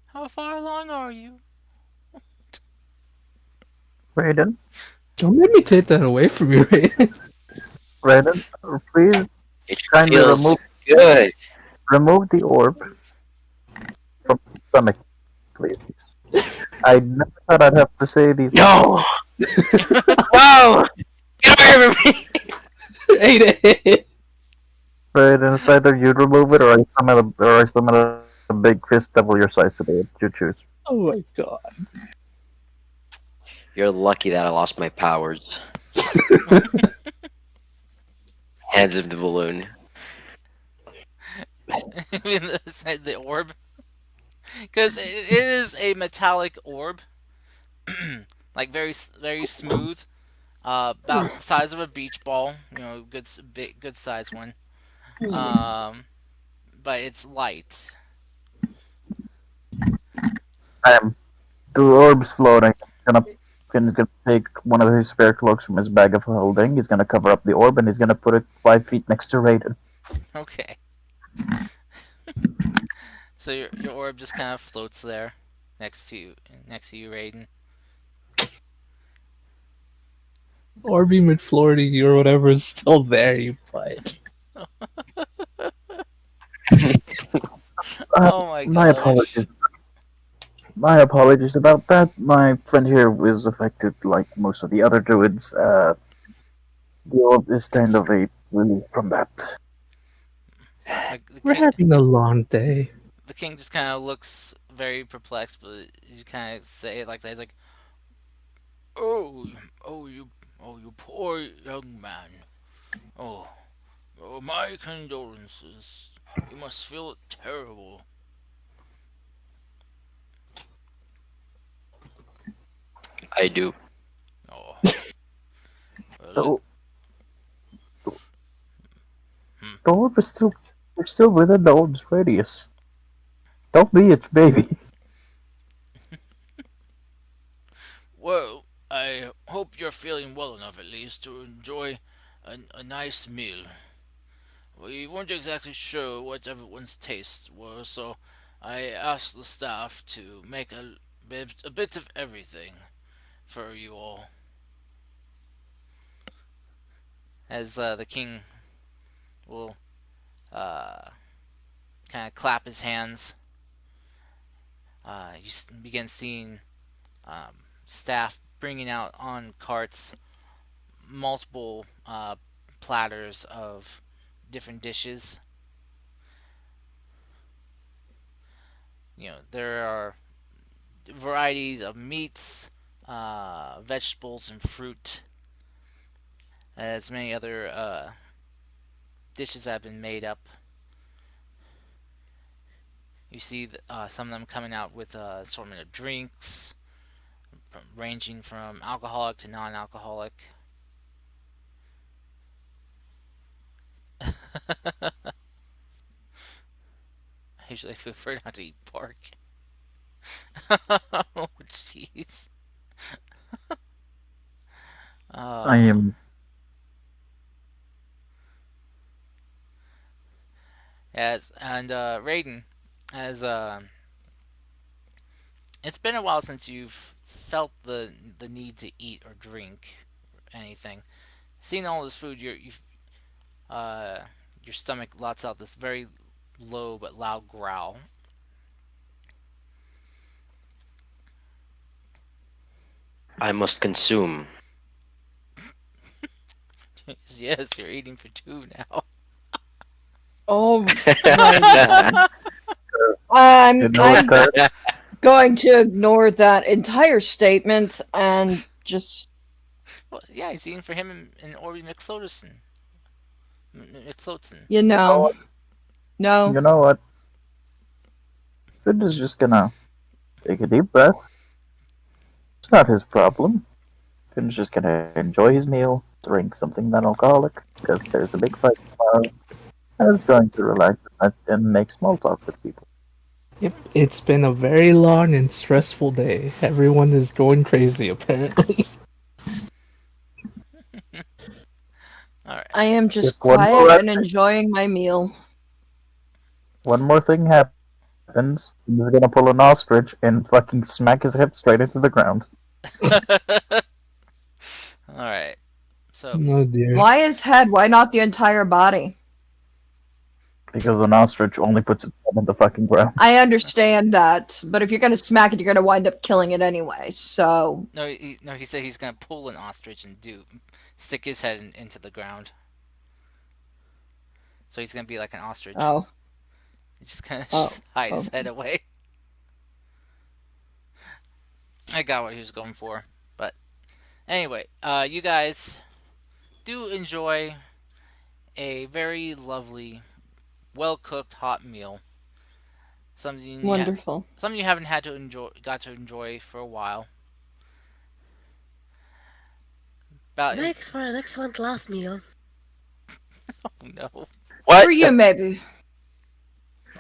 S1: How far along are you?
S4: Raiden,
S5: Don't make me take that away from you, Ray.
S4: Raiden, please
S6: It
S4: kindly
S6: feels good.
S4: remove the orb from his stomach, please. I never thought I'd have to say these last.
S6: No, no, get away from me!
S5: Aiden.
S4: Raiden, it's either you remove it or I summon a big fist double your size today. You choose.
S5: Oh my god.
S6: You're lucky that I lost my powers. Hands of the balloon.
S1: I mean, the orb, because it is a metallic orb, like very smooth, about the size of a beach ball. You know, good size one. Um, but it's light.
S4: I am. The orb's floating. Gonna Finn's gonna take one of his spare cloaks from his bag of holding. He's gonna cover up the orb and he's gonna put it 5 feet next to Raiden.
S1: Okay, so your orb just kind of floats there, next to you, Raiden.
S5: Orby McFlurry or whatever is still there, but
S1: Oh my
S4: My apologies.
S1: gosh.
S4: My apologies about that. My friend here was affected like most of the other druids. The orb is kind of a relief from that.
S1: Like the
S5: we're
S1: king,
S5: having a long day.
S1: the king just kind of looks very perplexed, but you kind of say it like that. He's like, "Oh, oh, you poor young man. Oh, oh, my condolences. You must feel terrible."
S6: I do.
S1: Oh, well,
S4: The, the
S1: hmm.
S4: orb is still, we're still within the orb's radius. Don't be its baby.
S1: Well, I hope you're feeling well enough at least to enjoy a nice meal. We weren't exactly sure what everyone's tastes were, so I asked the staff to make a bit of everything for you all. As the king will uh, kind of clap his hands, you begin seeing staff bringing out on carts multiple platters of different dishes. There are varieties of meats, vegetables, and fruit, as many other dishes have been made up. You see some of them coming out with assortment of drinks, ranging from alcoholic to non-alcoholic. I usually prefer not to eat pork. Oh, jeez.
S4: I
S1: Uh,
S4: am.
S1: as and Raiden, as it's been a while since you've felt the need to eat or drink anything. Seeing all this food, uh, your stomach lets out this very low but loud growl.
S6: I must consume.
S1: Yes, you're eating for two now.
S2: Oh my god. I'm
S4: Kurt?
S2: going to ignore that entire statement and just,
S1: Well, yeah, he's eating for him and Orby McFloaterson. McFloatson.
S2: you
S4: You know
S2: know,
S4: what?
S2: no.
S4: You know what? Finn is just gonna take a deep breath. It's not his problem. Finn's just gonna enjoy his meal, drink something non-alcoholic, because there's a big fight tomorrow, and is going to relax and make small talk with people.
S5: Yep, it's been a very long and stressful day. Everyone is going crazy apparently.
S1: All right.
S2: I am
S4: If
S2: just quiet and
S4: more
S2: enjoying my meal.
S4: one more thing happens, he's gonna pull an ostrich and fucking smack his head straight into the ground.
S1: All right. So,
S5: Oh dear.
S2: Why his head? Why not the entire body?
S4: Because an ostrich only puts its head in the fucking ground.
S2: I understand that, but if you're gonna smack it, you're gonna wind up killing it anyway. So,
S1: no, no, he said he's gonna pull an ostrich and stick his head into the ground. So he's gonna be like an ostrich.
S2: oh,
S1: He just kind of
S2: oh,
S1: hide his
S2: oh,
S1: head away. I got what he was going for. But anyway, you guys do enjoy a very lovely, well cooked hot meal. Something
S2: wonderful.
S1: something you haven't got to enjoy for a while. About
S3: Makes for an excellent last meal
S1: oh no.
S2: For
S6: What?
S2: you, maybe.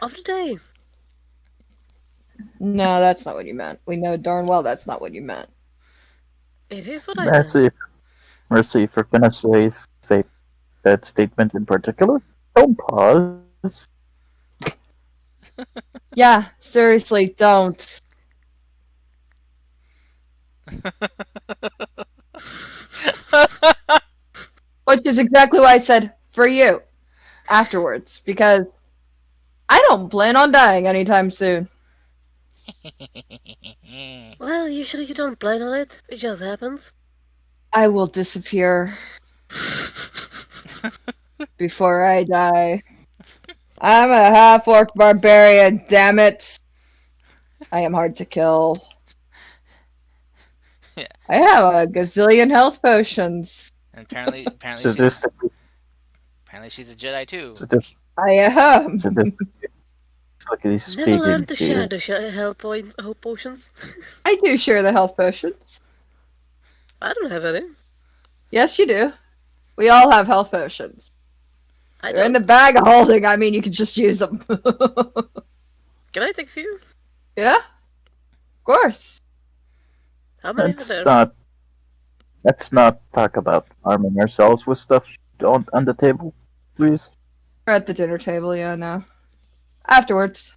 S3: of the day.
S2: No, that's not what you meant. We know darn well that's not what you meant.
S3: It is what I meant.
S4: Mercy, Mercy, if you're gonna say that statement in particular, don't pause.
S2: Yeah, seriously, don't. Which is exactly why I said for you afterwards, because I don't plan on dying anytime soon.
S3: Well, usually you don't plan on it. It just happens.
S2: I will disappear before I die. I'm a half orc barbarian, damn it. I am hard to kill.
S1: Yeah.
S2: I have a gazillion health potions.
S1: And apparently
S4: Statistically,
S1: she's a Jedi too.
S4: statistically,
S2: I am.
S3: Never learn
S4: speaking,
S3: to
S4: she
S3: share
S4: is.
S3: the health potions.
S2: I do share the health potions.
S3: I don't have any.
S2: Yes, you do. We all have health potions.
S3: I
S2: They're in the
S3: don't.
S2: bag of holding. I mean, you can just use them.
S3: Can I take a few?
S2: Yeah, of course.
S3: How many are
S4: Let's
S3: there?
S4: not let's not talk about arming ourselves with stuff on the table, please.
S2: We're at the dinner table, yeah, no. Afterwards.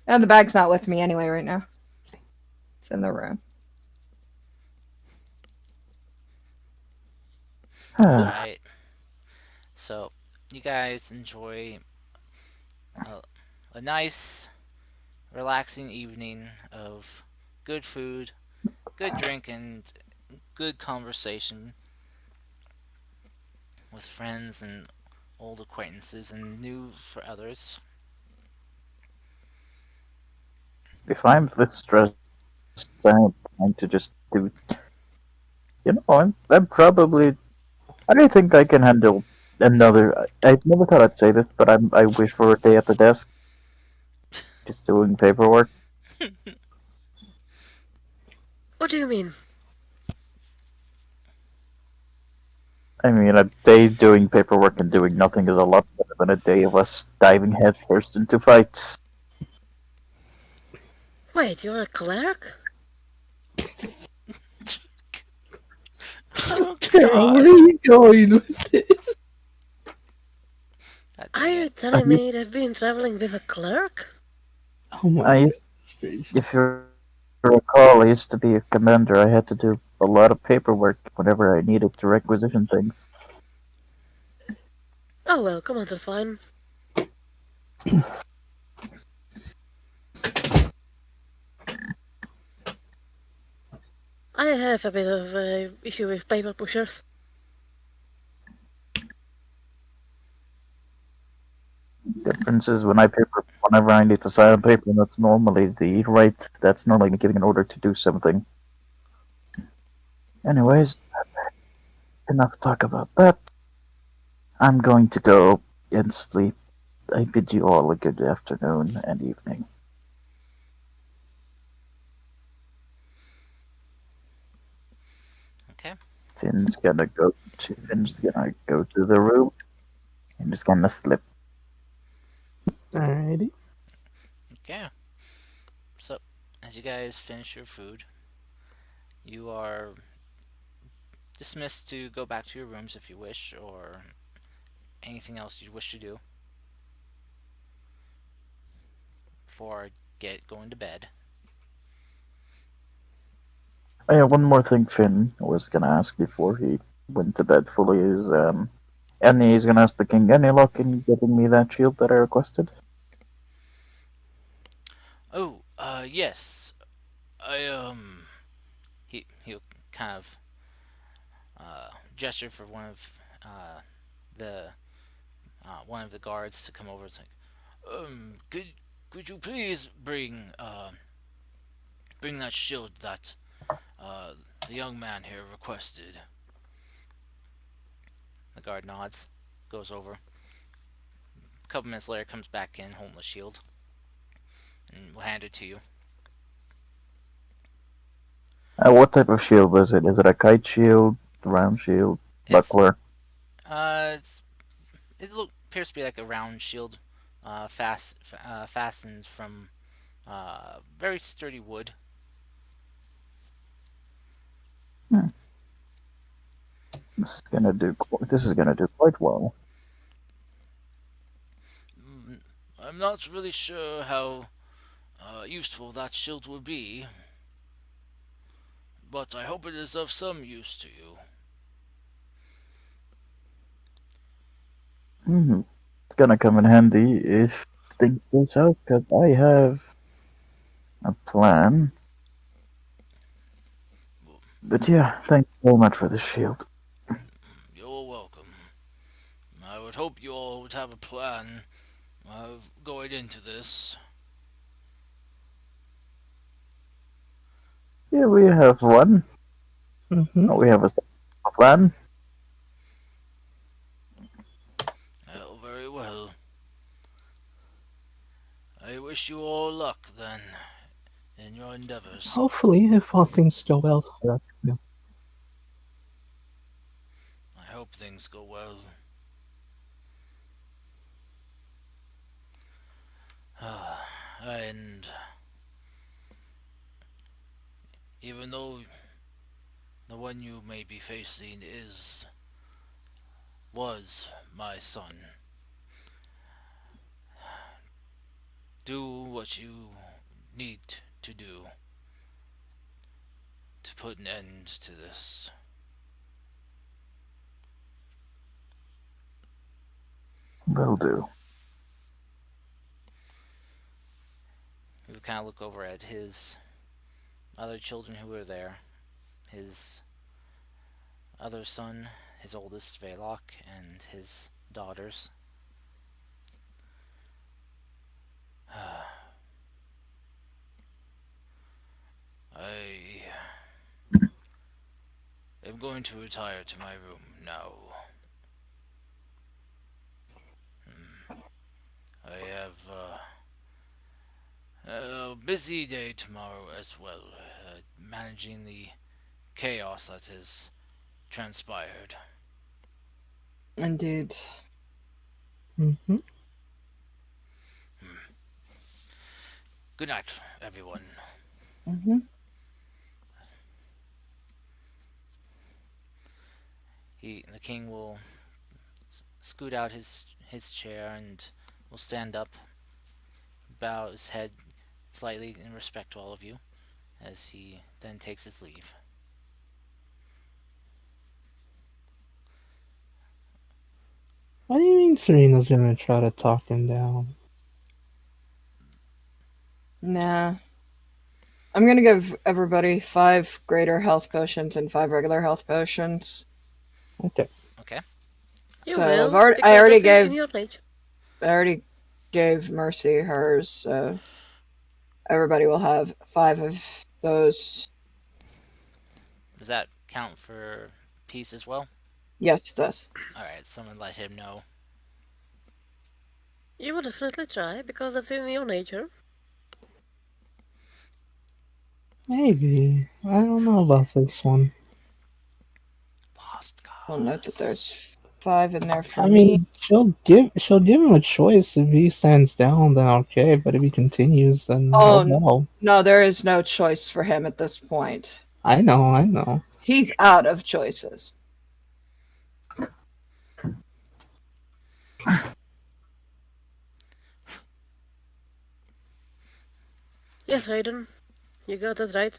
S2: And the bag's not with me anyway right now. It's in the room.
S1: All right. So you guys enjoy a, a nice, relaxing evening of good food, good drink, and good conversation with friends and old acquaintances and new for others.
S4: If I'm this stressed, I'm trying to just do. I'm probably. I don't think I can handle another. I never thought I'd say this, but I wish for a day at the desk, just doing paperwork.
S3: What do you mean?
S4: I mean, a day doing paperwork and doing nothing is a lot better than a day of us diving headfirst into fights.
S3: Wait, you're a cleric?
S1: Oh
S5: Carol, where are
S1: God!
S5: you going with this?
S1: God
S3: Are
S1: dang
S3: you
S1: it!
S3: telling me you've been traveling with a clerk?
S5: Oh my
S4: I,
S5: goodness gracious.
S4: if you recall, I used to be a commander. I had to do a lot of paperwork whenever I needed to requisition things.
S3: Oh well, commander's fine. I have a bit of issue with paper pushers.
S4: Difference is whenever I need to sign a paper, that's normally the right. That's normally me giving an order to do something. Anyways, enough talk about that. I'm going to go and sleep. I bid you all a good afternoon and evening.
S1: Okay.
S4: Finn's gonna go to the room and just gonna slip.
S5: Alrighty.
S1: Okay. So, as you guys finish your food, you are dismissed to go back to your rooms if you wish, or anything else you wish to do before get going to bed.
S4: Oh yeah, one more thing Finn was gonna ask before he went to bed fully is and he's gonna ask the king, any luck in getting me that shield that I requested?
S1: Oh, yes. I he'll kind of gesture for the one of the guards to come over. It's like, could you please bring that shield that the young man here requested? The guard nods, goes over. A couple minutes later, comes back in holding the shield, and will hand it to you.
S4: What type of shield is it? Is it a kite shield, round shield,
S1: It's
S4: buckler?
S1: it's appears to be like a round shield, fastened from very sturdy wood.
S4: Hmm. This is gonna do quite well.
S1: Mm, I'm not really sure how useful that shield will be, but I hope it is of some use to you.
S4: It's gonna come in handy if things go south, because I have a plan. But yeah, thank you very much for the shield.
S1: You're welcome. I would hope you all would have a plan of going into this.
S4: Yeah, we have one.
S5: Mm-hmm.
S4: We have a plan.
S1: Well, very well. I wish you all luck then in your endeavors.
S5: Hopefully, if all things go well for us. Yeah.
S1: I hope things go well. And even though the one you may be facing was my son, do what you need to do to put an end to this.
S4: Will do.
S1: He would kind of look over at his other children who were there. His other son, his oldest, Velok, and his daughters. I am going to retire to my room now. I have a busy day tomorrow as well, managing the chaos that has transpired.
S2: Indeed.
S5: Mm-hmm.
S1: Good night, everyone.
S2: Hmm.
S1: The king will scoot out his chair and will stand up, bow his head slightly in respect to all of you, as he then takes his leave.
S5: What do you mean Serena's gonna try to talk him down?
S2: Nah. I'm gonna give everybody 5 greater health potions and 5 regular health potions.
S5: Okay.
S1: Okay.
S3: You
S2: So
S3: will,
S2: I
S3: because
S2: already
S3: that's in
S2: gave
S3: your nature.
S2: I already gave Mercy hers, so everybody will have 5 of those.
S1: Does that count for peace as well?
S2: Yes, it does.
S1: Alright, someone let him know.
S3: You will definitely try, because that's in your nature.
S5: Maybe. I don't know about this one.
S1: Lost
S2: We'll note that
S1: cause.
S2: there's 5 in there for
S5: I
S2: me.
S5: mean, she'll give him a choice. If he stands down, then okay. But if he continues, then oh
S2: Oh
S5: well.
S2: no, there is no choice for him at this point.
S5: I know, I know.
S2: He's out of choices.
S3: Yes, Raiden, you got that right.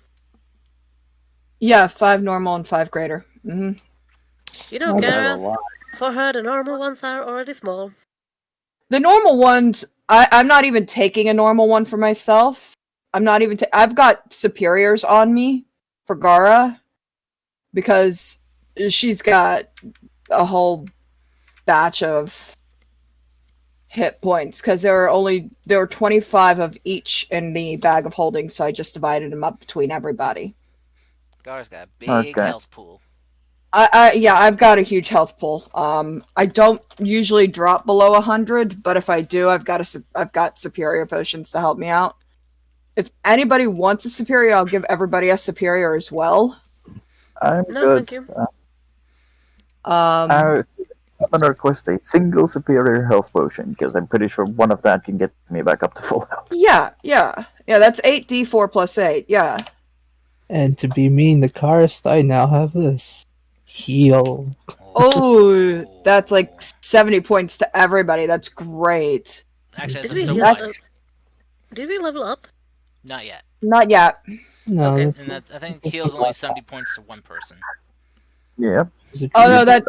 S2: Yeah, 5 normal and 5 greater.
S3: You know,
S5: I-
S4: That's a
S3: Gareth,
S4: lot.
S3: for her the normal ones are already small.
S2: The normal ones, I'm not even taking a normal one for myself. I'm not even. I've got superiors on me for Gara because she's got a whole batch of hit points because there were 25 of each in the bag of holding, so I just divided them up between everybody.
S1: Gar's got a big
S4: Okay.
S1: health pool.
S2: Yeah, I've got a huge health pool. I don't usually drop below 100, but if I do, I've got superior potions to help me out. If anybody wants a superior, I'll give everybody a superior as well.
S4: I'm
S3: No,
S4: good.
S3: thank you.
S2: Um,
S4: I'm gonna request a single superior health potion because I'm pretty sure one of that can get me back up to full health.
S2: yeah. That's 8d4 plus 8. Yeah.
S5: And to be mean, the karst, I now have this heal.
S2: Oh, that's like 70 points to everybody. That's great.
S1: Actually,
S3: Did
S1: that's
S3: we
S1: so
S3: heal?
S1: much.
S3: Did we level up?
S1: Not yet.
S2: Not yet.
S5: No,
S3: Okay.
S5: this
S1: And that I think
S5: this
S1: heals
S5: is
S1: only
S5: last
S1: 70 points to one person.
S4: Yeah.
S5: is a
S2: Oh
S5: true-
S2: no, that's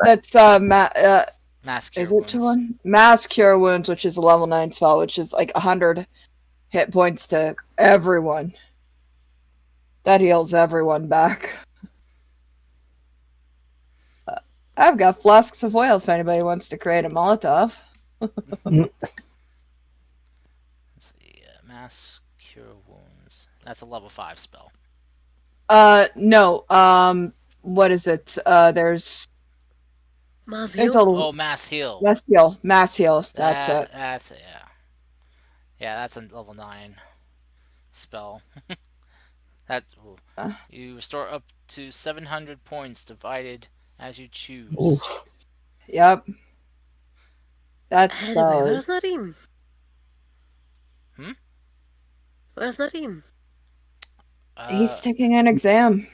S1: Mass
S2: Is
S1: cure
S2: it to
S1: wounds.
S2: one? Mass Cure Wounds, which is a level 9 spell, which is like 100 hit points to everyone. That heals everyone back. I've got flasks of oil if anybody wants to create a Molotov.
S5: Mm,
S1: Let's see. Mass cure wounds. That's a level 5 spell.
S2: No. What is it? There's
S3: Mazio?
S2: a
S1: Oh, mass heal.
S2: mass heal. Mass heal. That's it.
S1: That's it. Yeah. Yeah, that's a level 9 spell. That ooh.
S2: Uh,
S1: You restore up to 700 points divided as you
S5: oh,
S1: choose.
S2: Yep. That
S3: Anyway,
S2: spell
S3: where's
S2: is.
S3: Nadim?
S1: Hmm?
S3: Where's Nadim?
S1: Uh,
S2: He's taking an exam.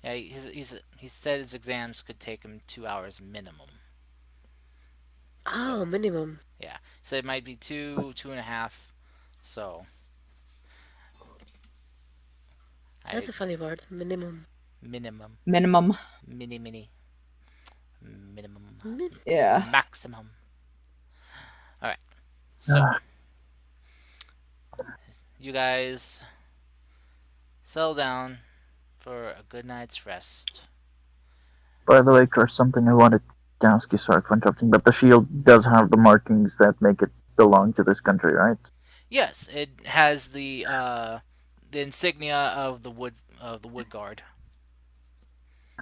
S1: yeah, he said his exams could take him 2 hours minimum.
S3: Oh,
S1: So,
S3: minimum.
S1: yeah. So it might be two and a half. So,
S3: That's
S1: I
S3: a funny word. Minimum.
S1: minimum,
S2: Minimum.
S1: mini, minimum,
S2: Yeah.
S1: maximum. All right. So,
S4: Ah,
S1: you guys settle down for a good night's rest.
S4: by the way, Chris, something I wanted to ask you. Sorry for interrupting, but the shield does have the markings that make it belong to this country, right?
S1: Yes, it has the insignia of the wood guard.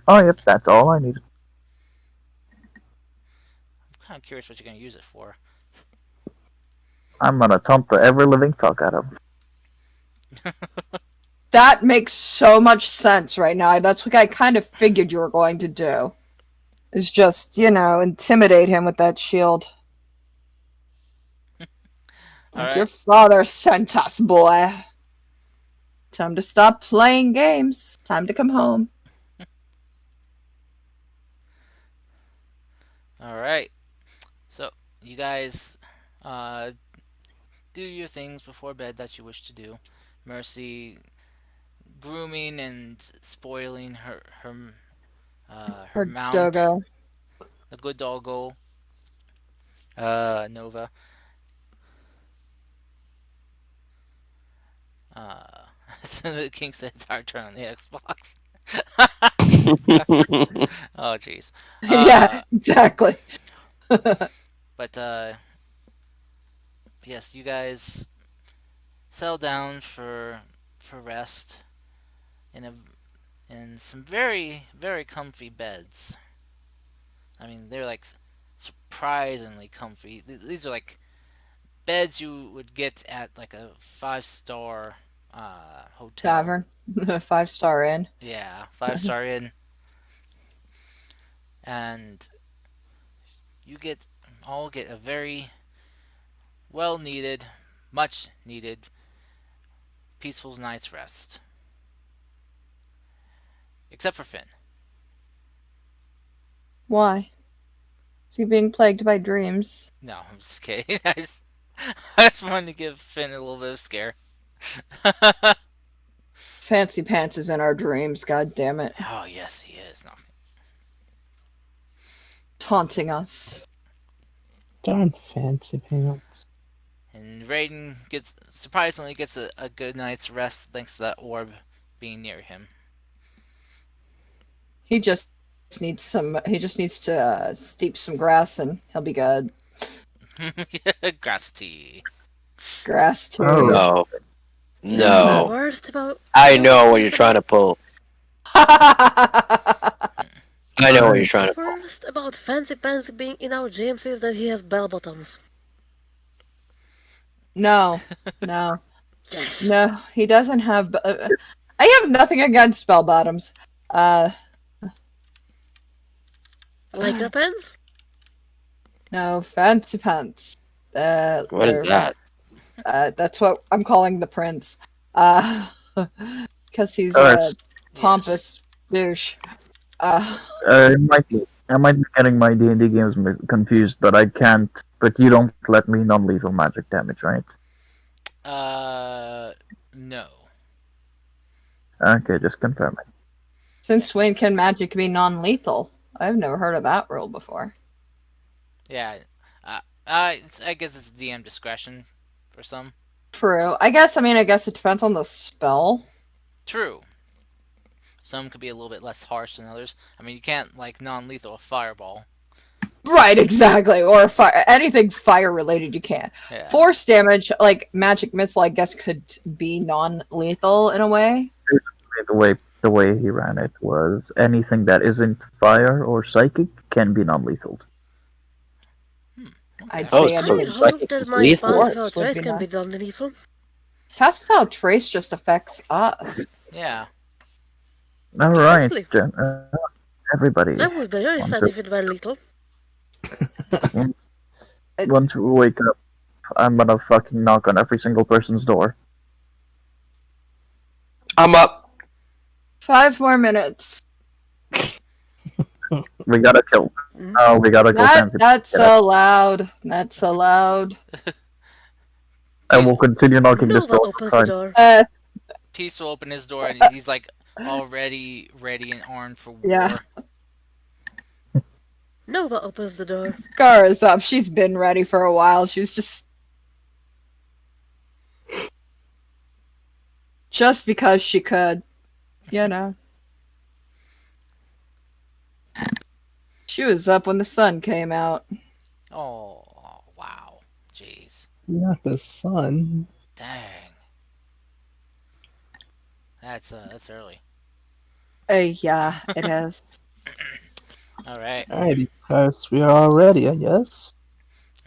S4: Oh, yep, that's all I needed.
S1: I'm kind of curious what you're gonna use it for.
S4: I'm gonna thump the ever living fuck out of him.
S2: That makes so much sense right now. That's what I kind of figured you were going to do. Is just, intimidate him with that shield.
S1: All
S2: Like, your
S1: right,
S2: father sent us, boy. Time to stop playing games. Time to come home.
S1: all right. So you guys uh, do your things before bed that you wish to do. Mercy grooming and spoiling her
S2: Her
S1: mount,
S2: dogo.
S1: the good doggo Nova. So the king said it's our turn on the Xbox. Oh jeez.
S2: Yeah, exactly.
S1: But yes, you guys settle down for rest in a in some very comfy beds. I mean, they're like surprisingly comfy. These are like beds you would get at like a 5-star hotel.
S2: Tavern. 5-star inn.
S1: Yeah, 5-star inn, and you get a very well needed, much needed, peaceful night's rest. Except for Finn.
S2: Why? Is he being plagued by dreams?
S1: No, I'm just kidding. I just wanted to give Finn a little bit of scare.
S2: Fancy Pants is in our dreams, god damn it.
S1: Oh yes, he is. No.
S2: Taunting us.
S5: darn fancy pants.
S1: And Raiden surprisingly gets a good night's rest thanks to that orb being near him.
S2: He just needs to steep some grass and he'll be good.
S1: Grass tea.
S2: Grass
S4: Oh,
S2: tea.
S6: No,
S3: You know what's the
S6: no.
S3: worst about? You
S6: I
S3: know what's
S6: know
S3: the
S6: what you're
S3: worst
S6: trying
S3: about?
S6: to pull. I know what you're
S4: right.
S6: trying
S3: The
S6: to pull.
S3: worst about Fancy Pants being in our dreams is that he has bell bottoms.
S2: No, no,
S3: Yes.
S2: no. He doesn't have. I have nothing against bell bottoms. Uh,
S3: Like your pants?
S2: no, fancy pants.
S6: What is
S2: They're
S6: that?
S2: that's what I'm calling the prince. Uh, because he's
S4: Alright,
S2: a
S1: Yes.
S2: pompous douche. Uh,
S4: I might be getting my D&D games confused, but I can't. But you don't let me non-lethal magic damage, right?
S1: Uh, no.
S4: Okay, just confirming.
S2: since when can magic be non-lethal? I've never heard of that rule before.
S1: Yeah. I guess it's DM discretion for some.
S2: True. I guess it depends on the spell.
S1: True. Some could be a little bit less harsh than others. I mean, you can't like non-lethal a fireball.
S2: Right, exactly. Or fire, anything fire related you can.
S1: Yeah.
S2: Force damage, like magic missile, I guess could be non-lethal in a way.
S4: The way he ran it was anything that isn't fire or psychic can be non-lethal.
S1: Hmm.
S2: I'd
S1: Okay.
S6: Oh,
S2: say
S6: so
S3: I
S2: anything
S3: hope
S6: psychic
S2: with
S3: that
S6: is
S3: my pass
S6: lethal.
S3: without
S2: force would
S3: trace
S2: be
S3: can
S2: nice.
S3: be done lethal.
S2: Cast without trace just affects us.
S1: Yeah.
S4: All right,
S3: Exactly.
S4: everybody.
S3: That would be very
S4: Once
S3: sad if it were lethal.
S4: we,
S2: It,
S4: once we wake up, I'm gonna fucking knock on every single person's door.
S6: I'm up.
S2: 5 more minutes.
S4: We gotta kill.
S3: Mm.
S4: Oh, we gotta kill
S2: That
S4: Fancy.
S2: that's
S4: Get up.
S2: so loud. That's so loud.
S4: And
S1: Peace,
S4: we'll continue knocking this
S3: Nova
S4: door
S3: opens
S4: for
S3: the
S4: time.
S3: door.
S1: Peace will open his door and he's like already ready and armed for
S2: Yeah.
S1: war.
S3: Nova opens the door.
S2: Gara's up. She's been ready for a while. She was just because she could, you know. She was up when the sun came out.
S1: Oh, wow. Jeez.
S5: Not the sun.
S1: Dang. That's early.
S2: Yeah, it is.
S1: All right.
S5: Alrighty, perhaps we are all ready, I guess.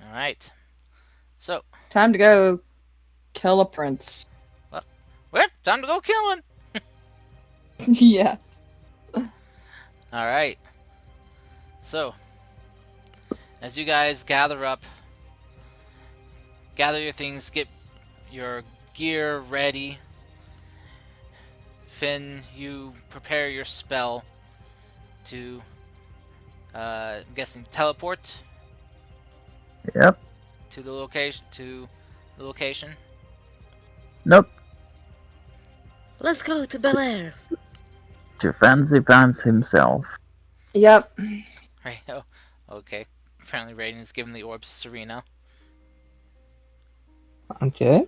S1: All right. So,
S2: Time to go kill a prince.
S1: well, time to go kill one.
S2: Yeah.
S1: All right. So, as you guys gather your things, get your gear ready. Finn, you prepare your spell to, I'm guessing, teleport
S4: Yep.
S1: to the location.
S4: Nope.
S3: Let's go to Bel Air.
S4: To Fancy Pants himself.
S2: Yep.
S1: Right. Oh, okay. Apparently, Raiden is giving the orbs to Serena.
S5: Okay.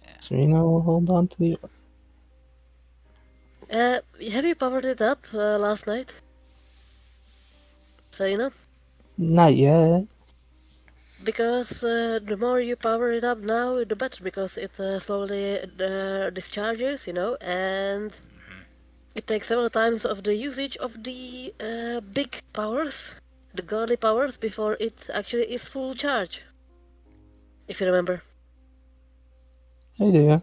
S1: Yeah.
S5: Serena will hold on to the.
S3: Have you powered it up last night? Serena?
S5: Not yet.
S3: Because the more you power it up now, the better, because it slowly discharges, and it takes several times of the usage of the big powers, the godly powers, before it actually is full charge. If you remember.
S5: I do.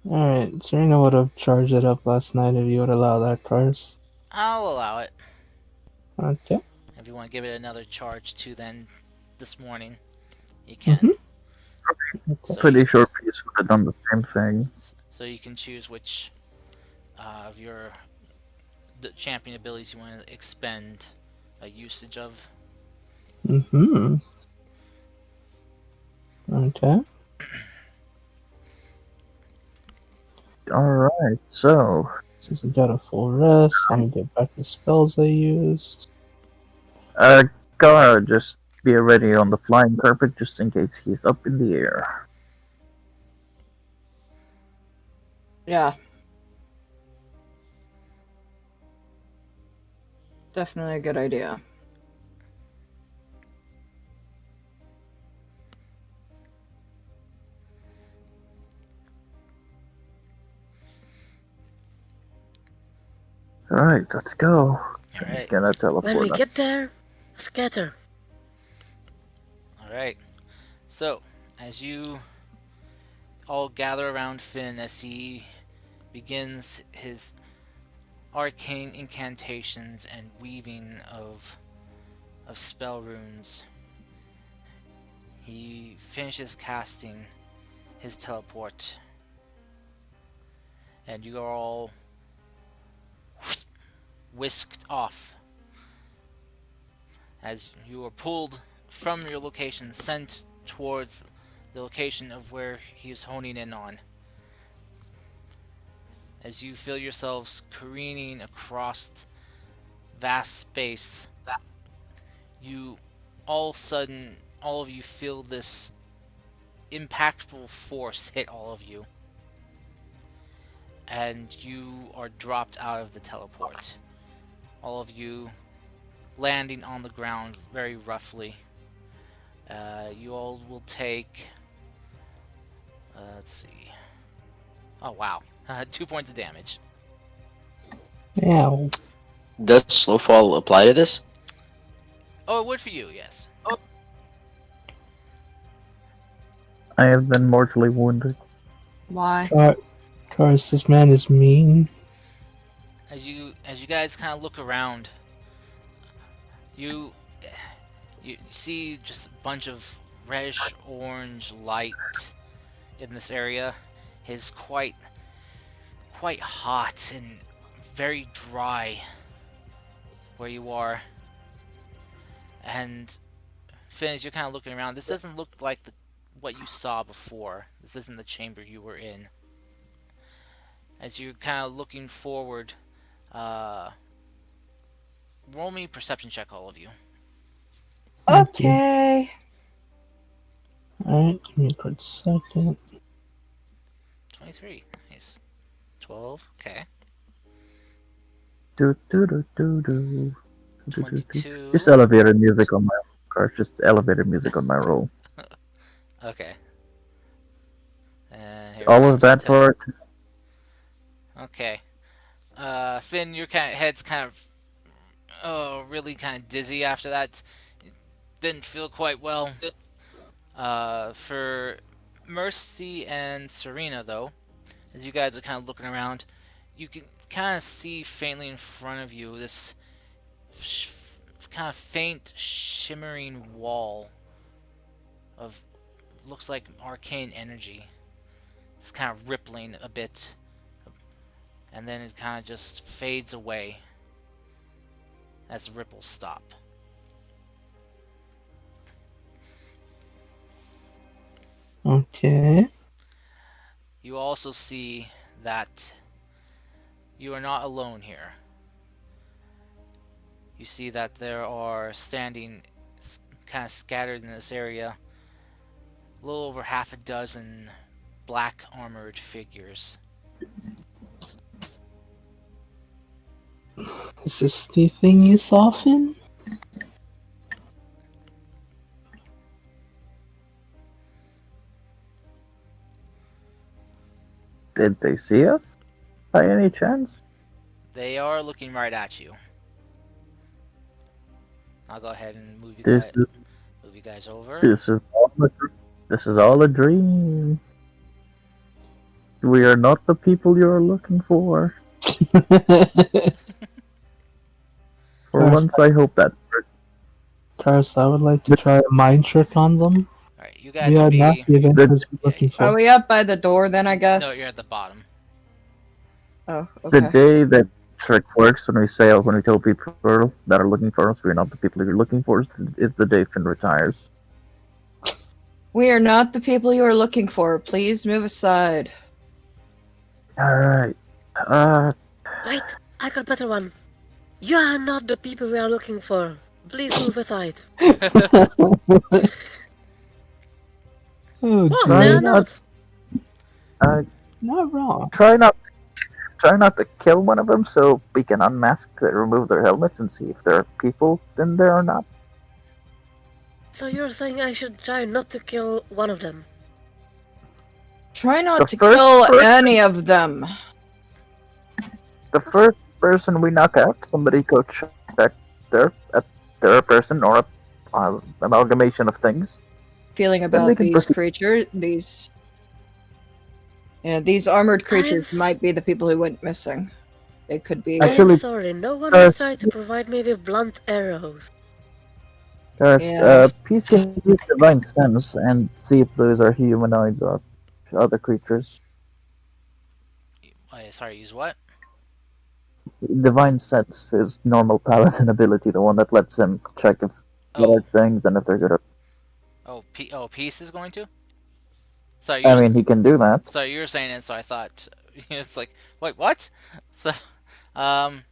S5: Alright, Serena would have charged it up last night if you would allow that first.
S1: I'll allow it.
S5: Okay.
S1: If you want to give it another charge too, then this morning, you can. So
S4: Pretty
S1: you,
S4: sure Peace would have done the same thing.
S1: so you can choose which of your champion abilities you want to expend a usage of.
S5: Mm-hmm. Okay.
S4: Alright, so
S5: Since we got a full rest, let me get back the spells I used.
S4: Gara, just be ready on the flying carpet just in case he's up in the air.
S2: Yeah. Definitely a good idea.
S4: Alright, let's go.
S1: All right.
S4: He's gonna teleport
S3: When we
S4: us.
S3: get there, scatter.
S1: All right. So, as you all gather around Finn as he begins his arcane incantations and weaving of spell runes, he finishes casting his teleport, and you are all whisked off as you are pulled from your location, sent towards the location of where he is honing in on. As you feel yourselves careening across vast space, you all of a sudden, all of you feel this impactful force hit all of you, and you are dropped out of the teleport. All of you landing on the ground very roughly. You all will take. Let's see. Oh wow, 2 points of damage.
S5: Ow.
S6: Does Slowfall apply to this?
S1: Oh, it would for you, yes.
S4: I have been mortally wounded.
S2: Why?
S5: Cars, this man is mean.
S1: As you guys kind of look around, you you see just a bunch of reddish orange light in this area. Is quite hot and very dry where you are. And Finn, as you're kind of looking around, this doesn't look like what you saw before. This isn't the chamber you were in. As you're kind of looking forward, uh, roll me perception check, all of you.
S2: Okay.
S5: Alright, give me a quick second.
S1: 23. Nice. 12. Okay.
S4: Do do do do do. Just
S1: 22.
S4: elevator music on my car. Just elevator music on my roll.
S1: Okay. Here
S4: All of
S1: comes
S4: that
S1: 10.
S4: part.
S1: Okay. Finn, your head's kind of really kind of dizzy after that. Didn't feel quite well. For Mercy and Serena, though, as you guys are kind of looking around, you can kind of see faintly in front of you this kind of faint, shimmering wall of looks like arcane energy. It's kind of rippling a bit, and then it kind of just fades away as the ripples stop.
S5: Okay.
S1: You also see that you are not alone here. You see that there are standing kind of scattered in this area a little over half a dozen black armored figures.
S5: Is this the thing you saw, Finn?
S4: Did they see us? By any chance?
S1: They are looking right at you. I'll go ahead and move you
S4: This
S1: guys,
S4: is
S1: over.
S4: this is all a dream. We are not the people you are looking for. For
S5: Cars,
S4: once, I hope that.
S5: Cars, I would like to try a mind trick on them.
S1: Alright, you
S5: We
S1: guys will
S5: are not
S1: be.
S5: the adventurers we're looking
S2: Are
S5: for.
S2: we up by the door then, I guess?
S1: No, you're at the bottom.
S2: Oh,
S4: The
S2: okay.
S4: day that trick works when we tell people that are looking for us, we're not the people you're looking for, is the day Finn retires.
S2: We are not the people you are looking for. Please move aside.
S4: Alright.
S3: Wait, I got a better one. You are not the people we are looking for. Please move aside.
S5: Oh,
S3: Oh,
S4: Try
S3: they are
S5: dear.
S4: not.
S3: not.
S5: Not wrong.
S4: Try not to kill one of them so we can unmask remove their helmets and see if there are people in there or not.
S3: So you're saying I should try not to kill one of them?
S2: Try not
S4: The
S2: to
S4: first
S2: kill
S4: person-
S2: any of them.
S4: The first person we knock out, somebody go check their they're a person or a amalgamation of things.
S2: Feeling
S4: we
S2: about
S4: can
S2: these
S4: proceed.
S2: creatures, these armored creatures
S3: I'm
S2: might be the people who went missing. They could be.
S4: Actually,
S3: I'm sorry, no one
S4: uh,
S3: has tried to provide me with blunt arrows.
S4: First,
S2: Yeah.
S4: please can use divine sense and see if those are humanoids or other creatures.
S1: Sorry, use what?
S4: Divine sense is normal paladin ability, the one that lets him check if
S1: Oh,
S4: other things and if they're good.
S1: Peace is going to? Sorry,
S4: I mean, he can do that.
S1: sorry, you were saying it, so I thought it's like, wait, what? So, um,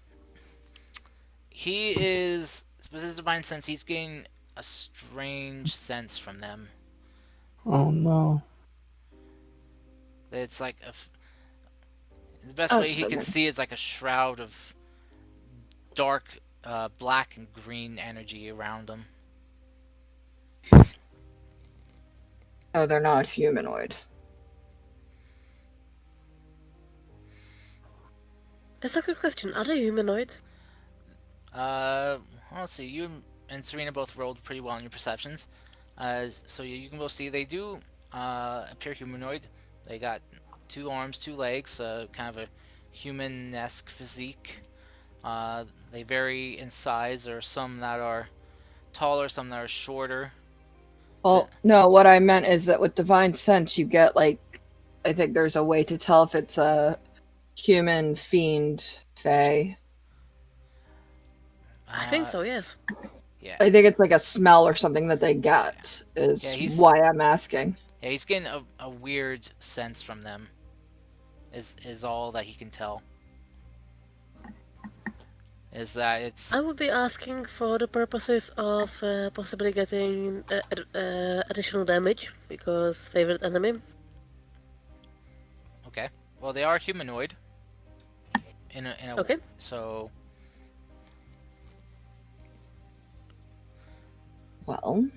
S1: he is with his divine sense. He's getting a strange sense from them.
S5: Oh no.
S1: It's like the best
S2: Oh,
S1: way he
S2: so
S1: can
S2: then.
S1: see it's like a shroud of dark, black and green energy around them.
S2: Oh, they're not humanoid.
S3: That's a good question. Are they humanoid?
S1: Let's see. You and Serena both rolled pretty well in your perceptions. So you can both see they do appear humanoid. They got 2 arms, 2 legs, kind of a human-esque physique. They vary in size. There are some that are taller, some that are shorter. But
S2: Well, no, what I meant is that with divine sense, you get like, I think there's a way to tell if it's a human, fiend, fae.
S3: I think
S1: uh,
S3: so, yes.
S1: yeah,
S2: I think it's like a smell or something that they
S1: yeah,
S2: get,
S1: yeah.
S2: is
S1: He's
S2: why I'm asking.
S1: yeah, he's getting a weird sense from them. Is all that he can tell. Is that
S3: I
S1: it's
S3: would be asking for the purposes of possibly getting additional damage, because favorite enemy.
S1: okay? Well, they are humanoid in a
S3: Okay.
S1: so
S2: Well,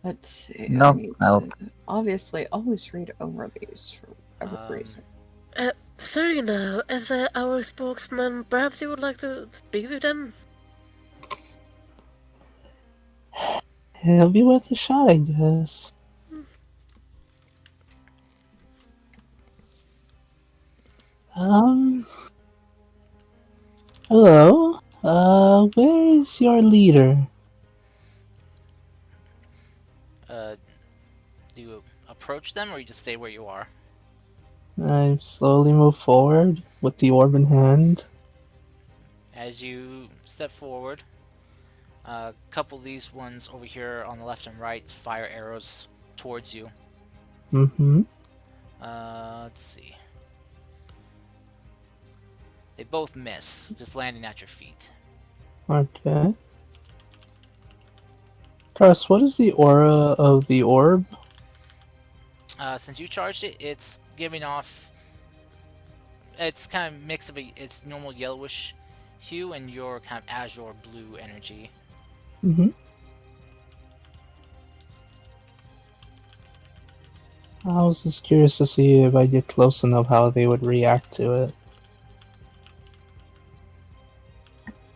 S2: let's see. I
S4: Knock
S2: need
S4: out.
S2: to obviously always read over these for whatever
S1: um
S2: reason.
S3: Serena, as our spokesman, perhaps you would like to speak with them?
S5: It'll be worth a shot, I guess. Um, hello? Where is your leader?
S1: uh do you approach them or you just stay where you are?
S5: I slowly move forward with the orb in hand.
S1: As you step forward, a couple of these ones over here on the left and right fire arrows towards you.
S5: Mm-hmm.
S1: Let's see. They both miss, just landing at your feet.
S5: Okay. Kars, what is the aura of the orb?
S1: Since you charged it, it's giving off. It's kind of mix of its normal yellowish hue and your kind of azure blue energy.
S5: Mm-hmm. I was just curious to see if I get close enough how they would react to it.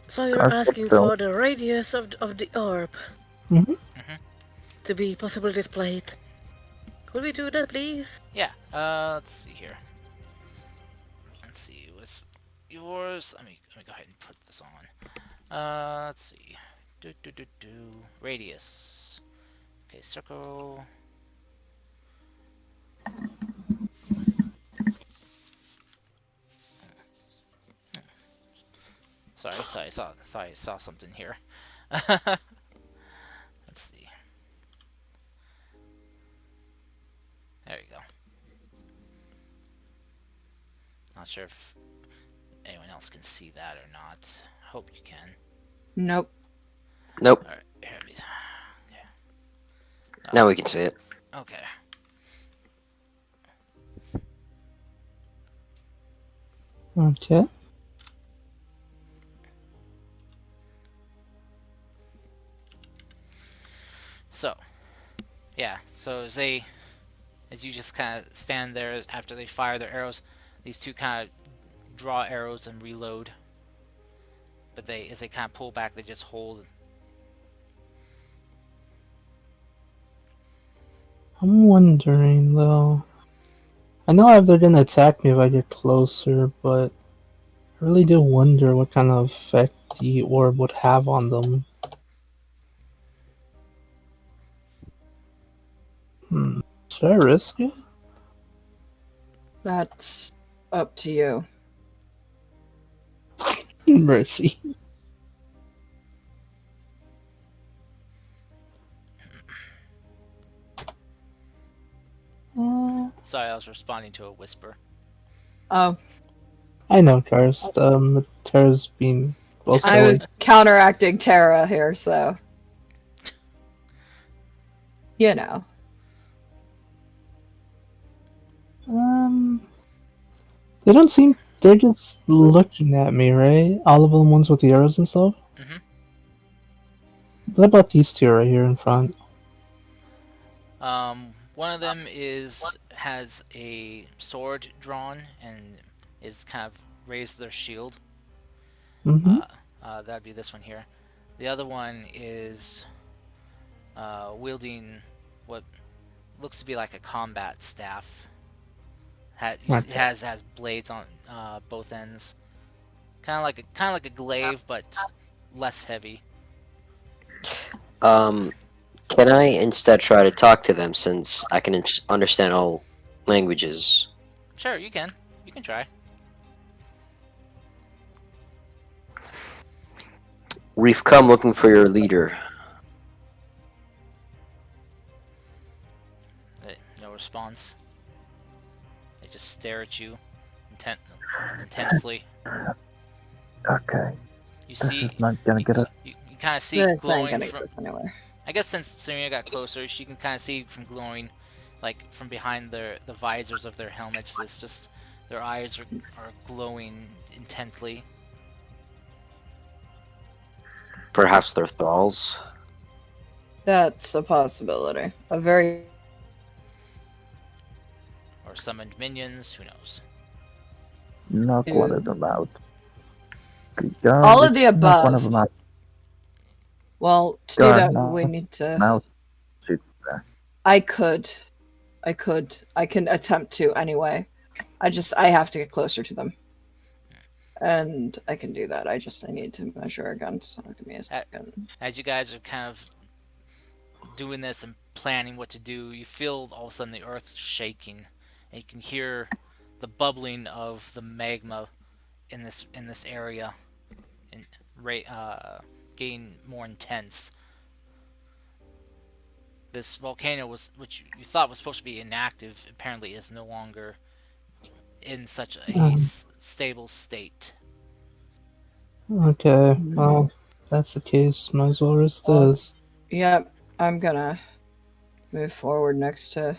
S3: So you're
S4: Cast
S3: asking
S4: spell.
S3: for the radius of the orb
S5: Mm-hmm.
S1: Hmm.
S3: to be possibly displayed. Could we do that, please?
S1: Yeah. Let's see here. Let's see with yours. Let me go ahead and put this on. Let's see. Radius. Okay, circle. Sorry, I saw something here. Let's see. There you go. Not sure if anyone else can see that or not. Hope you can.
S2: Nope.
S6: Nope.
S1: All right, here it is.
S6: Now we can see it.
S1: Okay.
S5: Okay.
S1: So, yeah. So as you just kind of stand there after they fire their arrows, these two kind of draw arrows and reload. But as they kind of pull back, they just hold.
S5: I'm wondering, though. I know if they're gonna attack me if I get closer, but I really do wonder what kind of effect the orb would have on them. Should I risk it?
S2: That's up to you.
S5: Mercy.
S1: Sorry, I was responding to a whisper.
S2: Oh,
S5: I know, Kars. Tara's being well
S1: Yes,
S2: I was
S5: silly.
S2: counteracting Tara here, so You know.
S5: Um, they don't seem. They're just looking at me, right? All of the ones with the arrows and stuff.
S1: Hmm.
S5: What about these two right here in front?
S1: One of them is has a sword drawn and is kind of raised their shield.
S5: Mm-hmm.
S1: Uh, that'd be this one here. The other one is wielding what looks to be like a combat staff. It
S5: Okay.
S1: has blades on both ends, kind of like a glaive, but less heavy.
S6: Um, can I instead try to talk to them since I can understand all languages?
S1: Sure, you can. You can try.
S6: We've come looking for your leader.
S1: No response. They just stare at you intensely.
S4: Okay,
S1: You
S4: this
S1: see,
S4: is not gonna get us.
S1: you kind of see
S2: This ain't
S1: glowing
S2: gonna
S1: from.
S2: get anywhere.
S1: I guess since Serena got closer, she can kind of see from glowing, like from behind the visors of their helmets. It's just their eyes are glowing intently.
S6: Perhaps they're thralls.
S2: That's a possibility. A very
S1: Or summoned minions, who knows?
S4: Knock one of
S2: Dude.
S4: them out.
S2: All of the
S4: Knock one of
S2: above.
S4: them out.
S2: Well, to do
S4: God,
S2: that, we
S4: knock
S2: need
S4: them
S2: to.
S4: out. Shit.
S2: I could. I can attempt to anyway. I have to get closer to them. And I can do that. I need to measure again. So give me a second.
S1: As you guys are kind of doing this and planning what to do, you feel all of a sudden the earth shaking, and you can hear the bubbling of the magma in this area, and getting more intense. This volcano was, which you thought was supposed to be inactive, apparently is no longer in such a
S5: Um,
S1: stable state.
S5: okay.
S2: Mm.
S5: Well, that's the case. Might as well risk
S2: Well,
S5: this.
S2: Yep, I'm gonna move forward next to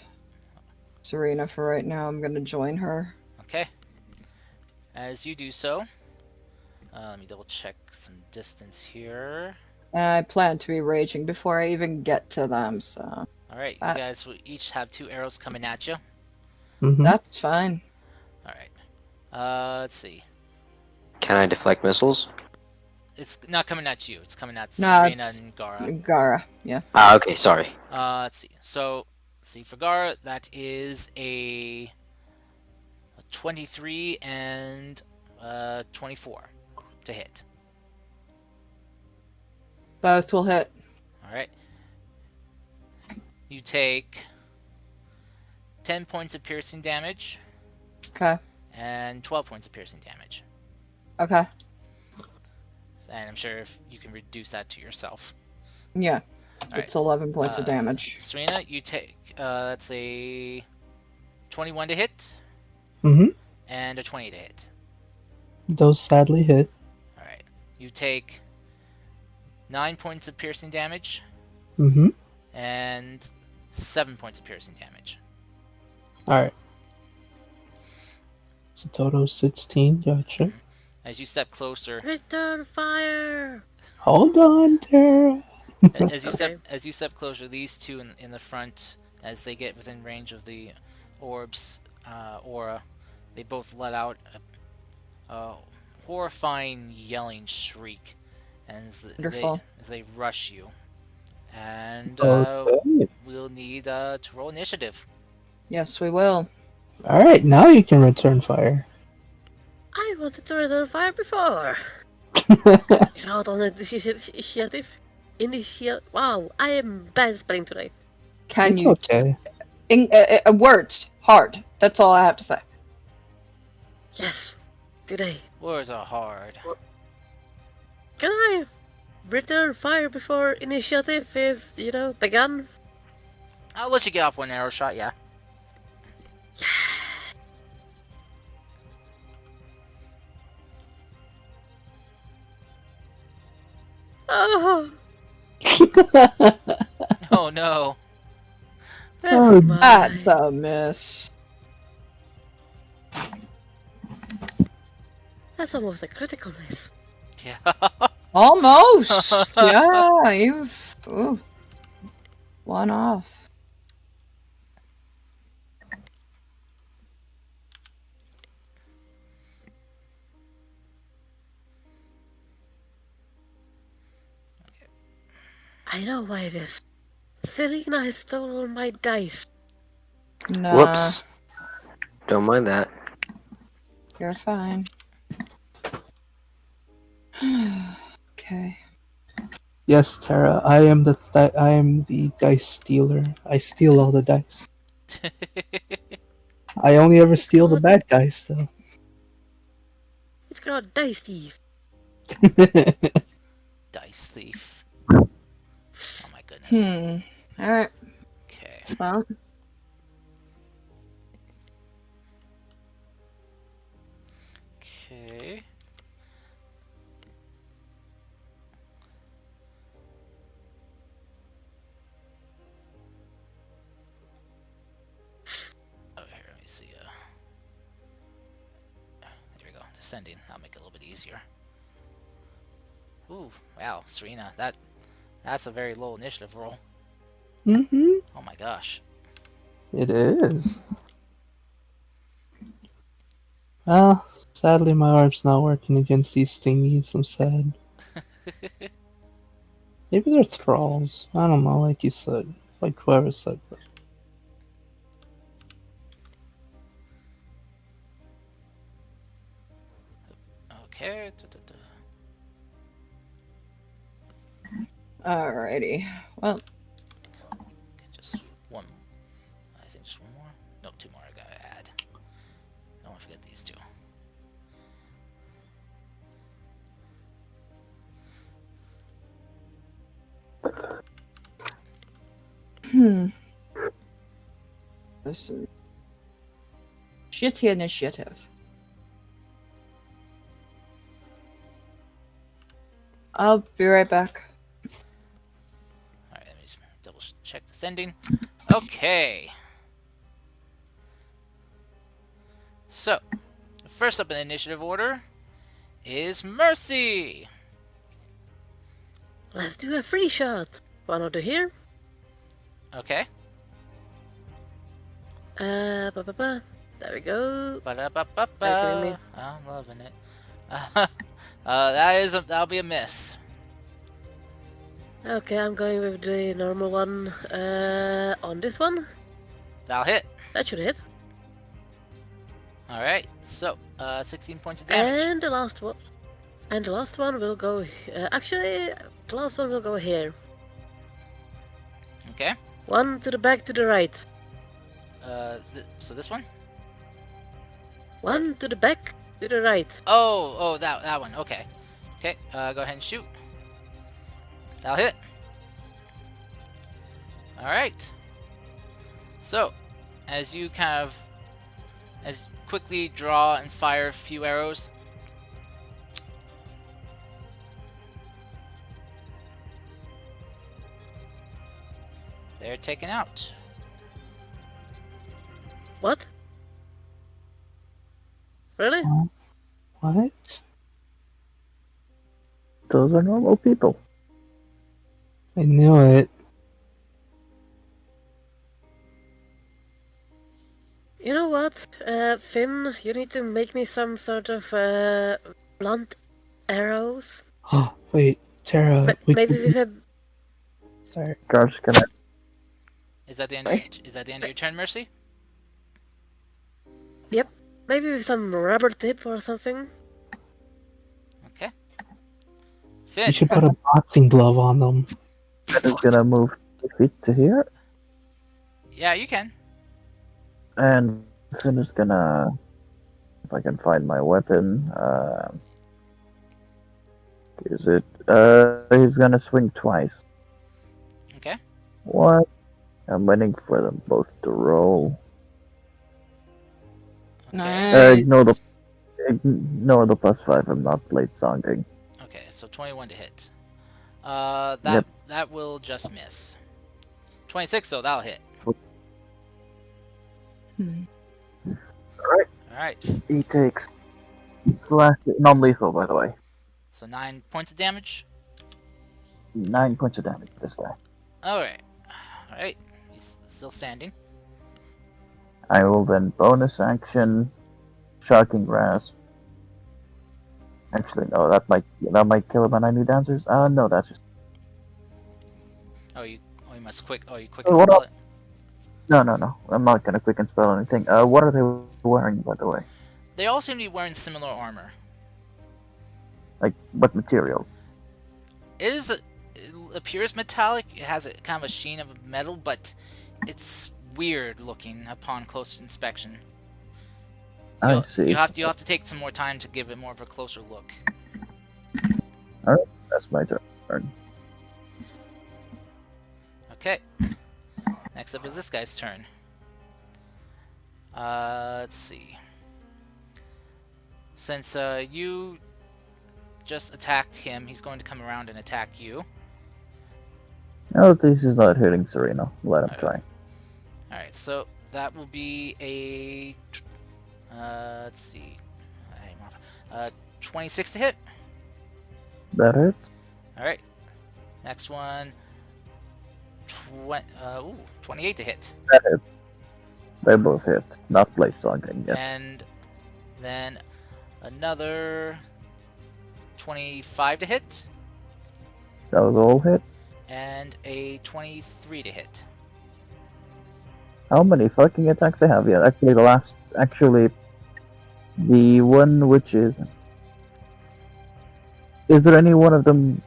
S2: Serena for right now. I'm gonna join her.
S1: Okay. As you do so, let me double check some distance here.
S2: I plan to be raging before I even get to them, so
S1: All right, you
S2: that
S1: guys will each have 2 arrows coming at you.
S5: Mm-hmm.
S2: that's fine.
S1: All right. Let's see.
S6: Can I deflect missiles?
S1: It's not coming at you. It's coming at
S2: No,
S1: Serena
S2: it's
S1: and Gara.
S2: Gara. Yeah.
S6: Ah, okay, sorry.
S1: Let's see. So, let's see for Gara, that is a 23 and 24 to hit.
S2: Both will hit.
S1: All right. You take 10 points of piercing damage
S2: Okay.
S1: and 12 points of piercing damage.
S2: Okay.
S1: And I'm sure if you can reduce that to yourself.
S2: Yeah.
S1: All
S2: It's 11 points of
S1: Uh,
S2: damage.
S1: Serena, you take that's a 21 to hit
S5: Mm-hmm.
S1: and a 20 to hit.
S5: Those sadly hit.
S1: All right. You take 9 points of piercing damage
S5: Mm-hmm.
S1: and 7 points of piercing damage.
S5: Alright. It's a total of 16. Gotcha.
S1: As you step closer,
S3: Return fire!
S5: Hold on, Tara.
S1: as you step closer, these two in the front, as they get within range of the orb's aura, they both let out a horrifying yelling shriek, and
S2: Wonderful.
S1: as they rush you, and
S5: Okay.
S1: we'll need to roll initiative.
S2: Yes, we will.
S5: Alright, now you can return fire.
S3: I wanted to return fire before. You're not on the initiative. Wow, I am bad spelling today.
S2: Can
S5: It's
S2: you
S5: okay.
S2: words hard. That's all I have to say.
S3: Yes, today.
S1: Words are hard.
S3: Can I return fire before initiative is, begun?
S1: I'll let you get off one arrow shot, yeah.
S3: Oh,
S1: Oh no.
S3: Never
S5: Oh,
S2: That's
S3: mind.
S2: a miss.
S3: That's almost a critical miss.
S1: Yeah.
S2: Almost. Yeah, you've one off.
S3: I know why it is. Serena has stolen my dice.
S2: Nah,
S6: Whoops. Don't mind that.
S2: you're fine. Okay.
S5: yes, Tara. I am the dice stealer. I steal all the dice. I only ever
S3: It's
S5: steal the
S3: called
S5: bad dice, though.
S3: it's called Dice Thief.
S1: Dice thief. Oh my goodness.
S2: Hmm. All right.
S1: Okay.
S2: Well,
S1: Okay. Oh, here, let me see. There we go. Descending. That'll make it a little bit easier. Ooh, wow, Serena. That's a very low initiative roll.
S5: Mm-hmm.
S1: Oh my gosh.
S5: It is. Well, sadly, my arm's not working against these thingies. I'm sad. Maybe they're thralls. I don't know, like you said. Like whoever said that.
S1: Okay.
S2: alrighty. Well,
S1: Just one. I think just one more. No, two more. I gotta add. Don't want to forget these two.
S2: hmm. This is shitty initiative. I'll be right back.
S1: Alright, let me just double check the sending. Okay. So, first up in the initiative order is Mercy.
S3: Let's do a free shot. One order here.
S1: Okay.
S3: There we go.
S1: Ba-da-ba-ba-ba.
S3: Are you kidding me?
S1: I'm loving it. That'll be a miss.
S3: Okay, I'm going with the normal one. On this one,
S1: That'll hit.
S3: that should hit.
S1: All right. So, 16 points of damage.
S3: And the last one. And the last one will go. Actually, the last one will go here.
S1: Okay.
S3: One to the back to the right.
S1: So this one.
S3: One to the back to the right.
S1: Oh, that one. Okay. Okay. Go ahead and shoot. That'll hit. All right. So, as you as quickly draw and fire a few arrows, they're taken out.
S3: What? Really?
S5: What?
S4: Those are normal people.
S5: I knew it.
S3: You know what, Finn? You need to make me some sort of blunt arrows.
S5: Oh, wait, Tara. We
S3: Maybe
S5: could
S3: with a.
S5: sorry.
S4: Gar's gonna.
S1: Is that the end?
S2: Sorry?
S1: Is that the end of your turn, Mercy?
S3: Yep. Maybe with some rubber tip or something.
S1: Okay.
S5: You
S1: Finn.
S5: should put a boxing glove on them.
S4: Finn is gonna move 2 feet to here,
S1: Yeah, you can.
S4: and Finn is gonna. If I can find my weapon, is it? He's gonna swing twice.
S1: Okay.
S4: What? I'm waiting for them both to roll.
S1: Okay.
S2: Nice.
S4: Ignore the +5. I'm not blade songing.
S1: Okay. So 21 to hit.
S4: Yep.
S1: That will just miss. 26 though. That'll hit. All right.
S4: He takes non-lethal, by the way.
S1: So 9 points of damage.
S4: 9 points of damage this guy.
S1: All right. All right. He's still standing.
S4: I will then bonus action, shocking grasp. Actually, no, that might kill him, and I need answers. No, that's just.
S1: You must quick. Oh, you quick
S4: Oh,
S1: and
S4: what
S1: spell
S4: up?
S1: it.
S4: No. I'm not gonna quick and spell anything. What are they wearing, by the way?
S1: They all seem to be wearing similar armor.
S4: Like, what material?
S1: It appears metallic. It has a kind of a sheen of metal, but it's weird looking upon closer inspection.
S4: I see.
S1: You have to take some more time to give it more of a closer look.
S4: Alright, that's my turn.
S1: Okay. Next up is this guy's turn. Let's see. Since you just attacked him, he's going to come around and attack you.
S4: No, this is not hitting Serena. Let him try.
S1: Alright, so that will be a... let's see. 26 to hit.
S4: That hits.
S1: Alright. Next one. 28 to hit.
S4: That hits. They both hit. Not blade songing yet.
S1: And then another 25 to hit.
S4: That was all hit.
S1: And a 23 to hit.
S4: How many fucking attacks I have yet? Actually, the one which is there any one of them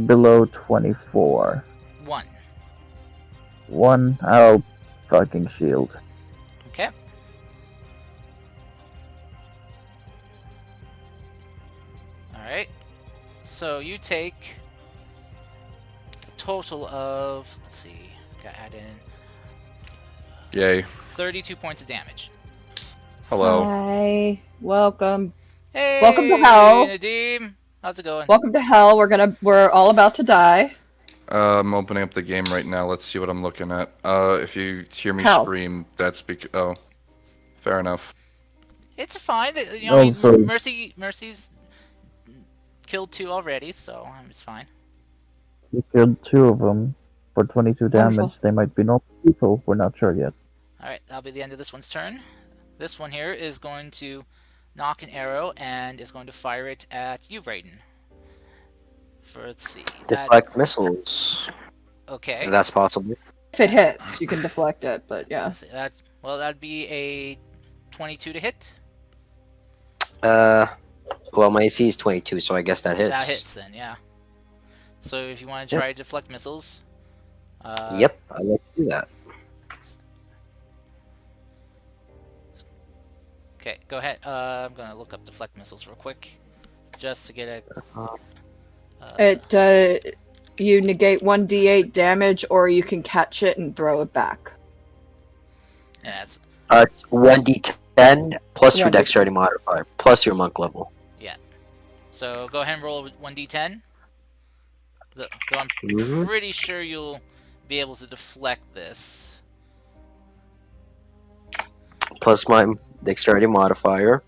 S4: below 24? One, I'll fucking shield.
S1: Okay. Alright. So you take a total of, let's see, gotta add in
S7: Yay.
S1: 32 points of damage.
S7: Hello.
S2: Hi. Welcome.
S1: Hey,
S2: Welcome to hell.
S1: Nadim. How's it going?
S2: Welcome to hell. We're all about to die.
S7: I'm opening up the game right now. Let's see what I'm looking at. If you hear me
S2: Hell.
S7: scream, that's because... Oh. Fair enough.
S1: It's fine. You know,
S4: Also-
S1: Mercy's killed 2 already, so it's fine.
S4: You killed 2 of them for 22 damage.
S2: Wonderful.
S4: They might be normal people. We're not sure yet.
S1: Alright, that'll be the end of this one's turn. This one here is going to knock an arrow and is going to fire it at you, Raiden. Let's see.
S6: Deflect missiles.
S1: Okay.
S6: If that's possible.
S2: If it hits, you can deflect it, but yeah.
S1: Let's see, that'd be a 22 to hit.
S6: Well, my AC is 22, so I guess that hits.
S1: That hits then, yeah. So if you want to try to deflect missiles.
S6: Yep, I'd like to do that.
S1: Okay, go ahead. I'm gonna look up deflect missiles real quick, just to get a.
S2: You negate 1d8 damage, or you can catch it and throw it back.
S1: Yeah, it's
S6: It's 1d10 plus your
S2: 1d10.
S6: dexterity modifier plus your monk level.
S1: So go ahead and roll 1d10. Though I'm
S6: Mhm.
S1: pretty sure you'll be able to deflect this.
S6: Plus my dexterity modifier.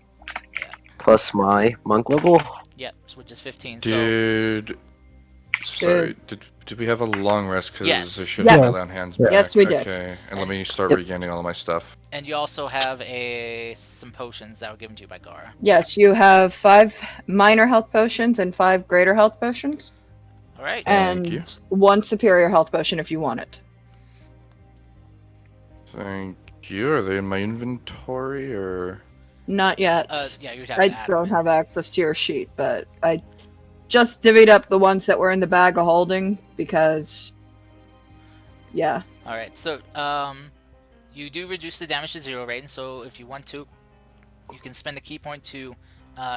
S1: Yeah.
S6: Plus my monk level.
S1: Yep, which is 15.
S7: Sorry, did we have a long rest? Because
S1: Yes.
S7: I should
S2: Yes.
S7: have lay on hands back.
S2: Yes, we did.
S7: Okay, and let me start regaining all of my stuff.
S1: And you also have some potions that were given to you by Gara.
S2: Yes, you have 5 minor health potions and 5 greater health potions,
S1: All right.
S7: Thank you.
S2: and 1 superior health potion if you want it.
S7: Thank you. Are they in my inventory or?
S2: Not yet.
S1: Yeah, you'd have
S2: I
S1: to add
S2: don't
S1: them in.
S2: have access to your sheet, but I just divvied up the ones that were in the bag of holding because, yeah.
S1: All right. So you do reduce the damage to 0, Raiden. So if you want to, you can spend a key point to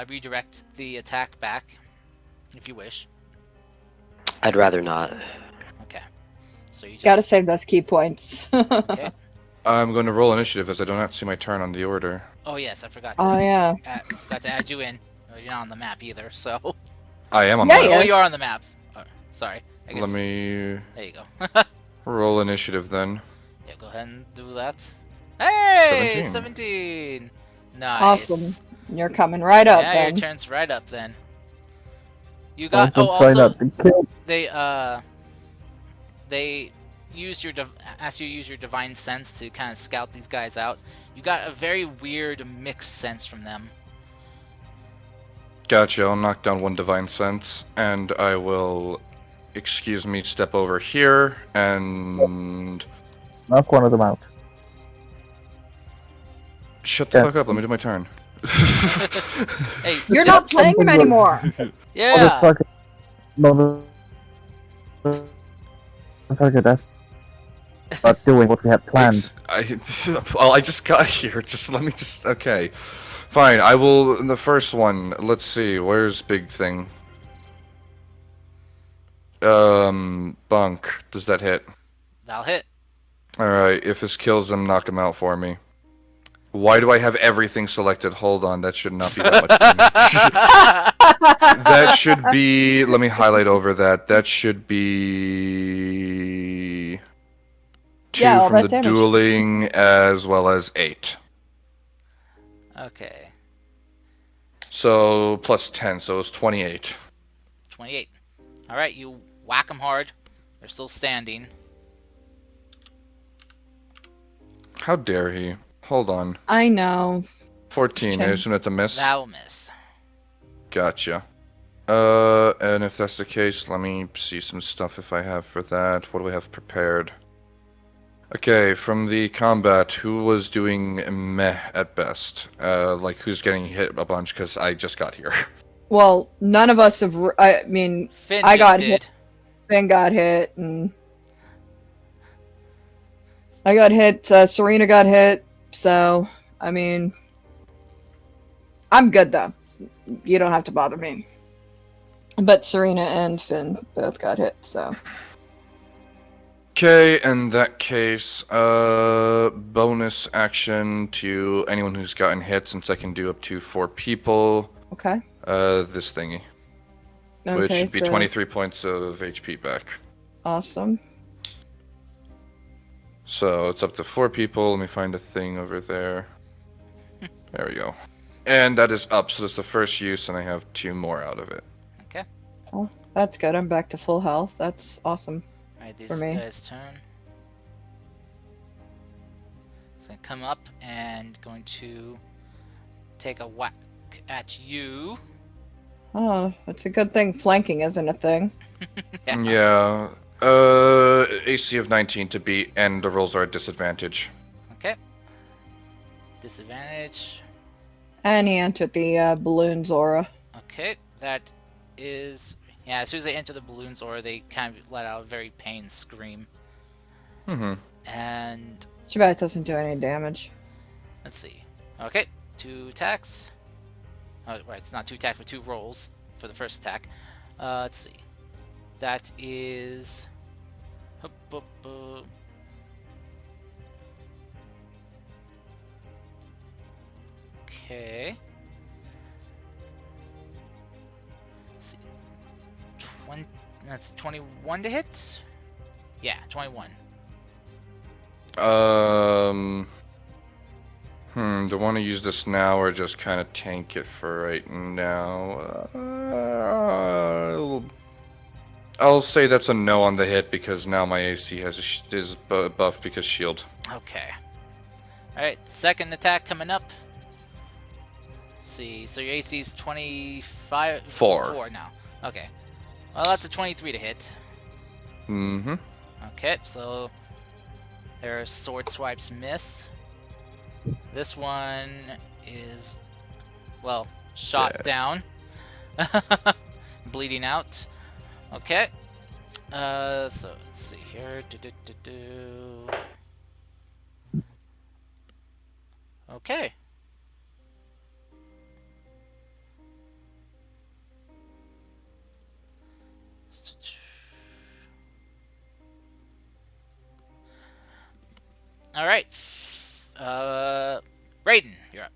S1: redirect the attack back, if you wish.
S6: I'd rather not.
S1: Okay. So you just
S2: Gotta save those key points.
S1: Okay.
S7: I'm going to roll initiative as I do not see my turn on the order.
S1: Oh yes, I forgot. To
S2: Oh, yeah.
S1: Forgot to add you in. Oh, you're not on the map either. So.
S7: I am on
S2: Yeah,
S7: my.
S2: yeah.
S1: Oh, you are on the map. Oh, sorry. I guess.
S7: Let me
S1: There you go.
S7: roll initiative then.
S1: Yeah, go ahead and do that. Hey,
S7: 17.
S1: 17.
S2: Awesome.
S1: Nice.
S2: You're coming right up
S1: Yeah, your
S2: then.
S1: turn's right up then. You got.
S4: Also
S1: Oh,
S4: try
S1: also
S4: not to kill.
S1: they they use your ask you to use your divine sense to kind of scout these guys out. You got a very weird mixed sense from them.
S7: Gotcha. I'll knock down one divine sense, and I will, excuse me, step over here and
S4: Knock one of them out.
S7: shut the fuck
S4: Yes.
S7: up. Let me do my turn.
S1: Hey,
S2: You're
S1: just
S2: not playing him anymore.
S1: yeah.
S4: Motherfucker. Motherfucker, that's not doing what we had planned.
S7: Well, I just got here. Just let me just. Okay, fine. I will. The first one. Let's see. Where's big thing? Bunk. Does that hit?
S1: That'll hit.
S7: All right. If this kills him, knock him out for me. Why do I have everything selected? Hold on. That should not be that much damage. That should be. Let me highlight over that. That should be. Two
S2: Yeah, all
S7: from
S2: that
S7: the
S2: damage.
S7: dueling as well as 8.
S1: Okay,
S7: So plus 10, so it's 28.
S1: 28. All right, you whack them hard. They're still standing.
S7: How dare he? Hold on.
S2: I know.
S7: 14, I assume that's a miss.
S1: That'll miss.
S7: Gotcha. And if that's the case, let me see some stuff if I have for that. What do we have prepared? Okay, from the combat, who was doing meh at best? Like, who's getting hit a bunch, because I just got here.
S2: Well, none of us have. I mean,
S1: Finn
S2: I
S1: just
S2: got
S1: did.
S2: hit. Finn got hit, and I got hit. Serena got hit. So, I mean, I'm good though. You don't have to bother me. But Serena and Finn both got hit. So,
S7: Okay, in that case, bonus action to anyone who's gotten hit, since I can do up to 4 people.
S2: okay.
S7: This thingy. Which
S2: Okay,
S7: should be
S2: so
S7: 23 points of HP back.
S2: awesome.
S7: So it's up to 4 people. Let me find a thing over there. There we go. And that is up, so that's the first use, and I have 2 more out of it.
S1: Okay.
S2: Oh, that's good. I'm back to full health. That's awesome.
S1: All right, this
S2: For me.
S1: guy's turn. He's gonna come up and going to take a whack at you.
S2: Oh, it's a good thing flanking isn't a thing.
S7: Yeah. AC of 19 to beat, and the rolls are at disadvantage.
S1: Okay. Disadvantage.
S2: And he entered the balloon's aura.
S1: Okay, that is. Yeah, as soon as they enter the balloon's aura, they kind of let out a very pained scream.
S7: Mm-hmm.
S1: And
S2: Too bad it doesn't do any damage.
S1: let's see. Okay, 2 attacks. Oh, right, it's not 2 attacks, but 2 rolls for the first attack. Let's see. That is. Okay. Let's see. 20. That's 21 to hit? Yeah, 21.
S7: Do I want to use this now or just kind of tank it for right now? I'll say that's a no on the hit because now my AC is buffed because shield.
S1: Okay. Alright, second attack coming up. Let's see, so your AC is 25?
S7: 4.
S1: 4 now. Okay. Well, that's a 23 to hit.
S7: Mm-hmm.
S1: Okay, so their sword swipes miss. This one is, well, shot down. Bleeding out. Okay. So let's see here. Okay. All right. Raiden, you're up.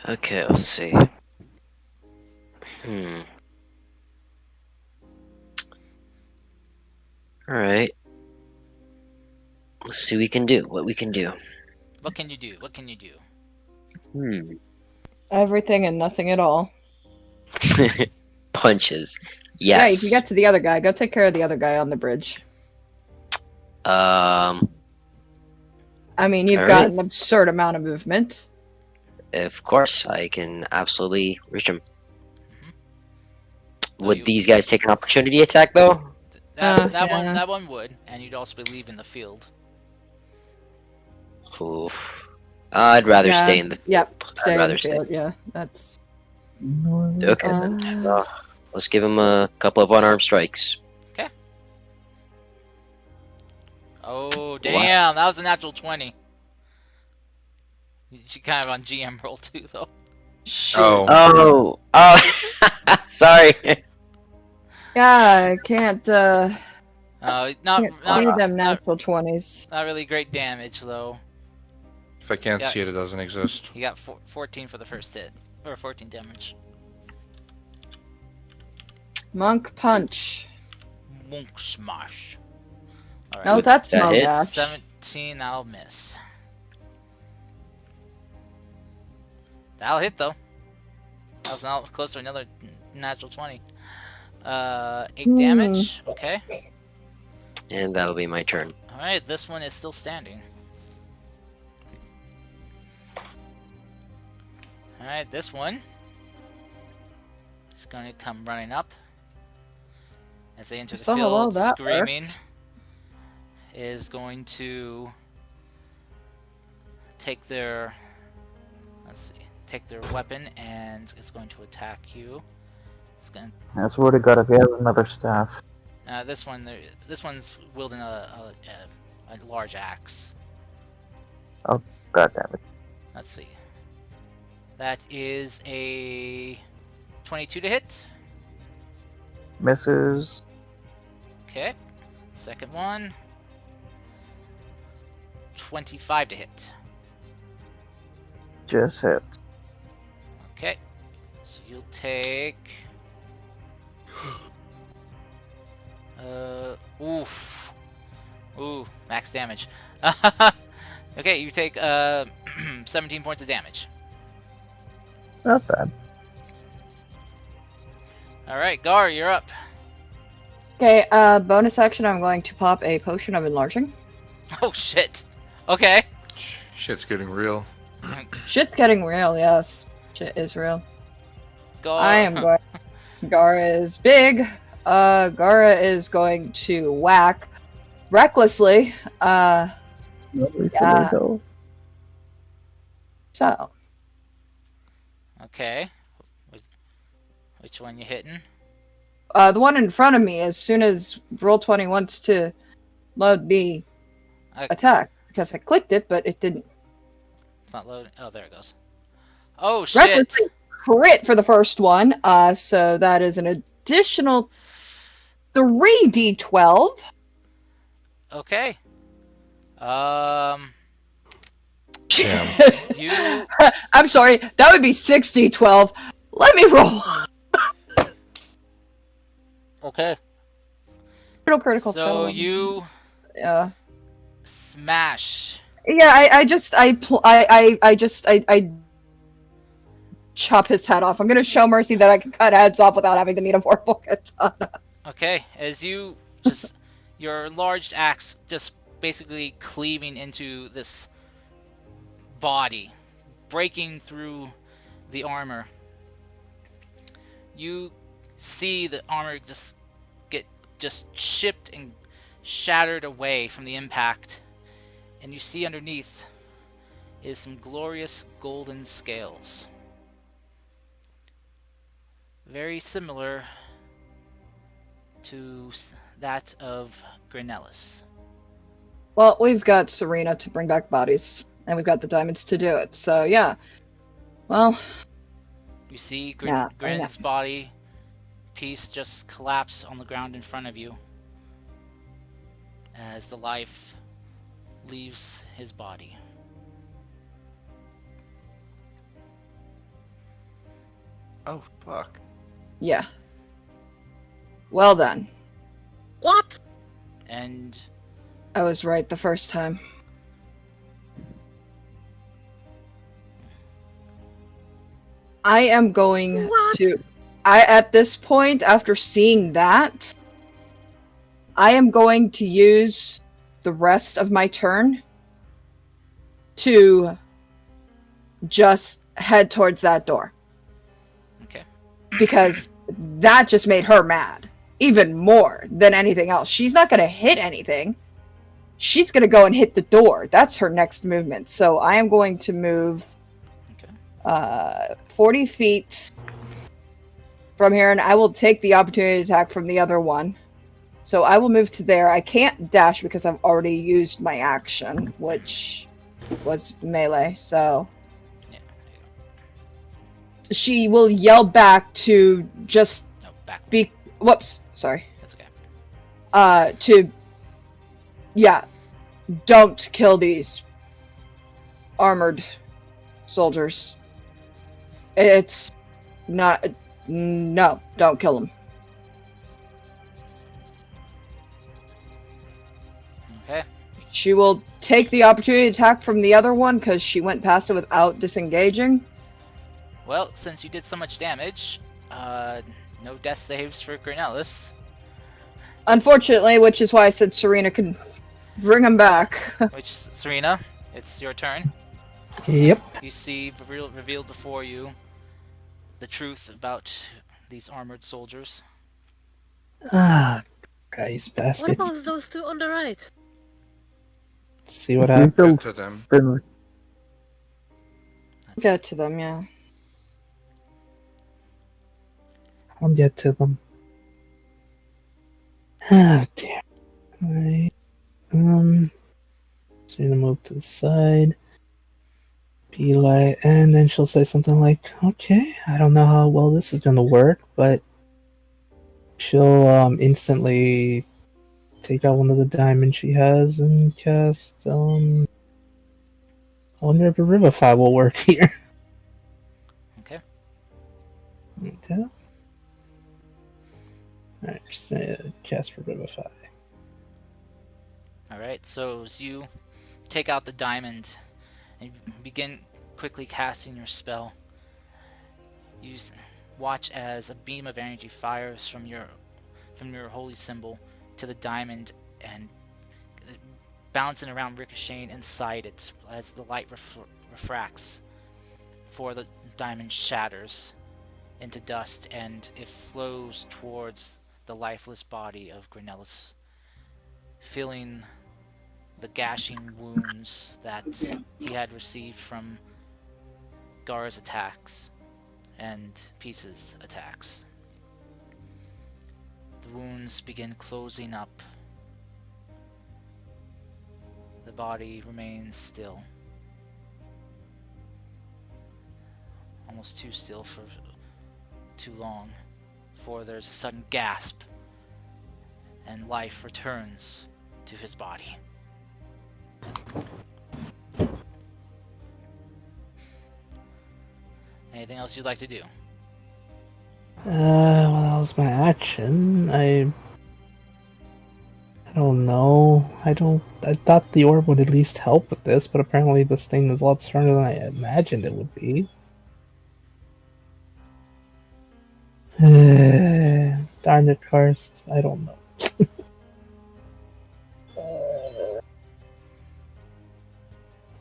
S6: Okay, let's see. Alright. Let's see what we can do. What we can do.
S1: What can you do? What can you do?
S2: Everything and nothing at all.
S6: Punches.
S2: Yeah, if you
S6: Yes.
S2: get to the other guy, go take care of the other guy on the bridge.
S6: Um.
S2: I mean, you've
S6: All
S2: got
S6: right.
S2: an absurd amount of movement.
S6: Of course, I can absolutely reach him.
S1: So
S6: Would
S1: you
S6: these guys take an opportunity attack though?
S2: Yeah.
S1: that one would, and you'd also be leaving the field.
S6: Oof. I'd rather
S2: Yeah.
S6: stay in the field.
S2: Yep.
S6: I'd
S2: Stay in
S6: rather
S2: the
S6: stay.
S2: field. Yeah, that's.
S6: Okay, then.
S2: Uh,
S6: Let's give him a couple of unarmed strikes.
S1: Okay. Oh damn, that was a natural 20. She kind of on GM roll too, though.
S2: shit.
S7: Oh.
S6: Oh, sorry.
S2: Yeah, I can't.
S1: Not
S2: Can't see them
S1: not
S2: natural 20s.
S1: really great damage though.
S7: If I can't
S1: Yeah.
S7: see it, it doesn't exist.
S1: You got 14 for the first hit, or 14 damage.
S2: Monk punch.
S1: Monk smash. All right.
S2: No, that's
S6: that hits.
S2: Mogash.
S1: 17. I'll miss. That'll hit though. That was now close to another natural 20. 8 damage. Okay.
S6: And that'll be my turn.
S1: All right. This one is still standing. All right. This one is going to come running up as they enter the
S2: So hello,
S1: field,
S2: that
S1: screaming.
S2: works.
S1: Is going to take their take their weapon and is going to attack you. It's going
S4: I swear to God, if you have another staff.
S1: this one's wielding a large axe.
S4: God damn it.
S1: Let's see. That is a 22 to hit.
S4: Misses.
S1: Okay. Second one. 25 to hit.
S4: Just hit.
S1: Okay. So you'll take oof. Ooh, max damage. Okay, you take 17 points of damage.
S4: Not bad.
S1: Alright, Gar, you're up.
S2: Okay, bonus action, I'm going to pop a potion of enlarging.
S1: Oh shit. Okay.
S7: Shit's getting real.
S2: Shit's getting real, yes. Shit is real.
S1: Gar.
S2: I am going. Gara is big. Gara is going to whack recklessly.
S4: Lovely
S2: Yeah.
S4: Toledo.
S2: So,
S1: Okay. Which one you hitting?
S2: the one in front of me, as soon as Roll20 wants to load the
S1: I-
S2: attack, because I clicked it, but it didn't.
S1: It's not loading. Oh, there it goes. Oh shit.
S2: Recklessly crit for the first one. So that is an additional 3d12.
S1: Okay.
S7: Damn.
S1: You
S2: I'm sorry, that would be 6d12. Let me roll.
S1: okay.
S2: Critical
S1: So
S2: spell.
S1: you
S2: Yeah.
S1: smash.
S2: Yeah, I chop his head off. I'm gonna show Mercy that I can cut heads off without having to meet a vorpal katana.
S1: Okay, as you just your enlarged axe just basically cleaving into this body, breaking through the armor. You see the armor just get chipped and shattered away from the impact, and you see underneath is some glorious golden scales. Very similar to that of Granellis.
S2: Well, we've got Serena to bring back bodies, and we've got the diamonds to do it. So yeah. Well,
S1: You see
S2: Yeah, I
S1: Grin's body piece just collapse on the ground in front of you as the life leaves his body.
S7: Oh, fuck.
S2: yeah. Well done.
S3: What?
S1: And
S2: I was right the first time. I am going
S3: What?
S2: to. At this point, after seeing that, I am going to use the rest of my turn to just head towards that door.
S1: Okay.
S2: Because that just made her mad. Even more than anything else. She's not going to hit anything. She's going to go and hit the door. That's her next movement. So I am going to move
S1: Okay.
S2: 40 feet from here, and I will take the opportunity attack from the other one. So I will move to there. I can't dash because I've already used my action, which was melee. So
S1: Yeah.
S2: she will yell back to just
S1: No, back.
S2: be. Whoops. Sorry.
S1: That's okay.
S2: Yeah, don't kill these armored soldiers. It's not. No, don't kill them.
S1: Okay.
S2: She will take the opportunity attack from the other one because she went past it without disengaging.
S1: Well, since you did so much damage, no death saves for Granellis.
S2: Unfortunately, which is why I said Serena could bring him back.
S1: Which, Serena, it's your turn.
S5: Yep.
S1: You see revealed before you the truth about these armored soldiers.
S5: Ah, guys,
S3: What
S5: baskets.
S3: about those two on the right?
S5: See what
S4: You
S5: happens.
S4: still
S7: Get to them.
S4: spin-
S2: Get to them, yeah.
S5: I'll get to them. Ah, damn. Alright. So you're gonna move to the side. Be like, and then she'll say something like, "Okay, I don't know how well this is gonna work, but she'll instantly take out one of the diamonds she has and cast I wonder if a Revivify will work here."
S1: Okay.
S5: Okay. Alright, just gonna cast Revivify.
S1: Alright, so as you take out the diamond and begin quickly casting your spell, you watch as a beam of energy fires from your holy symbol to the diamond and bouncing around, ricocheting inside it as the light refracts, for the diamond shatters into dust and it flows towards the lifeless body of Granellis, feeling the gashing wounds that he had received from Gar's attacks and Peace's attacks. The wounds begin closing up. The body remains still. Almost too still for too long, for there's a sudden gasp and life returns to his body. Anything else you'd like to do?
S5: Well, that was my action. I don't know. I thought the orb would at least help with this, but apparently this thing is a lot stronger than I imagined it would be. Darn it, Karst. I don't know.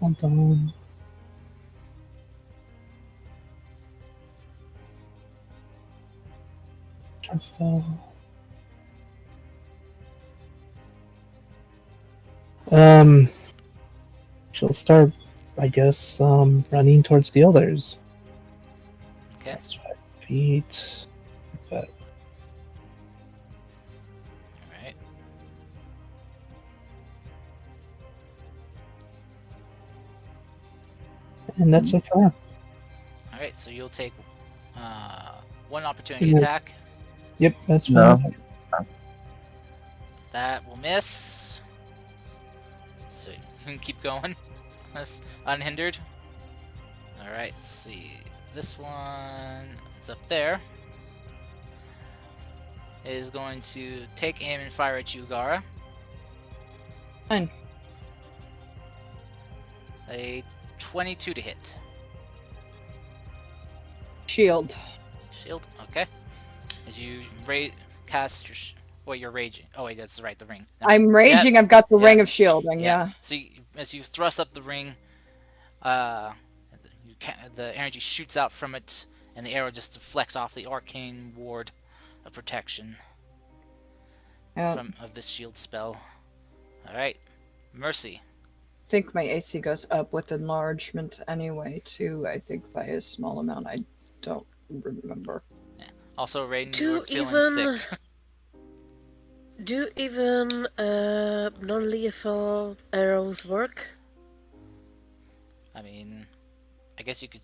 S5: Hold on. So, she'll start, I guess, running towards the others.
S1: Okay.
S5: That's 5 feet. But
S1: Alright.
S5: and that's it for her.
S1: Alright, so you'll take one opportunity
S5: Yeah.
S1: attack.
S5: Yep, that's
S4: No.
S5: fine.
S1: That will miss. So you can keep going. That's unhindered. Alright, let's see. This one is up there. It is going to take aim and fire at you, Gara.
S2: Fine.
S1: A 22 to hit.
S2: Shield.
S1: Shield. Okay. As you cast your you're raging. Oh wait, that's right. The ring.
S2: I'm raging. I've got the
S1: Yeah.
S2: ring of shielding. Yeah.
S1: So as you thrust up the ring, uh, the energy shoots out from it, and the arrow just deflects off the arcane ward of protection
S2: Yeah.
S1: of this shield spell. All right, Mercy.
S2: I think my AC goes up with enlargement anyway, too. I think by a small amount. I don't remember.
S1: Also, Raiden,
S3: Do
S1: you were feeling
S3: even-
S1: sick.
S3: Do even non-lethal arrows work?
S1: I mean, I guess you could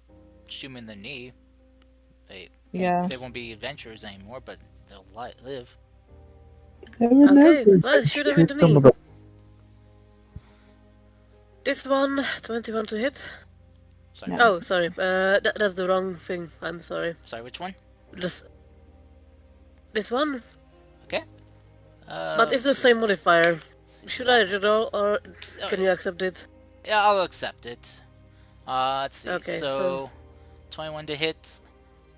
S1: shoot him in the knee.
S2: Yeah.
S1: They won't be adventurers anymore, but they'll live.
S5: They were
S3: Okay,
S5: never
S3: well, shoot him
S5: shoot
S3: into
S5: some
S3: me.
S5: of the-
S3: This one, 21 to hit.
S1: Sorry.
S2: No.
S3: Oh, sorry. That's the wrong thing. I'm sorry.
S1: Sorry, which one?
S3: This one?
S1: Okay.
S3: But it's the
S1: let's
S3: same modifier.
S1: see.
S3: Should I reroll or
S1: Uh,
S3: can you accept it?
S1: Yeah, I'll accept it. Let's see.
S3: Okay,
S1: so 21 to hit.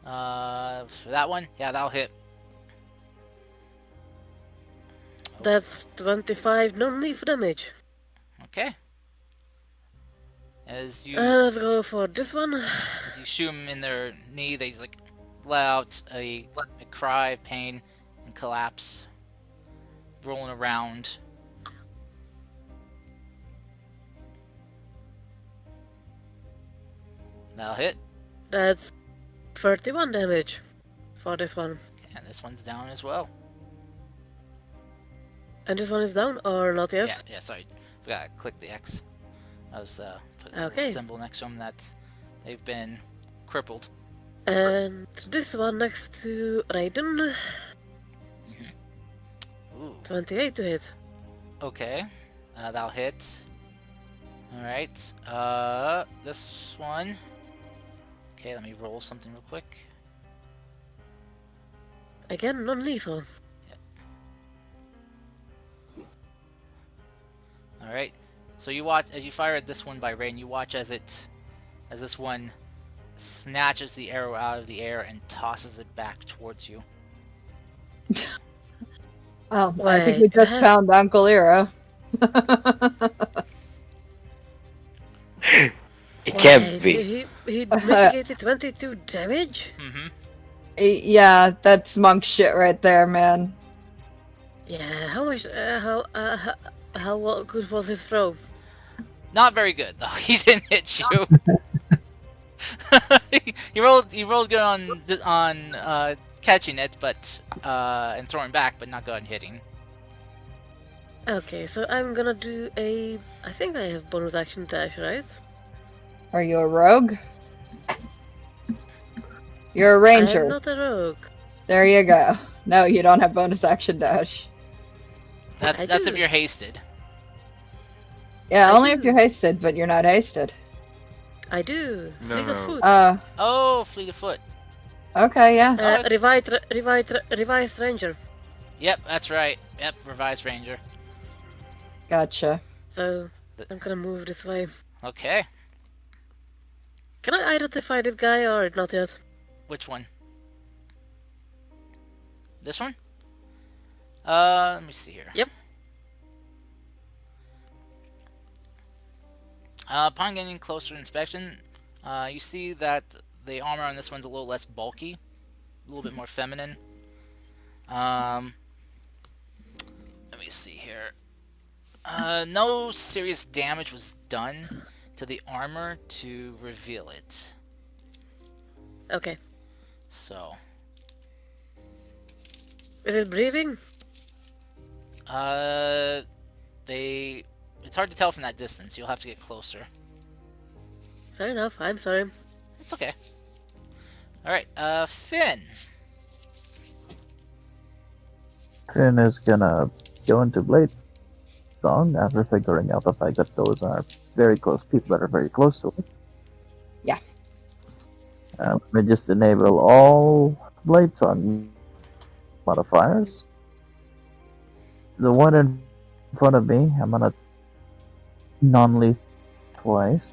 S1: For that one, yeah, that'll hit.
S3: That's 25 non-lethal damage.
S1: Okay. As you
S3: Let's go for this one.
S1: as you shoot them in their knee, they like let out a cry of pain and collapse, rolling around. That'll hit.
S3: That's 31 damage for this one.
S1: And this one's down as well.
S3: And this one is down or not yet?
S1: Yeah, sorry. Forgot to click the X. I was putting
S3: Okay.
S1: a symbol next to them that they've been crippled.
S3: And this one next to Raiden,
S1: Ooh.
S3: 28 to hit.
S1: Okay. That'll hit. Alright. This one. Okay, let me roll something real quick.
S3: Again, non-lethal.
S1: Alright. So you watch as you fire at this one by Rain, you watch as this one snatches the arrow out of the air and tosses it back towards you.
S2: Well, I think we
S3: Wait,
S2: just found Uncle Ira.
S6: It can't
S3: Wait,
S6: be.
S3: He mitigated 22 damage?
S1: Mm-hmm.
S2: Yeah, that's monk shit right there, man.
S3: Yeah, how much, how good was his throw?
S1: Not very good though. He didn't hit you. he rolled good on catching it, but and throwing back, but not good on hitting.
S3: Okay, so I'm gonna do I think I have bonus action dash, right?
S2: Are you a rogue? You're a
S3: I'm
S2: ranger.
S3: not a rogue.
S2: There you go. No, you don't have bonus action dash.
S1: That's
S3: I
S1: if
S3: do.
S1: you're hasted.
S2: Yeah,
S3: I
S2: only
S3: do.
S2: if you're hasted, but you're not hasted.
S3: I do.
S7: No,
S3: Fleet of
S7: no.
S3: foot.
S1: Oh, fleet of foot.
S2: Okay, yeah.
S3: Revised ranger.
S1: Yep, that's right. Yep, revised ranger.
S2: Gotcha.
S3: So I'm gonna move this way.
S1: Okay,
S3: Can I identify this guy or not yet?
S1: which one? This one? Let me see here.
S3: Yep.
S1: Upon getting closer inspection, you see that the armor on this one's a little less bulky, a little bit more feminine. Let me see here. No serious damage was done to the armor to reveal it.
S3: Okay.
S1: So,
S3: Is it breathing?
S1: it's hard to tell from that distance. You'll have to get closer.
S3: Fair enough. I'm sorry.
S1: It's okay. Alright, Finn.
S4: Finn is gonna go into Blade Song after figuring out the fact that those are very close people that are very close to it.
S2: Yeah.
S4: Let me just enable all Blade Song modifiers. The one in front of me, I'm gonna non-lethal twice.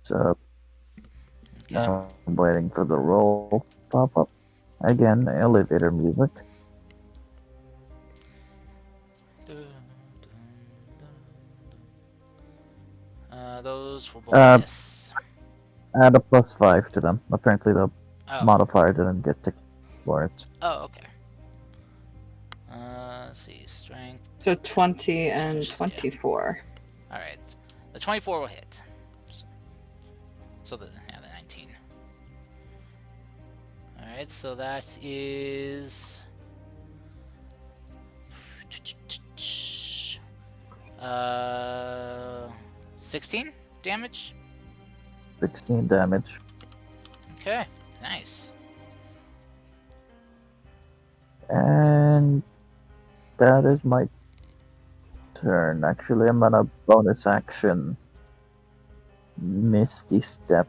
S4: So
S1: Okay.
S4: I'm waiting for the roll to pop up. Again, elevator music.
S1: Those will both
S4: Uh,
S1: miss.
S4: add a +5 to them. Apparently the
S1: Oh.
S4: modifier didn't get to for it.
S1: Oh, okay. Let's see. Strength.
S2: So 20 and
S1: Just, yeah.
S2: 24.
S1: Alright. The 24 will hit. So the 19. Alright, so that is 16 damage.
S4: 16 damage.
S1: Okay, nice.
S4: And that is my turn. Actually, I'm gonna bonus action Misty Step.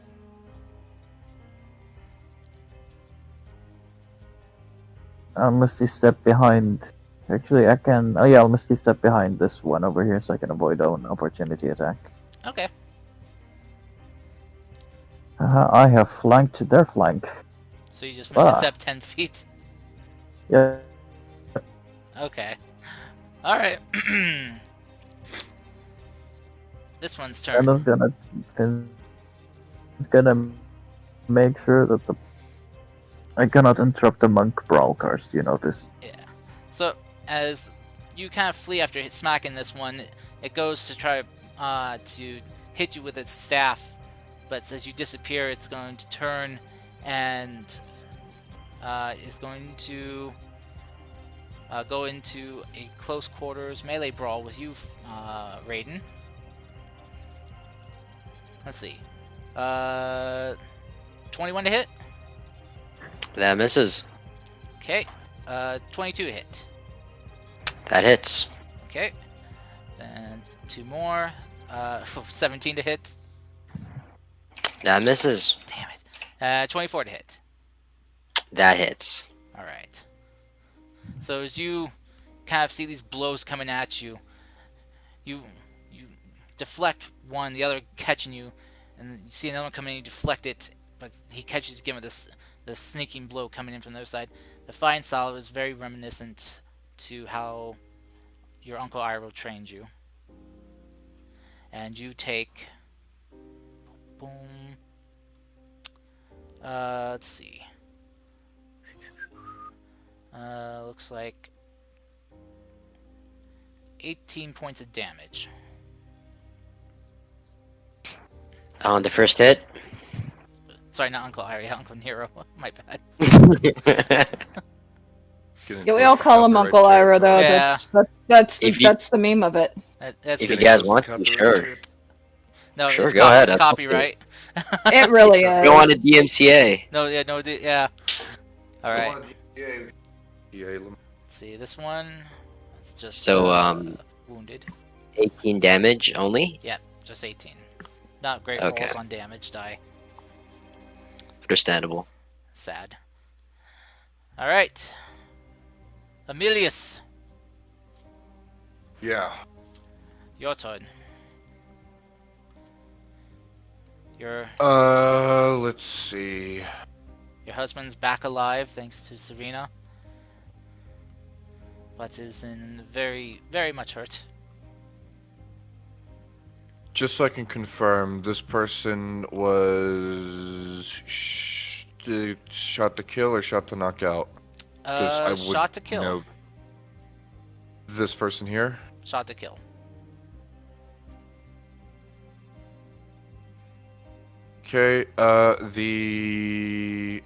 S4: I'll Misty Step behind. Actually, I can. Oh yeah, I'll Misty Step behind this one over here so I can avoid an opportunity attack.
S1: Okay.
S4: I have flanked their flank.
S1: So you just missed a
S4: Ah.
S1: step 10 feet.
S4: Yeah.
S1: Okay. Alright. This one's turn.
S4: And it's gonna make sure that I cannot interrupt the monk brawl cast. You know this.
S1: Yeah. So as you kind of flee after smacking this one, it goes to try to hit you with its staff, but as you disappear, it's going to turn and is going to go into a close quarters melee brawl with you, Raiden. Let's see. 21 to hit.
S6: That misses.
S1: Okay. 22 to hit.
S6: That hits.
S1: Okay. Then 2 more. 17 to hit.
S6: That misses.
S1: Damn it. 24 to hit.
S6: That hits.
S1: Alright. So as you kind of see these blows coming at you, you deflect one, the other catching you, and you see another one coming in, you deflect it, but he catches you again with this sneaking blow coming in from the other side. The fighting style is very reminiscent to how your Uncle Iroh trained you. And you take... Boom. Let's see. Looks like 18 points of damage.
S6: On the first hit.
S1: Sorry, not Uncle Iroh, Uncle Nero. My bad.
S2: Yeah, we all call him Uncle Ira, though.
S1: Yeah.
S2: That's
S6: If you-
S2: that's the meme of it.
S1: That's
S6: If you guys want to, sure.
S1: no,
S6: Sure,
S1: it's
S6: go ahead,
S1: It's
S6: that's up to you.
S1: copyright.
S2: It really is.
S6: Go on to DMCA.
S1: No, yeah, no, yeah. All right.
S7: Yeah.
S1: Let's see this one. It's just
S6: So,
S1: wounded.
S6: 18 damage only.
S1: Yep, just 18. Not great
S6: Okay.
S1: rolls on damage die.
S6: Understandable.
S1: Sad. All right. Emilius,
S7: Yeah.
S1: your turn. Your
S7: Let's see.
S1: husband's back alive thanks to Serena, but is in very, very much hurt.
S7: Just so I can confirm, this person was shot to kill or shot to knock out? I would
S1: Shot to kill.
S7: know this person here.
S1: Shot to kill.
S7: Okay, the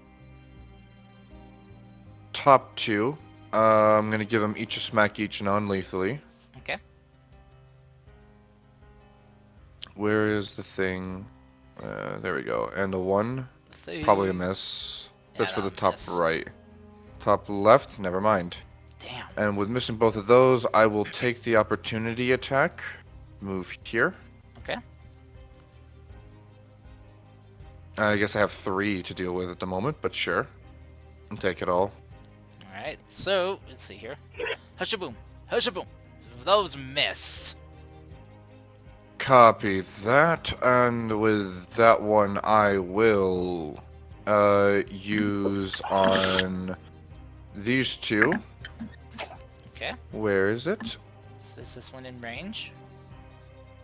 S7: top two, I'm gonna give them each a smack each non-lethally.
S1: Okay.
S7: Where is the thing? There we go. And a 1,
S1: Thing.
S7: probably a miss. That's
S1: Yeah,
S7: for the
S1: that'll
S7: top
S1: miss.
S7: right. Top left, never mind.
S1: Damn.
S7: And with missing both of those, I will take the opportunity attack. Move here.
S1: Okay.
S7: I guess I have 3 to deal with at the moment, but sure. I'll take it all.
S1: Alright, so, let's see here. Hushaboom! Hushaboom! Those miss.
S7: Copy that, and with that one, I will use on these two.
S1: Okay.
S7: Where is it?
S1: Is this one in range?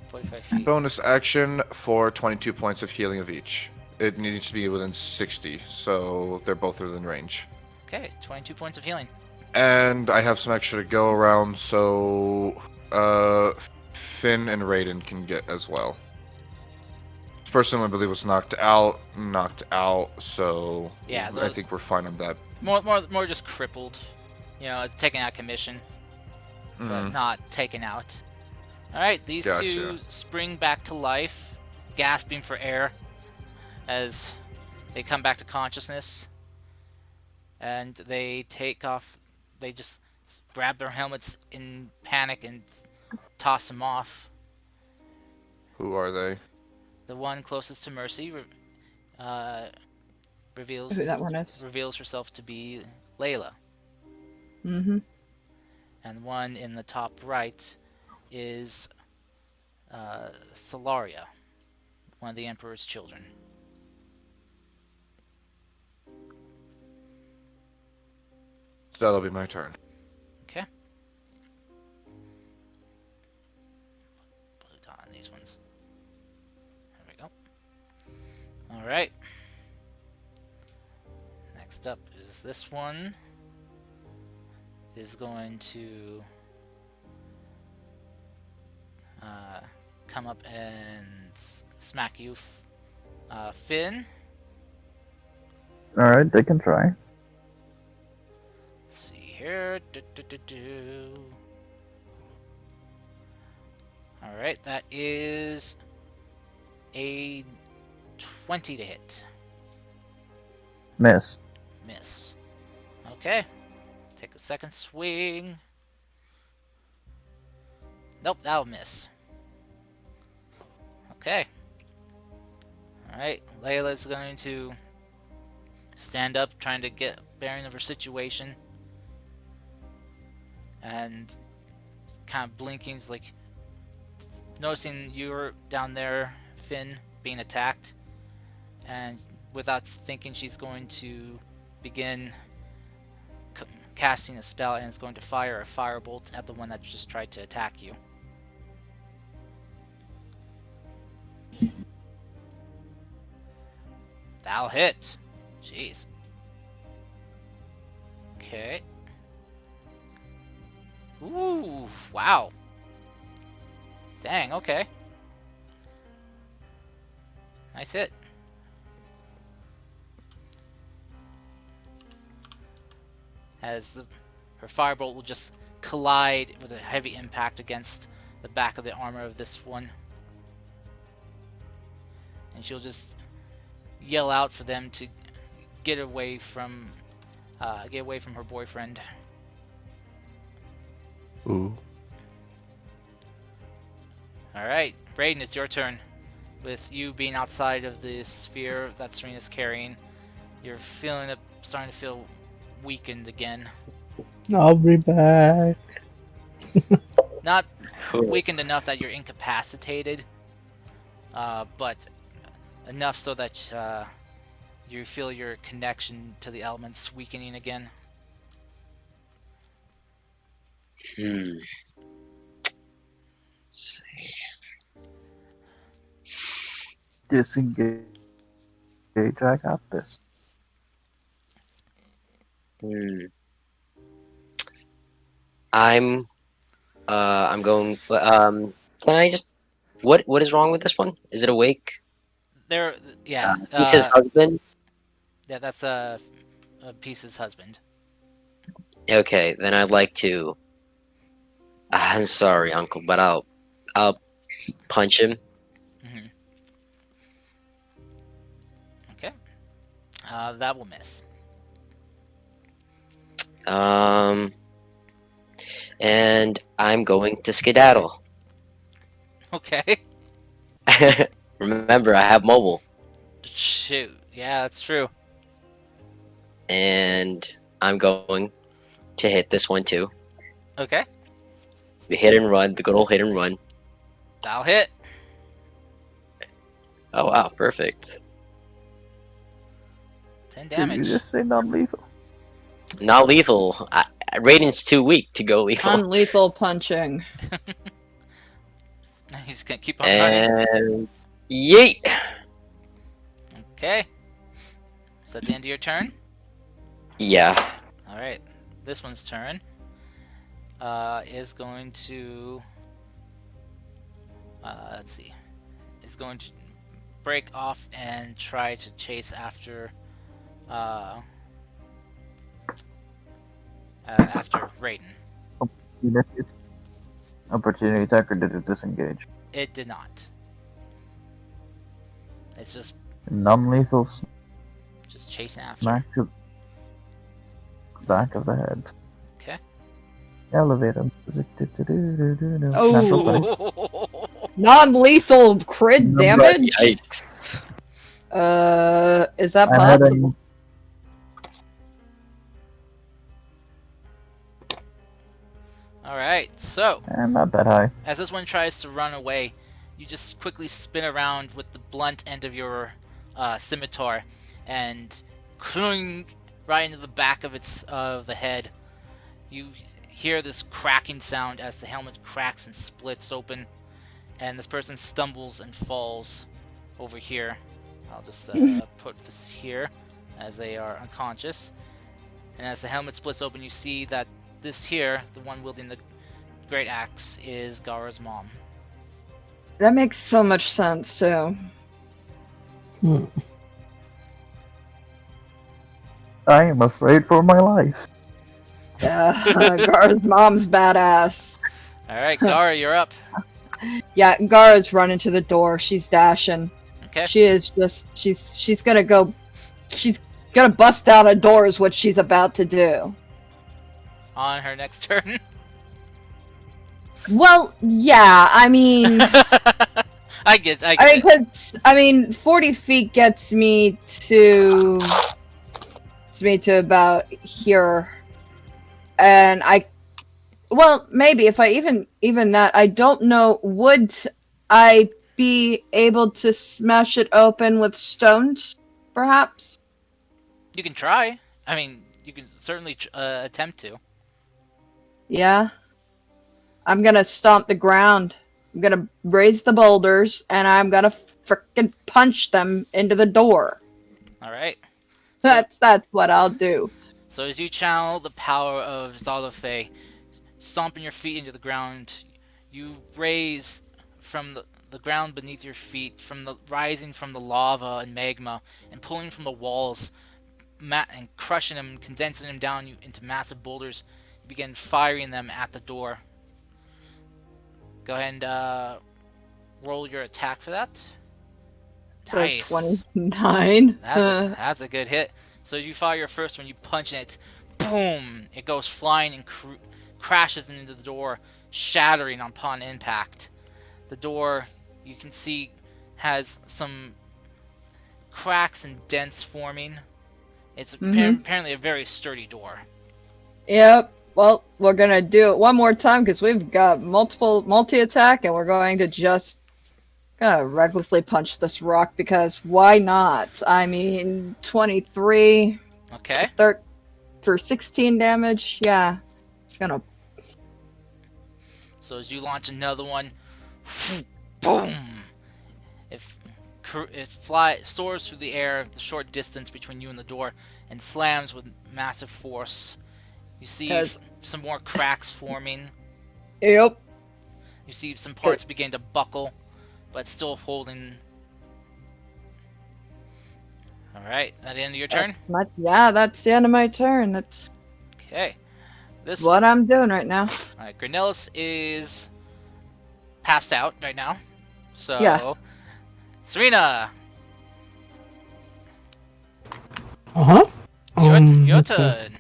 S1: 45 feet.
S7: Bonus action for 22 points of healing of each. It needs to be within 60, so they're both within range.
S1: Okay, 22 points of healing.
S7: And I have some extra to go around, so Finn and Raiden can get as well. This person, I believe, was knocked out, so
S1: Yeah,
S7: I think we're fine on that.
S1: More just crippled. You know, taken out commission, but
S7: Mhm.
S1: not taken out. Alright, these
S7: Gotcha.
S1: two spring back to life, gasping for air as they come back to consciousness. And they take off, they just grab their helmets in panic and toss them off.
S7: Who are they?
S1: The one closest to Mercy reveals
S2: Who that one is?
S1: reveals herself to be Layla.
S2: Mm-hmm.
S1: And one in the top right is Solaria, one of the Emperor's children.
S7: That'll be my turn.
S1: Okay. Put it on these ones. There we go. Alright. Next up is this one. Is going to come up and smack you, Finn.
S4: Alright, they can try.
S1: Let's see here. Alright, that is a 20 to hit.
S4: Miss.
S1: Miss. Okay. Take a second swing. Nope, that'll miss. Okay. Alright, Layla's going to stand up, trying to get a bearing of her situation. And kind of blinking, like noticing you're down there, Finn, being attacked. And without thinking, she's going to begin casting a spell and is going to fire a firebolt at the one that just tried to attack you. That'll hit. Jeez. Okay. Ooh, wow. Dang, okay. Nice hit. As her firebolt will just collide with a heavy impact against the back of the armor of this one. And she'll just yell out for them to get away from her boyfriend.
S7: Ooh.
S1: Alright, Brayden, it's your turn. With you being outside of the sphere that Serena's carrying, you're starting to feel weakened again.
S5: I'll be back.
S1: Not weakened enough that you're incapacitated, but enough so that you feel your connection to the elements weakening again.
S6: Let's see.
S4: Disengage. I got this.
S6: I'm going. Can I just? What is wrong with this one? Is it awake?
S1: There, yeah.
S6: He says husband.
S1: Yeah, that's Peace's husband.
S6: Okay, then I'd like to. I'm sorry, Uncle, but I'll punch him.
S1: Mm-hmm. Okay. That will miss.
S6: And I'm going to skedaddle.
S1: Okay.
S6: Remember, I have mobile.
S1: Shoot. Yeah, that's true.
S6: And I'm going to hit this one too.
S1: Okay.
S6: The hit and run, the good old hit and run.
S1: That'll hit.
S6: Oh wow, perfect.
S1: 10
S4: Did you
S1: damage.
S4: just say non-lethal?
S6: Not lethal. Radiant's too weak to go lethal.
S2: Non-lethal punching.
S1: He's gonna keep on running.
S6: And yeet.
S1: Okay. Is that the end of your turn?
S6: Yeah.
S1: Alright. This one's turn. Is going to... let's see. Is going to break off and try to chase after... after Raiden.
S4: Opportunity attack, or did it disengage?
S1: It did not. It's
S4: Non-lethal
S1: just chasing after.
S4: smack to the back of the head.
S1: Okay.
S4: Elevator.
S2: Oh. Non-lethal crit damage?
S6: Yikes.
S2: Is that
S4: I'm heading.
S2: possible?
S1: Alright, so
S4: Not that high.
S1: as this one tries to run away, you just quickly spin around with the blunt end of your scimitar and cling right into the back of the head. You hear this cracking sound as the helmet cracks and splits open, and this person stumbles and falls over here. I'll just put this here as they are unconscious. And as the helmet splits open, you see that this here, the one wielding the great axe, is Gara's mom.
S2: That makes so much sense, too.
S4: I am afraid for my life.
S2: Yeah, Gara's mom's badass.
S1: Alright, Gara, you're up.
S2: Yeah, Gara's running to the door. She's dashing.
S1: Okay.
S2: She is just she's gonna go. She's gonna bust down a door is what she's about to do.
S1: On her next turn.
S2: Well, yeah, I mean,
S1: I get
S2: I mean,
S1: it.
S2: 'cause, 40 feet gets me to about here, and well, maybe if I even that, I don't know. Would I be able to smash it open with stones, perhaps?
S1: You can try. I mean, you can certainly attempt to.
S2: Yeah. I'm gonna stomp the ground. I'm gonna raise the boulders, and I'm gonna frickin' punch them into the door.
S1: Alright.
S2: That's what I'll do.
S1: So as you channel the power of Zaldafe, stomping your feet into the ground, you raise from the ground beneath your feet, rising from the lava and magma, and pulling from the walls, and crushing them, condensing them down into massive boulders. You begin firing them at the door. Go ahead and roll your attack for that.
S2: So
S1: Nice.
S2: 29.
S1: That's a good hit. So as you fire your first one, you punch it. Boom! It goes flying and crashes into the door, shattering upon impact. The door, you can see, has some cracks and dents forming. It's apparently a very sturdy door.
S2: Yep. Well, we're gonna do it one more time because we've got multi-attack, and we're going to just recklessly punch this rock because why not? I mean, 23.
S1: Okay.
S2: For 16 damage. Yeah, it's gonna.
S1: So as you launch another one, boom! It soars through the air, the short distance between you and the door, and slams with massive force. You see some more cracks forming.
S2: Yep.
S1: You see some parts begin to buckle, but still holding. Alright, that the end of your turn?
S2: That's the end of my turn. That's
S1: Okay. This
S2: what I'm doing right now.
S1: Alright, Granellis is passed out right now. So,
S2: Yeah.
S1: Serena,
S5: Uh-huh.
S1: your turn.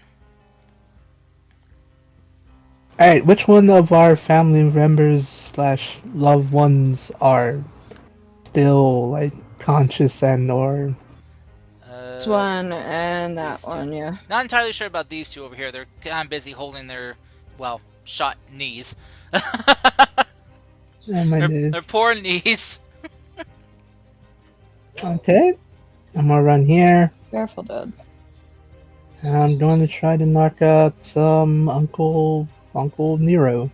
S5: Alright, which one of our family members / loved ones are still, like, conscious and or...
S2: This one and that
S1: these two.
S2: one, yeah.
S1: Not entirely sure about these two over here. They're kind of busy holding their, well, shot knees.
S5: Oh, my
S1: Their
S5: days.
S1: poor knees.
S5: Okay, I'm gonna run here.
S2: Careful, Dad.
S5: And I'm going to try to knock out Uncle Nero.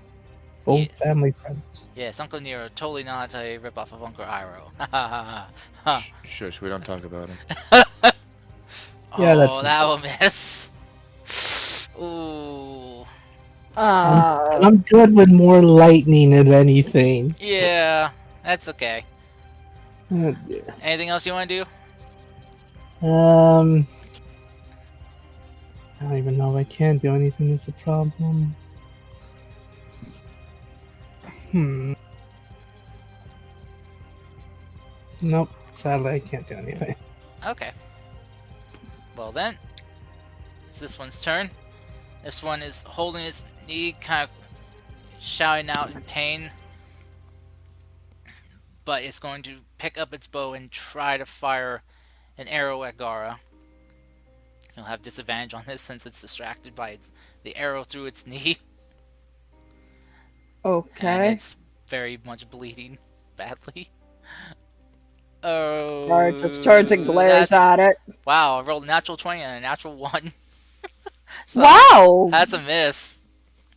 S5: Old
S1: Yes.
S5: family friend.
S1: Yes, Uncle Nero, totally not a ripoff of Uncle Iroh. Ha ha ha ha.
S7: Shush, we don't talk about him.
S5: Yeah, that's
S1: Oh, that will miss. Ooh.
S5: I'm
S2: Uh,
S5: I'm good with more lightning if anything.
S1: Yeah, that's okay.
S5: Yeah.
S1: Anything else you want to do?
S5: I don't even know if I can do anything. Is a problem. Hmm. Nope. Sadly, I can't do anything.
S1: Okay. Well then, it's this one's turn. This one is holding its knee, kind of shouting out in pain, but it's going to pick up its bow and try to fire an arrow at Gara. He'll have disadvantage on this since it's distracted by the arrow through its knee, and
S2: okay.
S1: it's very much bleeding badly.
S2: Guard just turns and
S1: Oh,
S2: glares
S1: that's
S2: at it.
S1: wow! I rolled a natural 20 and a natural 1, so
S2: Wow!
S1: that's a miss.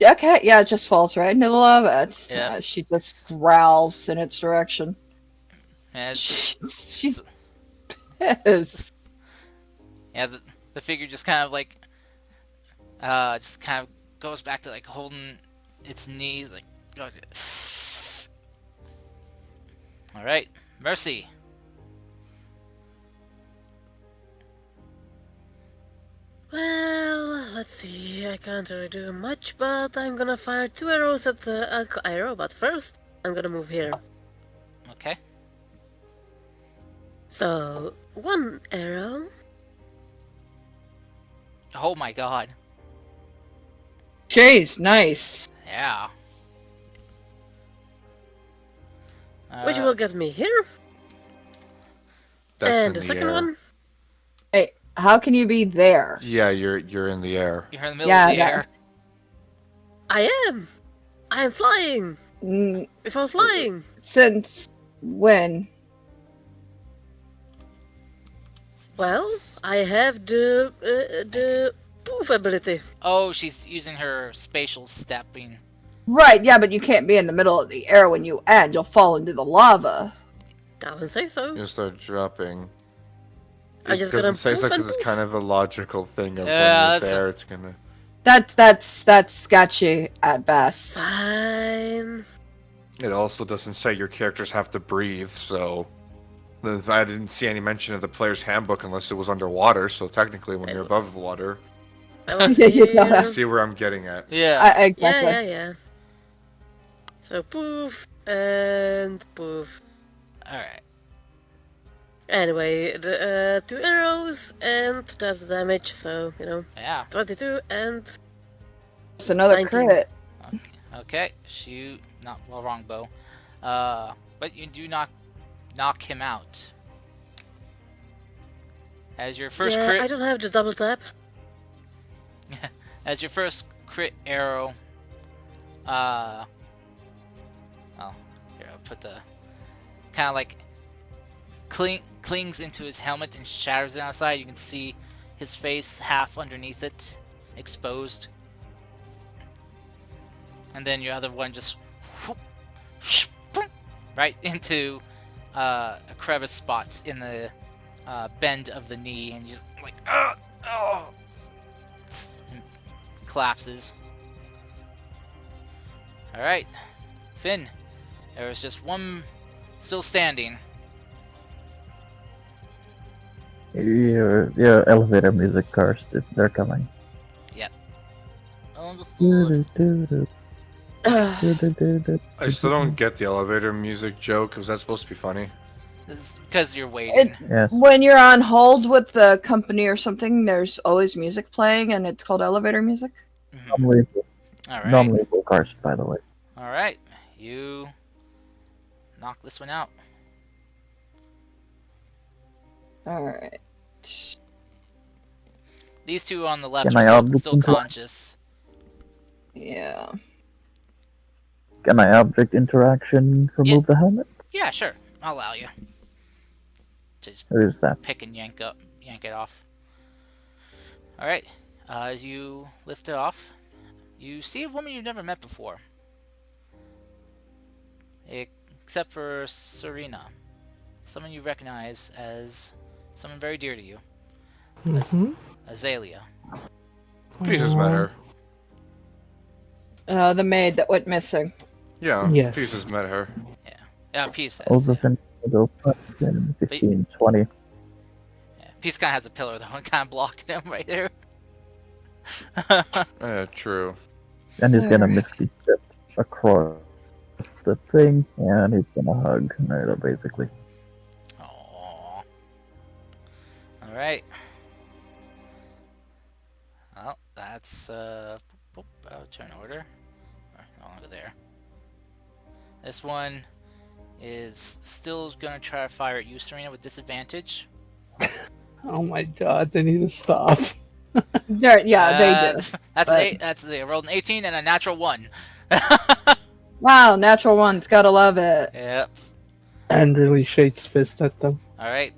S2: Okay, yeah, it just falls right into the lava.
S1: Yeah,
S2: She just growls in its direction.
S1: and
S2: She's pissed.
S1: yeah, the figure just kind of like just kind of goes back to like holding its knees, like. All right, Mercy.
S3: Well, let's see. I can't really do much, but I'm gonna fire 2 arrows at the arrow. But first, I'm gonna move here.
S1: Okay.
S3: So 1 arrow.
S1: Oh my God.
S2: Jeez, nice.
S1: Yeah.
S3: Which will get me here.
S7: That's
S3: And
S7: in
S3: the
S7: the
S3: second
S7: air.
S3: one.
S2: Hey, how can you be there?
S7: Yeah, you're in the air.
S1: You're in the middle
S2: Yeah,
S1: of the air.
S3: I am. I am flying.
S2: Mm,
S3: If I'm flying.
S2: since when?
S3: Well, I have the poof ability.
S1: Oh, she's using her spatial stepping.
S2: Right, yeah, but you can't be in the middle of the air when you end. You'll fall into the lava.
S3: Doesn't say so.
S7: You start dropping.
S3: I
S7: It
S3: just
S7: doesn't
S3: gotta
S7: say so
S3: poof and
S7: because it's
S3: poof.
S7: kind of a logical thing of
S1: Yeah,
S7: when you're
S1: that's a-
S7: there, it's gonna.
S2: That's sketchy at best.
S3: Fine.
S7: It also doesn't say your characters have to breathe, so. I didn't see any mention of the player's handbook unless it was underwater, so technically when you're above the water.
S3: I was
S2: Yeah,
S3: here.
S7: You see where I'm getting at.
S1: Yeah.
S2: Exactly.
S3: Yeah. So poof and poof.
S1: All right.
S3: Anyway, the 2 arrows and that's the damage. So
S1: Yeah.
S3: 22 and
S2: It's another
S3: 19.
S2: crit.
S1: Okay. Shoot. Not well. Wrong bow. But you do not knock him out. As your first
S3: yeah,
S1: crit.
S3: I don't have the double tap.
S1: As your first crit arrow. Well, here I'll put the kind of like clings into his helmet and shatters it outside. You can see his face half underneath it, exposed. And then your other one just whoop, right into a crevice spot in the bend of the knee, and you just like oh, and collapses. All right, Finn. There was just one still standing.
S4: Your elevator music cursed if they're coming.
S1: Understood.
S7: I still don't get the elevator music joke. Was that supposed to be funny?
S1: Because you're waiting.
S4: Yes.
S2: When you're on hold with the company or something, there's always music playing, and it's called elevator music.
S1: Mhm. All right.
S4: Non-lethal cursed, by the way.
S1: All right. You knock this one out.
S2: Alright.
S1: These two on the left
S4: Can I
S1: are
S4: object
S1: still
S4: interact?
S1: conscious.
S2: Yeah.
S4: Can I object interaction remove the helmet?
S1: Yeah, sure. I'll allow you. Just
S4: Who's that?
S1: pick and yank it off. All right. As you lift it off, you see a woman you've never met before, except for Serena, someone you recognize as someone very dear to you,
S5: Mm-hmm.
S1: Azalea.
S7: Peace has met her.
S2: The maid that went missing.
S7: Yeah,
S5: Yes.
S7: Peace has met her.
S1: Yeah, Peace
S4: All
S1: has.
S4: the
S1: Yeah.
S4: things to go 15, 20.
S1: Yeah. Peace kind of has a pillar though, kind of blocking him right there.
S7: True.
S4: And he's gonna
S2: Alright.
S4: misty step across the thing, and he's gonna hug Myrtle, basically.
S1: Aww. All right. Well, that's turn order. No longer there. This one is still gonna try to fire at you, Serena, with disadvantage.
S5: Oh my god, they need to stop.
S2: They do.
S1: That's
S2: but-
S1: they rolled an 18 and a natural 1.
S2: Wow, natural ones, gotta love it.
S1: Yep.
S5: And really shakes fist at them.
S1: All right.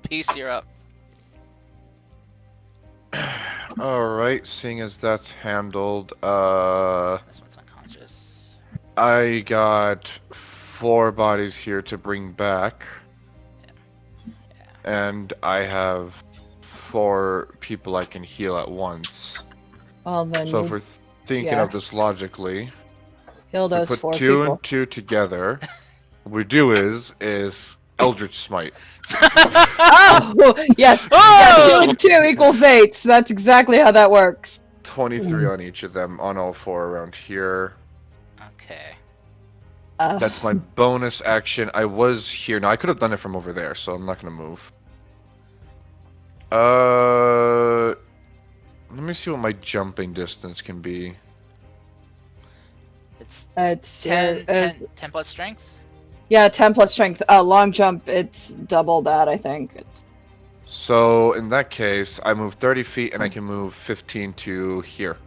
S1: Peace, you're up.
S7: Alright, seeing as that's handled,
S1: This one's unconscious.
S7: I got 4 bodies here to bring back. And I have 4 people I can heal at once.
S2: Well then,
S7: So if we're thinking
S2: yeah.
S7: of this logically,
S2: heal
S7: if we
S2: those
S7: put
S2: 4
S7: 2
S2: people.
S7: and 2 together, what we do is Eldritch Smite.
S2: Oh, yes. Yeah, 2 and 2 equals 8. So that's exactly how that works.
S7: 23 on each of them, on all 4 around here.
S1: Okay.
S7: That's my bonus action. I was here. Now, I could have done it from over there, so I'm not going to move. Let me see what my jumping distance can be.
S1: It's
S2: It's
S1: 10, 10 plus strength.
S2: Yeah, 10 plus strength. Long jump, it's double that, I think. It's...
S7: So, in that case, I move 30 feet and I can move 15 to here.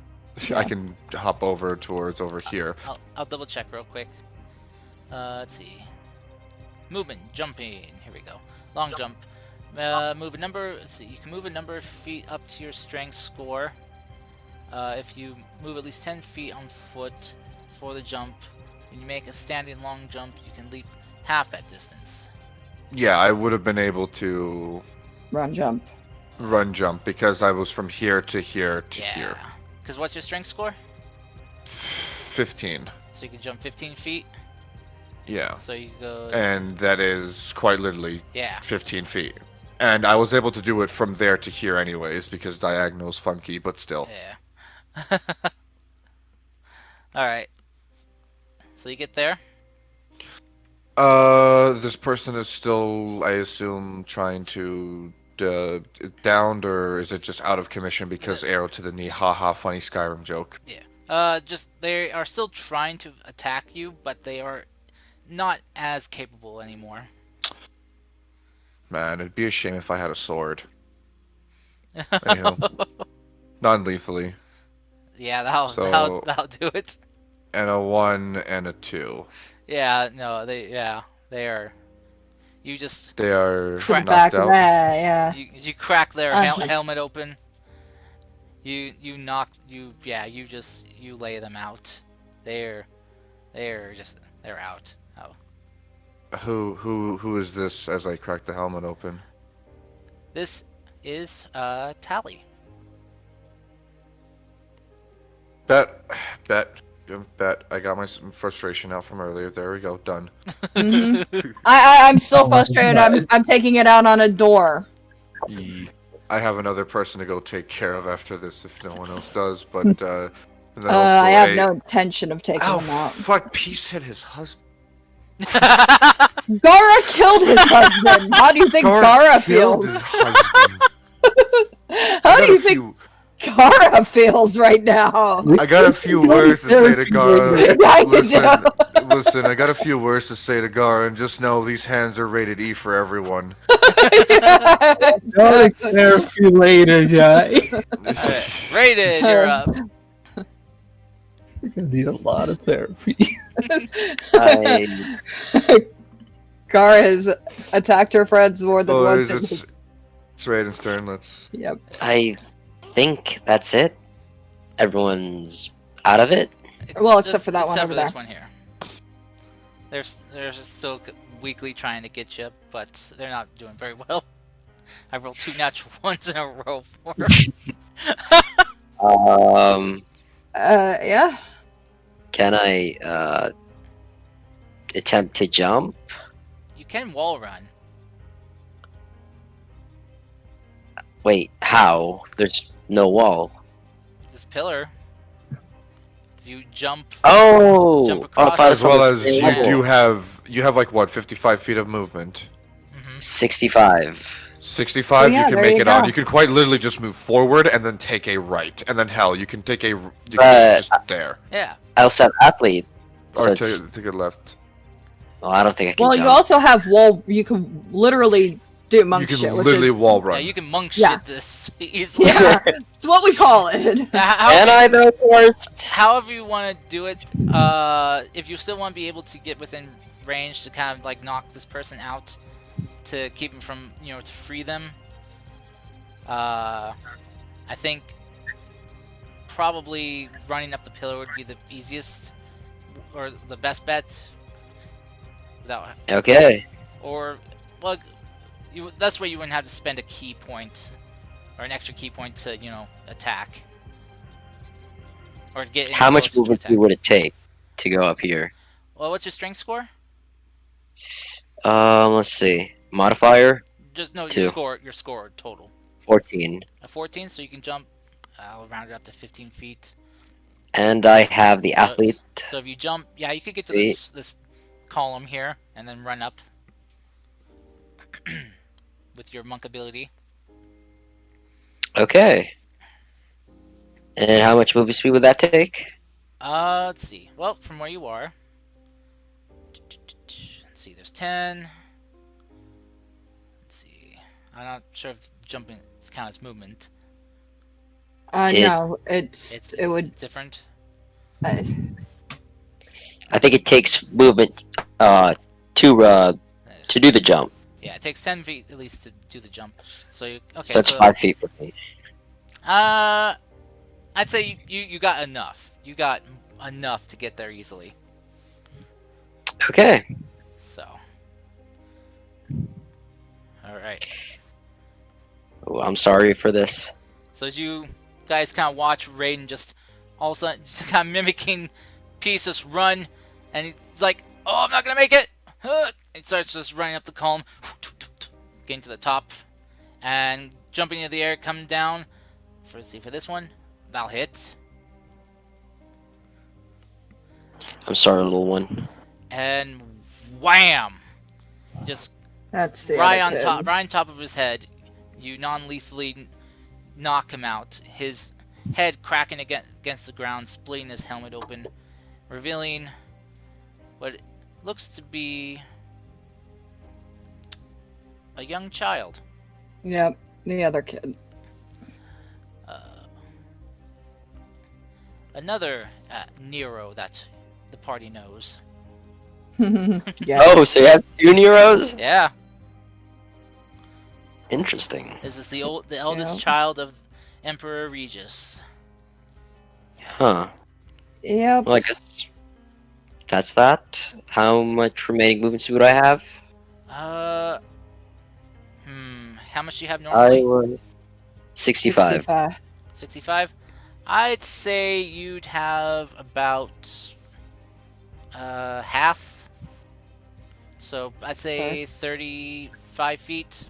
S2: Yeah.
S7: I can hop over towards over here.
S1: I'll double check real quick. Let's see. Movement, jumping. Here we go. Long jump. Move a number. Let's see. You can move a number of feet up to your strength score. If you move at least 10 feet on foot for the jump, when you make a standing long jump, you can leap half that distance.
S7: Yeah, I would have been able to
S2: Run jump.
S7: run jump because I was from here to here to
S1: Yeah.
S7: here.
S1: Because what's your strength score?
S7: 15.
S1: So you can jump 15 feet.
S7: Yeah.
S1: So you go.
S7: And that is quite literally
S1: Yeah.
S7: 15 feet. And I was able to do it from there to here anyways because diagonal's funky, but still.
S1: Yeah. All right. So you get there.
S7: This person is still, I assume, trying to downed, or is it just out of commission because arrow to the knee? Haha, funny Skyrim joke.
S1: Yeah. Just they are still trying to attack you, but they are not as capable anymore.
S7: Man, it'd be a shame if I had a sword. Anywho, non-lethally,
S1: Yeah, that'll
S7: So-
S1: that'll do it.
S7: and a 1 and a 2.
S1: Yeah, no, they are. You just
S7: They are
S2: To the
S7: knocked
S2: back of
S7: out.
S2: that, yeah.
S1: you crack their
S2: Uh-huh.
S1: helmet open. You lay them out. They're out. Oh.
S7: Who is this? As I crack the helmet open.
S1: This is Tally.
S7: Bet. I got my frustration out from earlier. There we go. Done.
S2: hmm I'm still
S5: Oh my
S2: frustrated.
S5: God.
S2: I'm taking it out on a door.
S7: I have another person to go take care of after this if no one else does. But and then also
S2: I have
S7: a-
S2: no intention of taking
S7: Ow,
S2: him out.
S7: fuck! Peace hit his husband.
S2: Gara killed his husband. How do you think Gara
S7: killed
S2: feels?
S7: his husband.
S2: How
S7: I
S2: do
S7: got
S2: you
S7: a
S2: think
S7: few-
S2: Gara feels right now?
S7: I got a few words to say to Gara.
S2: I can
S7: Listen, I got a few words to say to Gara, and just know these hands are rated E for everyone.
S5: I'll therapy later, guy.
S1: Alright, Raiden, you're up.
S5: You're gonna need a lot of therapy.
S6: I
S2: Gara has attacked her friends more than
S7: Oh,
S2: once.
S7: it's Raiden's turn. Let's.
S2: Yep.
S6: I think that's it. Everyone's out of it.
S2: Well, except for that one
S1: except
S2: over
S1: for this
S2: there.
S1: one here. They're still weakly trying to get you, but they're not doing very well. I rolled 2 natural ones in a row for
S6: Um,
S2: Yeah.
S6: can I attempt to jump?
S1: You can wall run.
S6: Wait, how? There's no wall.
S1: This pillar. If you jump,
S6: Oh,
S1: Jump
S6: I
S1: across
S6: thought
S1: it.
S7: As
S6: it's on
S7: well
S6: the
S7: as
S6: same
S7: you
S1: Yeah.
S7: do
S6: level.
S7: have like what 55 feet of movement.
S6: 65.
S7: 65
S2: Oh, yeah,
S7: you can
S2: there
S7: make
S2: you
S7: it on.
S2: go.
S7: You can quite literally just move forward and then take a right, and then hell, you can take a you can
S6: But-
S7: just there
S1: yeah.
S6: I also have athlete, so
S7: or
S6: it's.
S7: take it left.
S6: Well, I don't think I can
S2: Well,
S6: jump.
S2: you also have wall. You can literally do monk
S7: You can
S2: shit, which
S7: literally
S2: is
S7: wall
S1: Yeah,
S7: run.
S1: you can monk
S2: Yeah.
S1: shit this easily.
S2: yeah, it's what we call it.
S6: Can I though, first?
S1: However you want to do it, if you still want to be able to get within range to kind of like knock this person out, to keep them from, to free them, I think probably running up the pillar would be the easiest or the best bet. Without,
S6: Okay.
S1: or well, that's where you wouldn't have to spend a key point or an extra key point to attack or get
S6: How much
S1: closer to
S6: movement
S1: attack.
S6: would it take to go up here?
S1: Well, what's your strength score?
S6: Let's see. Modifier
S1: Just no,
S6: Two.
S1: your score total.
S6: 14,
S1: A 14, so you can jump. I'll round it up to 15 feet.
S6: and I have the
S1: So-
S6: athlete.
S1: So if you jump, yeah, you could get to
S6: Sweet.
S1: this column here and then run up with your monk ability.
S6: Okay. And how much movement speed would that take?
S1: Let's see. Well, from where you are, let's see. There's 10. Let's see. I'm not sure if jumping counts as movement.
S2: No,
S1: It's
S2: it would.
S1: different.
S2: Uh,
S6: I think it takes movement to do the jump.
S1: Yeah, it takes 10 feet at least to do the jump. So okay.
S6: So it's 5 feet for me.
S1: I'd say you got enough. You got enough to get there easily.
S6: Okay.
S1: So. Alright.
S6: Oh, I'm sorry for this.
S1: So as you guys kind of watch Raiden just all of a sudden just kind of mimicking Peace just run, and he's like, "Oh, I'm not gonna make it!" He starts just running up the column, getting to the top, and jumping into the air, coming down. Let's see for this one, that'll hit,
S6: I'm sorry, little one.
S1: and wham! Just
S2: that's the
S1: right
S2: other
S1: on
S2: kid.
S1: top, right on top of his head. You non-lethally knock him out. His head cracking against the ground, splitting his helmet open, revealing what looks to be a young child.
S2: Yep, the other kid.
S1: Another Nero that the party knows.
S2: Yeah.
S6: Oh, so you have 2 Neros?
S1: Yeah,
S6: Interesting.
S1: this is the eldest
S2: Yeah.
S1: child of Emperor Regis.
S6: Huh.
S2: Yep.
S6: Well, I guess that's that. How much remaining movement speed would I have?
S1: How much do you have
S6: I
S1: normally?
S6: was 65.
S1: 65. I'd say you'd have about half. So I'd say 35 feet.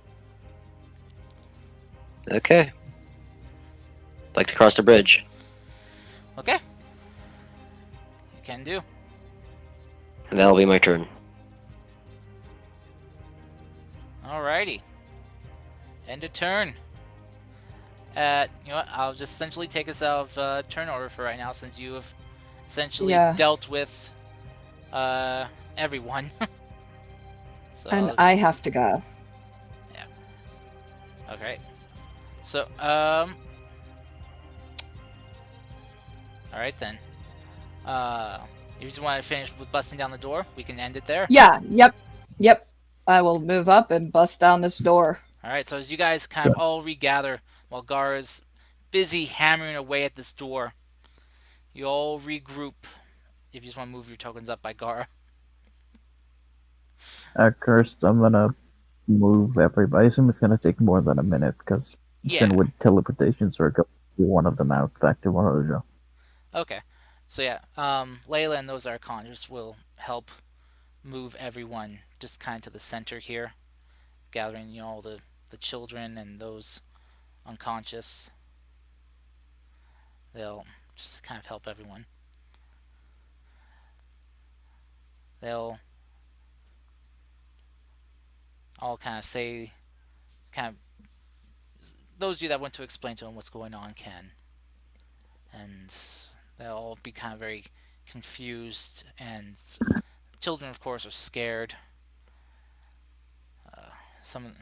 S6: Okay. Like to cross the bridge.
S1: Okay. You can do.
S6: And that'll be my turn.
S1: Alrighty. End of turn. You know what? I'll just essentially take us out of turn order for right now, since you have essentially
S2: Yeah.
S1: dealt with everyone. So
S2: And I have to go.
S1: okay. So Alright then. If you just want to finish with busting down the door, we can end it there.
S2: Yeah. Yep. I will move up and bust down this door.
S1: All right. So as you guys kind of all regather while Gara's busy hammering away at this door, you all regroup. If you just want to move your tokens up by Gara.
S4: At first, I'm gonna move everybody. I assume it's gonna take more than a minute because
S1: Yeah.
S4: then with teleportation circle, one of them out back to Maroja.
S1: Okay. So yeah, Layla and those Archons will help move everyone just kind of to the center here, gathering all the children and those unconscious. They'll just kind of help everyone. They'll all kind of say, kind of those of you that want to explain to them what's going on can, and they'll all be kind of very confused, and children of course are scared. Uh, some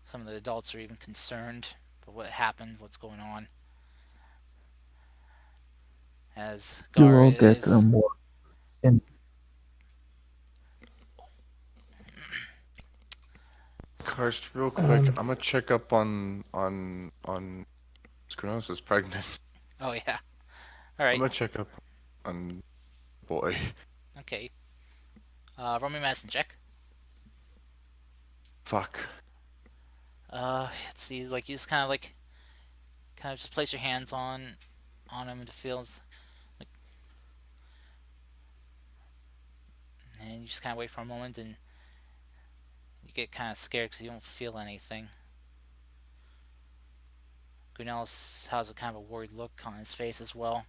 S1: some of the adults are even concerned about what happened, what's going on. As
S4: You
S1: Gar
S4: all get
S1: is
S4: more in.
S7: Karst, real quick,
S5: Um,
S7: I'm gonna check up on Skronos is pregnant.
S1: oh yeah. All
S7: I'm
S1: right.
S7: gonna check up on boy.
S1: Okay. Roll me medicine check.
S7: Fuck.
S1: Let's see. Like you just kind of just place your hands on him to feel, like, and you just kind of wait for a moment, and you get kind of scared because you don't feel anything. Grinnell's has a kind of a worried look on his face as well.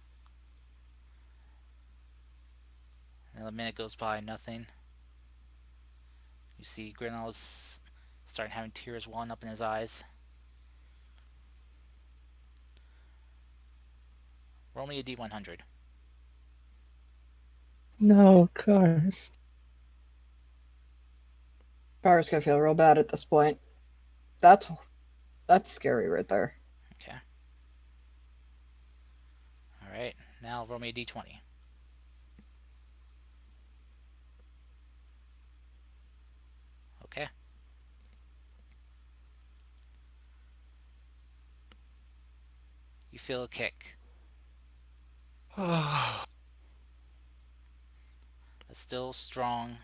S1: And a minute goes by, nothing. You see Grinnell's starting having tears welling up in his eyes. Roll me a D100.
S5: no, of course.
S2: Gara's gonna feel real bad at this point. That's that's scary right there.
S1: Okay. All right. Now roll me a D20. Okay. You feel a kick. A still strong,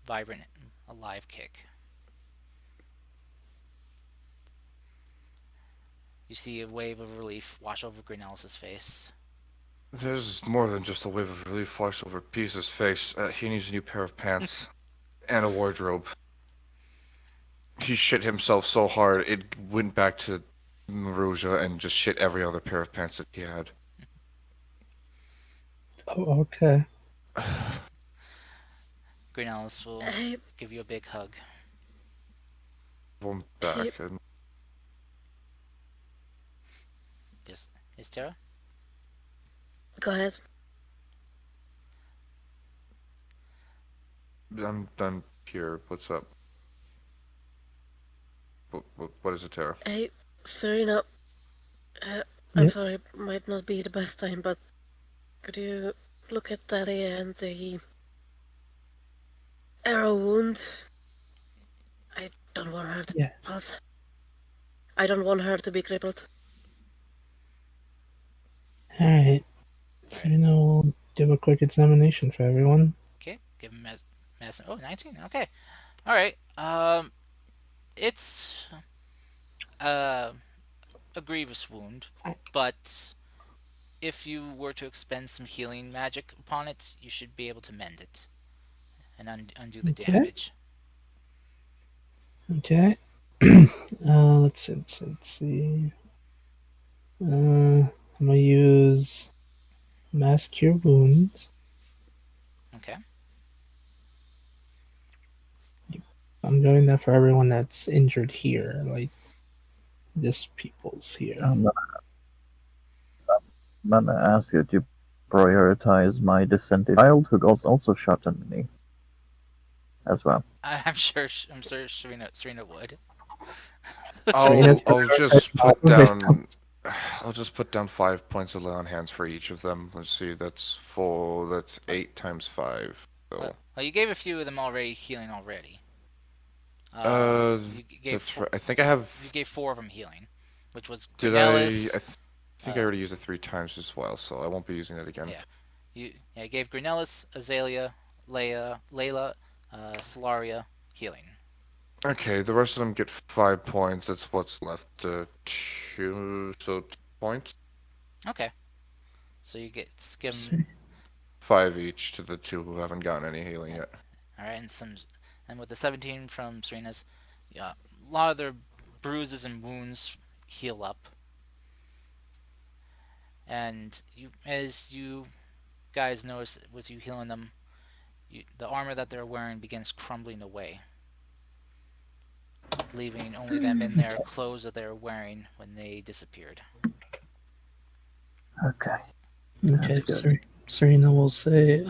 S1: vibrant, alive kick. You see a wave of relief wash over Grinnell's face.
S7: There's more than just a wave of relief flash over Peace's face. He needs a new pair of pants and a wardrobe. He shit himself so hard it went back to Maruja and just shit every other pair of pants that he had.
S5: Oh, okay.
S1: Grinnell's will
S3: Hey,
S1: give you a big hug.
S7: One
S3: hey,
S7: back and
S1: Is Tara?
S3: go ahead.
S7: I'm here. What's up? What is it, Tara?
S3: Hey, Serena. I'm
S5: Yep.
S3: sorry, might not be the best time, but could you look at Daddy and the arrow wound? I don't want her to
S5: Yes.
S3: pass. I don't want her to be crippled.
S5: All right. So we'll do a quick examination for everyone.
S1: Okay. Give him medicine. Oh, 19. Okay. All right. It's uh, a grievous wound, but if you were to expend some healing magic upon it, you should be able to mend it and undo the
S5: Okay.
S1: damage.
S5: Okay. Let's see. I'm gonna use Mass Cure Wounds.
S1: Okay.
S5: I'm doing that for everyone that's injured here, like this people's here.
S4: I'm gonna ask you to prioritize my dissenting child who was also shot in the knee as well.
S1: I'm sure. I'm sure Serena would.
S5: Serena's
S7: I'll just put down. I'll just put down 5 points of lay on hands for each of them. Let's see, that's full. That's 8 times 5. So
S1: Well, you gave a few of them already healing already. You gave
S7: that's
S1: four,
S7: right. I think I
S1: you
S7: have.
S1: gave four of them healing, which was
S7: Did I?
S1: Grinellis.
S7: Think I
S1: Uh,
S7: already used it 3 times as well, so I won't be using that again.
S1: yeah, you gave Grinellis, Azalea, Layla, Solaria healing.
S7: Okay, the rest of them get 5 points. That's what's left. Two, so 2 points.
S1: Okay, so you get skim.
S5: So,
S7: 5 each to the two who haven't gotten any healing yet.
S1: All right, and with the 17 from Serena's, yeah, a lot of their bruises and wounds heal up, and as you guys notice with you healing them, the armor that they're wearing begins crumbling away, leaving only them in their
S5: okay.
S1: clothes that they were wearing when they disappeared.
S4: Okay, that's
S5: Okay.
S4: good.
S5: Serena will say,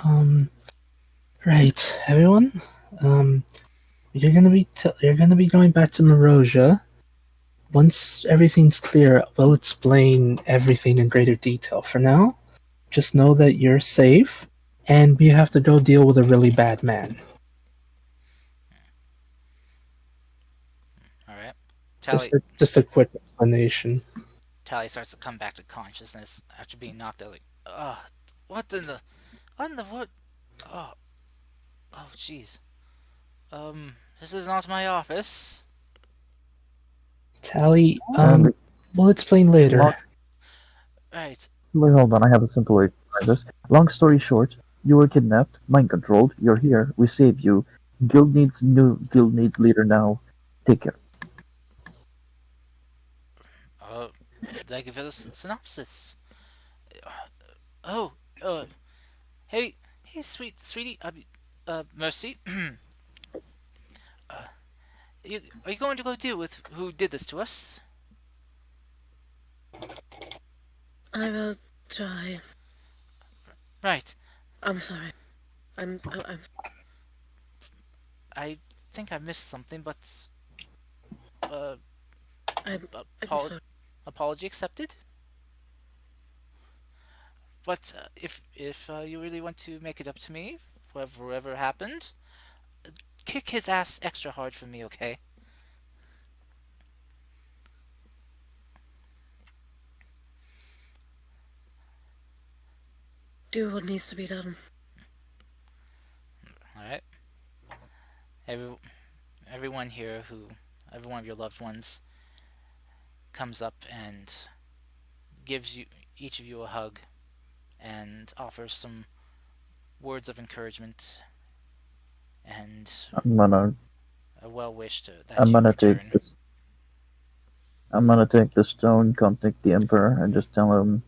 S5: right, everyone. Um, you're gonna be going back to Morosia. Once everything's clear, we'll explain everything in greater detail. For now, just know that you're safe, and we have to go deal with a really bad man.
S1: All right,
S5: Just
S1: Tally
S5: a quick explanation.
S1: Tally starts to come back to consciousness after being knocked out. Like, what in the, what in the what? Oh, oh, jeez. This is not my office.
S5: Tally,
S4: And
S5: we'll explain
S4: long,
S5: later.
S1: Right.
S4: wait, hold on, I have a simple way to explain this. Long story short, you were kidnapped, mind controlled. You're here. We saved you. Guild needs leader now. Take care.
S1: Uh, thank you for the synopsis. Oh, hey, hey, sweetie, Mercy. Are you going to go deal with who did this to us?
S3: I will try.
S1: Right.
S3: I'm sorry. I'm
S1: I think I missed something, but uh,
S3: I'm sorry.
S1: apology accepted. But if you really want to make it up to me, whatever happened, kick his ass extra hard for me, okay?
S3: Do what needs to be done.
S1: All right. Every everyone here every one of your loved ones comes up and gives you each of you a hug and offers some words of encouragement and
S4: I'm gonna
S1: a well wish to
S4: I'm
S1: that you
S4: gonna take
S1: return.
S4: this I'm gonna take the stone, contact the Emperor, and just tell him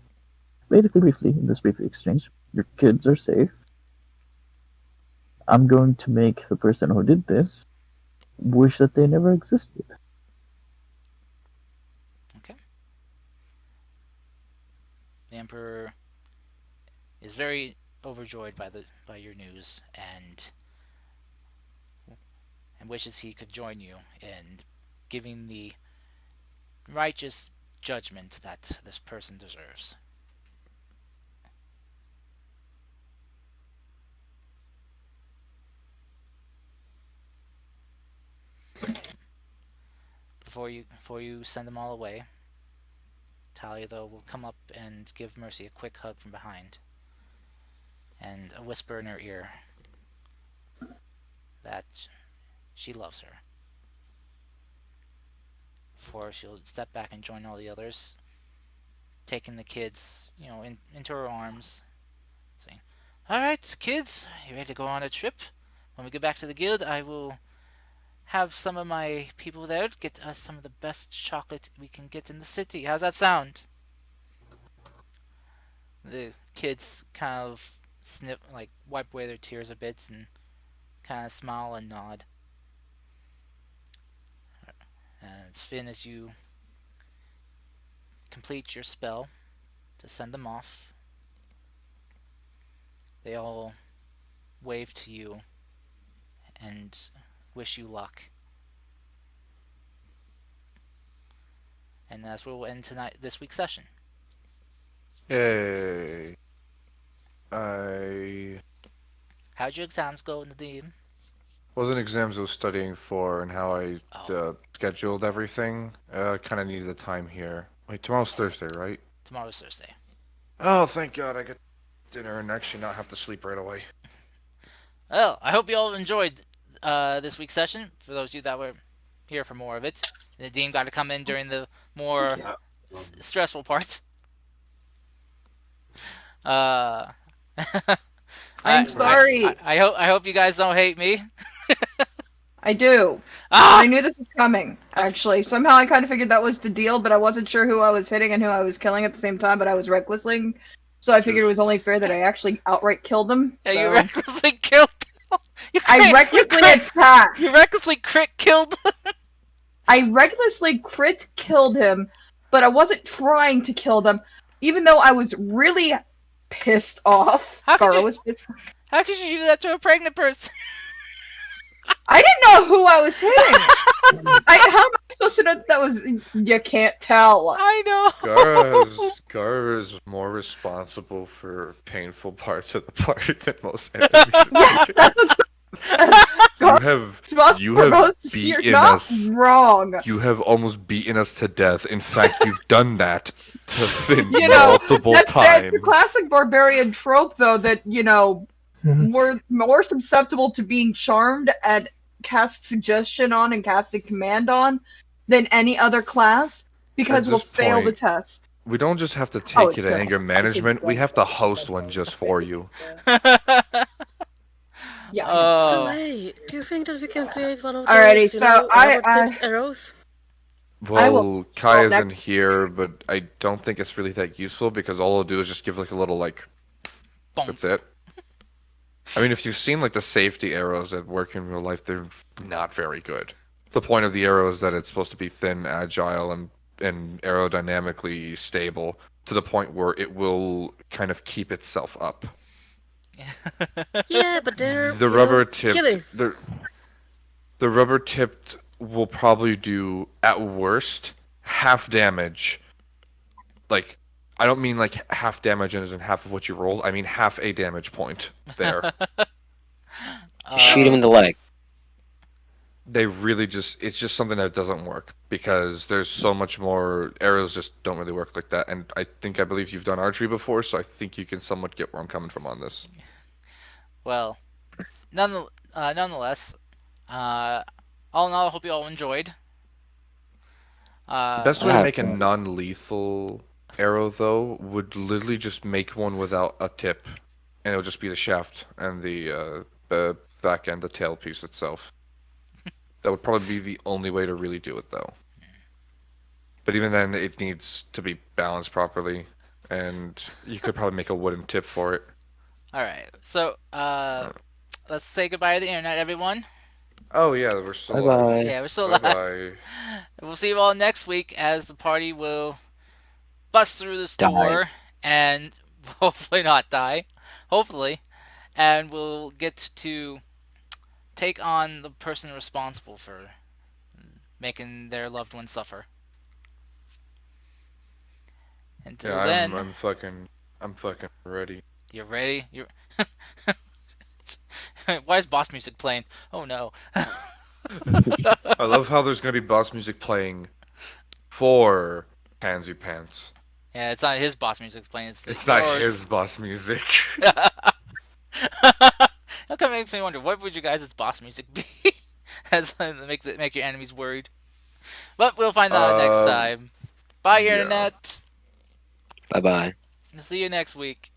S4: basically briefly in this brief exchange, your kids are safe. I'm going to make the person who did this wish that they never existed.
S1: Okay. The Emperor is very overjoyed by your news and wishes he could join you in giving the righteous judgment that this person deserves. Before you send them all away, Talia though will come up and give Mercy a quick hug from behind and a whisper in her ear that she loves her. Before she'll step back and join all the others, taking the kids, into her arms, saying, "All right, kids, you ready to go on a trip? When we get back to the guild, I will have some of my people there get us some of the best chocolate we can get in the city. How's that sound?" The kids kind of wipe away their tears a bit and kind of smile and nod. And Finn, as you complete your spell to send them off, they all wave to you and wish you luck. And that's where we'll end this week's session.
S7: Yay. I
S1: How'd your exams go in the team?
S7: Wasn't exams I was studying for and how I
S1: Oh,
S7: scheduled everything. Kind of needed the time here. Wait, tomorrow's Thursday, right?
S1: tomorrow's Thursday.
S7: Oh, thank God I get dinner and actually not have to sleep right away.
S1: Well, I hope you all enjoyed this week's session. For those of you that were here for more of it, the dean got to come in during the more stressful parts. Uh,
S2: I'm sorry.
S1: I hope you guys don't hate me.
S2: I do.
S1: Ah!
S2: I knew this was coming, actually. Somehow I kind of figured that was the deal, but I wasn't sure who I was hitting and who I was killing at the same time, but I was recklessly. So I figured it was only fair that I actually outright killed them.
S1: Yeah,
S2: So
S1: you recklessly killed. You
S2: I recklessly attacked.
S1: You recklessly crit killed.
S2: I recklessly crit killed him, but I wasn't trying to kill them, even though I was really pissed off.
S1: How could
S2: Gara
S1: you-
S2: was pissed.
S1: How could you do that to a pregnant person?
S2: I didn't know who I was hitting. How am I supposed to know that was? You can't tell.
S1: I know.
S7: Gara's more responsible for painful parts of the party than most enemies.
S2: Yeah, that's
S7: You
S2: Gar-
S7: have
S2: responsible
S7: you
S2: for
S7: have
S2: most- You're
S7: beaten
S2: not
S7: us.
S2: wrong.
S7: You have almost beaten us to death. In fact, you've done that to Finn
S2: You know,
S7: multiple
S2: that's
S7: times.
S2: the classic barbarian trope, though, that
S5: Mhm.
S2: we're more susceptible to being charmed and cast suggestion on and casting command on than any other class because
S7: At
S2: we'll
S7: this
S2: fail the
S7: point,
S2: test.
S7: We don't just have to take
S2: Oh,
S7: you
S2: it's
S7: to
S2: a-
S7: anger management. We have to host one just for you.
S2: Yeah.
S3: So
S1: Oh.
S3: hey, do you think that we can create one of
S2: Alrighty,
S3: those,
S2: so I-
S3: rubber-tipped arrows?
S2: I
S7: Well,
S2: will-
S7: Kai
S2: well,
S7: isn't here, but I don't think it's really that useful because all it'll do is just give like a little like.
S1: Bonk.
S7: That's it. I mean, if you've seen like the safety arrows that work in real life, they're not very good. The point of the arrow is that it's supposed to be thin, agile, and aerodynamically stable to the point where it will kind of keep itself up.
S3: Yeah, but they're
S7: The
S3: you
S7: rubber
S3: know,
S7: tipped
S3: killing.
S7: the rubber tipped will probably do at worst half damage. Like I don't mean like half damage as in half of what you rolled. I mean half a damage point there.
S6: Shoot him in the leg.
S7: They really just it's just something that doesn't work because there's so much more arrows just don't really work like that. And I believe you've done archery before, so I think you can somewhat get where I'm coming from on this.
S1: Well, nonetheless, all in all, I hope you all enjoyed.
S7: The best way to
S6: have
S7: make a
S6: fun.
S7: non-lethal arrow though would literally just make one without a tip, and it would just be the shaft and the back end, the tail piece itself. That would probably be the only way to really do it though. But even then, it needs to be balanced properly, and you could probably make a wooden tip for it.
S1: All right, so let's say goodbye to the internet, everyone.
S7: Oh yeah, we're still
S6: Bye
S7: alive.
S6: bye.
S1: Yeah, we're still
S7: Bye
S1: alive.
S7: bye.
S1: We'll see you all next week as the party will bust through the
S6: Die.
S1: store and hopefully not die. Hopefully, and we'll get to take on the person responsible for making their loved one suffer. Until
S7: Yeah,
S1: then,
S7: I'm fucking ready.
S1: you're ready. You're. Why is boss music playing? Oh no.
S7: I love how there's gonna be boss music playing for Pansy Pants.
S1: Yeah, it's not his boss music playing.
S7: It's not
S1: yours.
S7: his boss music.
S1: That kind of makes me wonder, what would you guys' boss music be? As make your enemies worried. But we'll find out next time. Bye,
S7: yeah.
S1: internet.
S6: Bye bye.
S1: See you next week.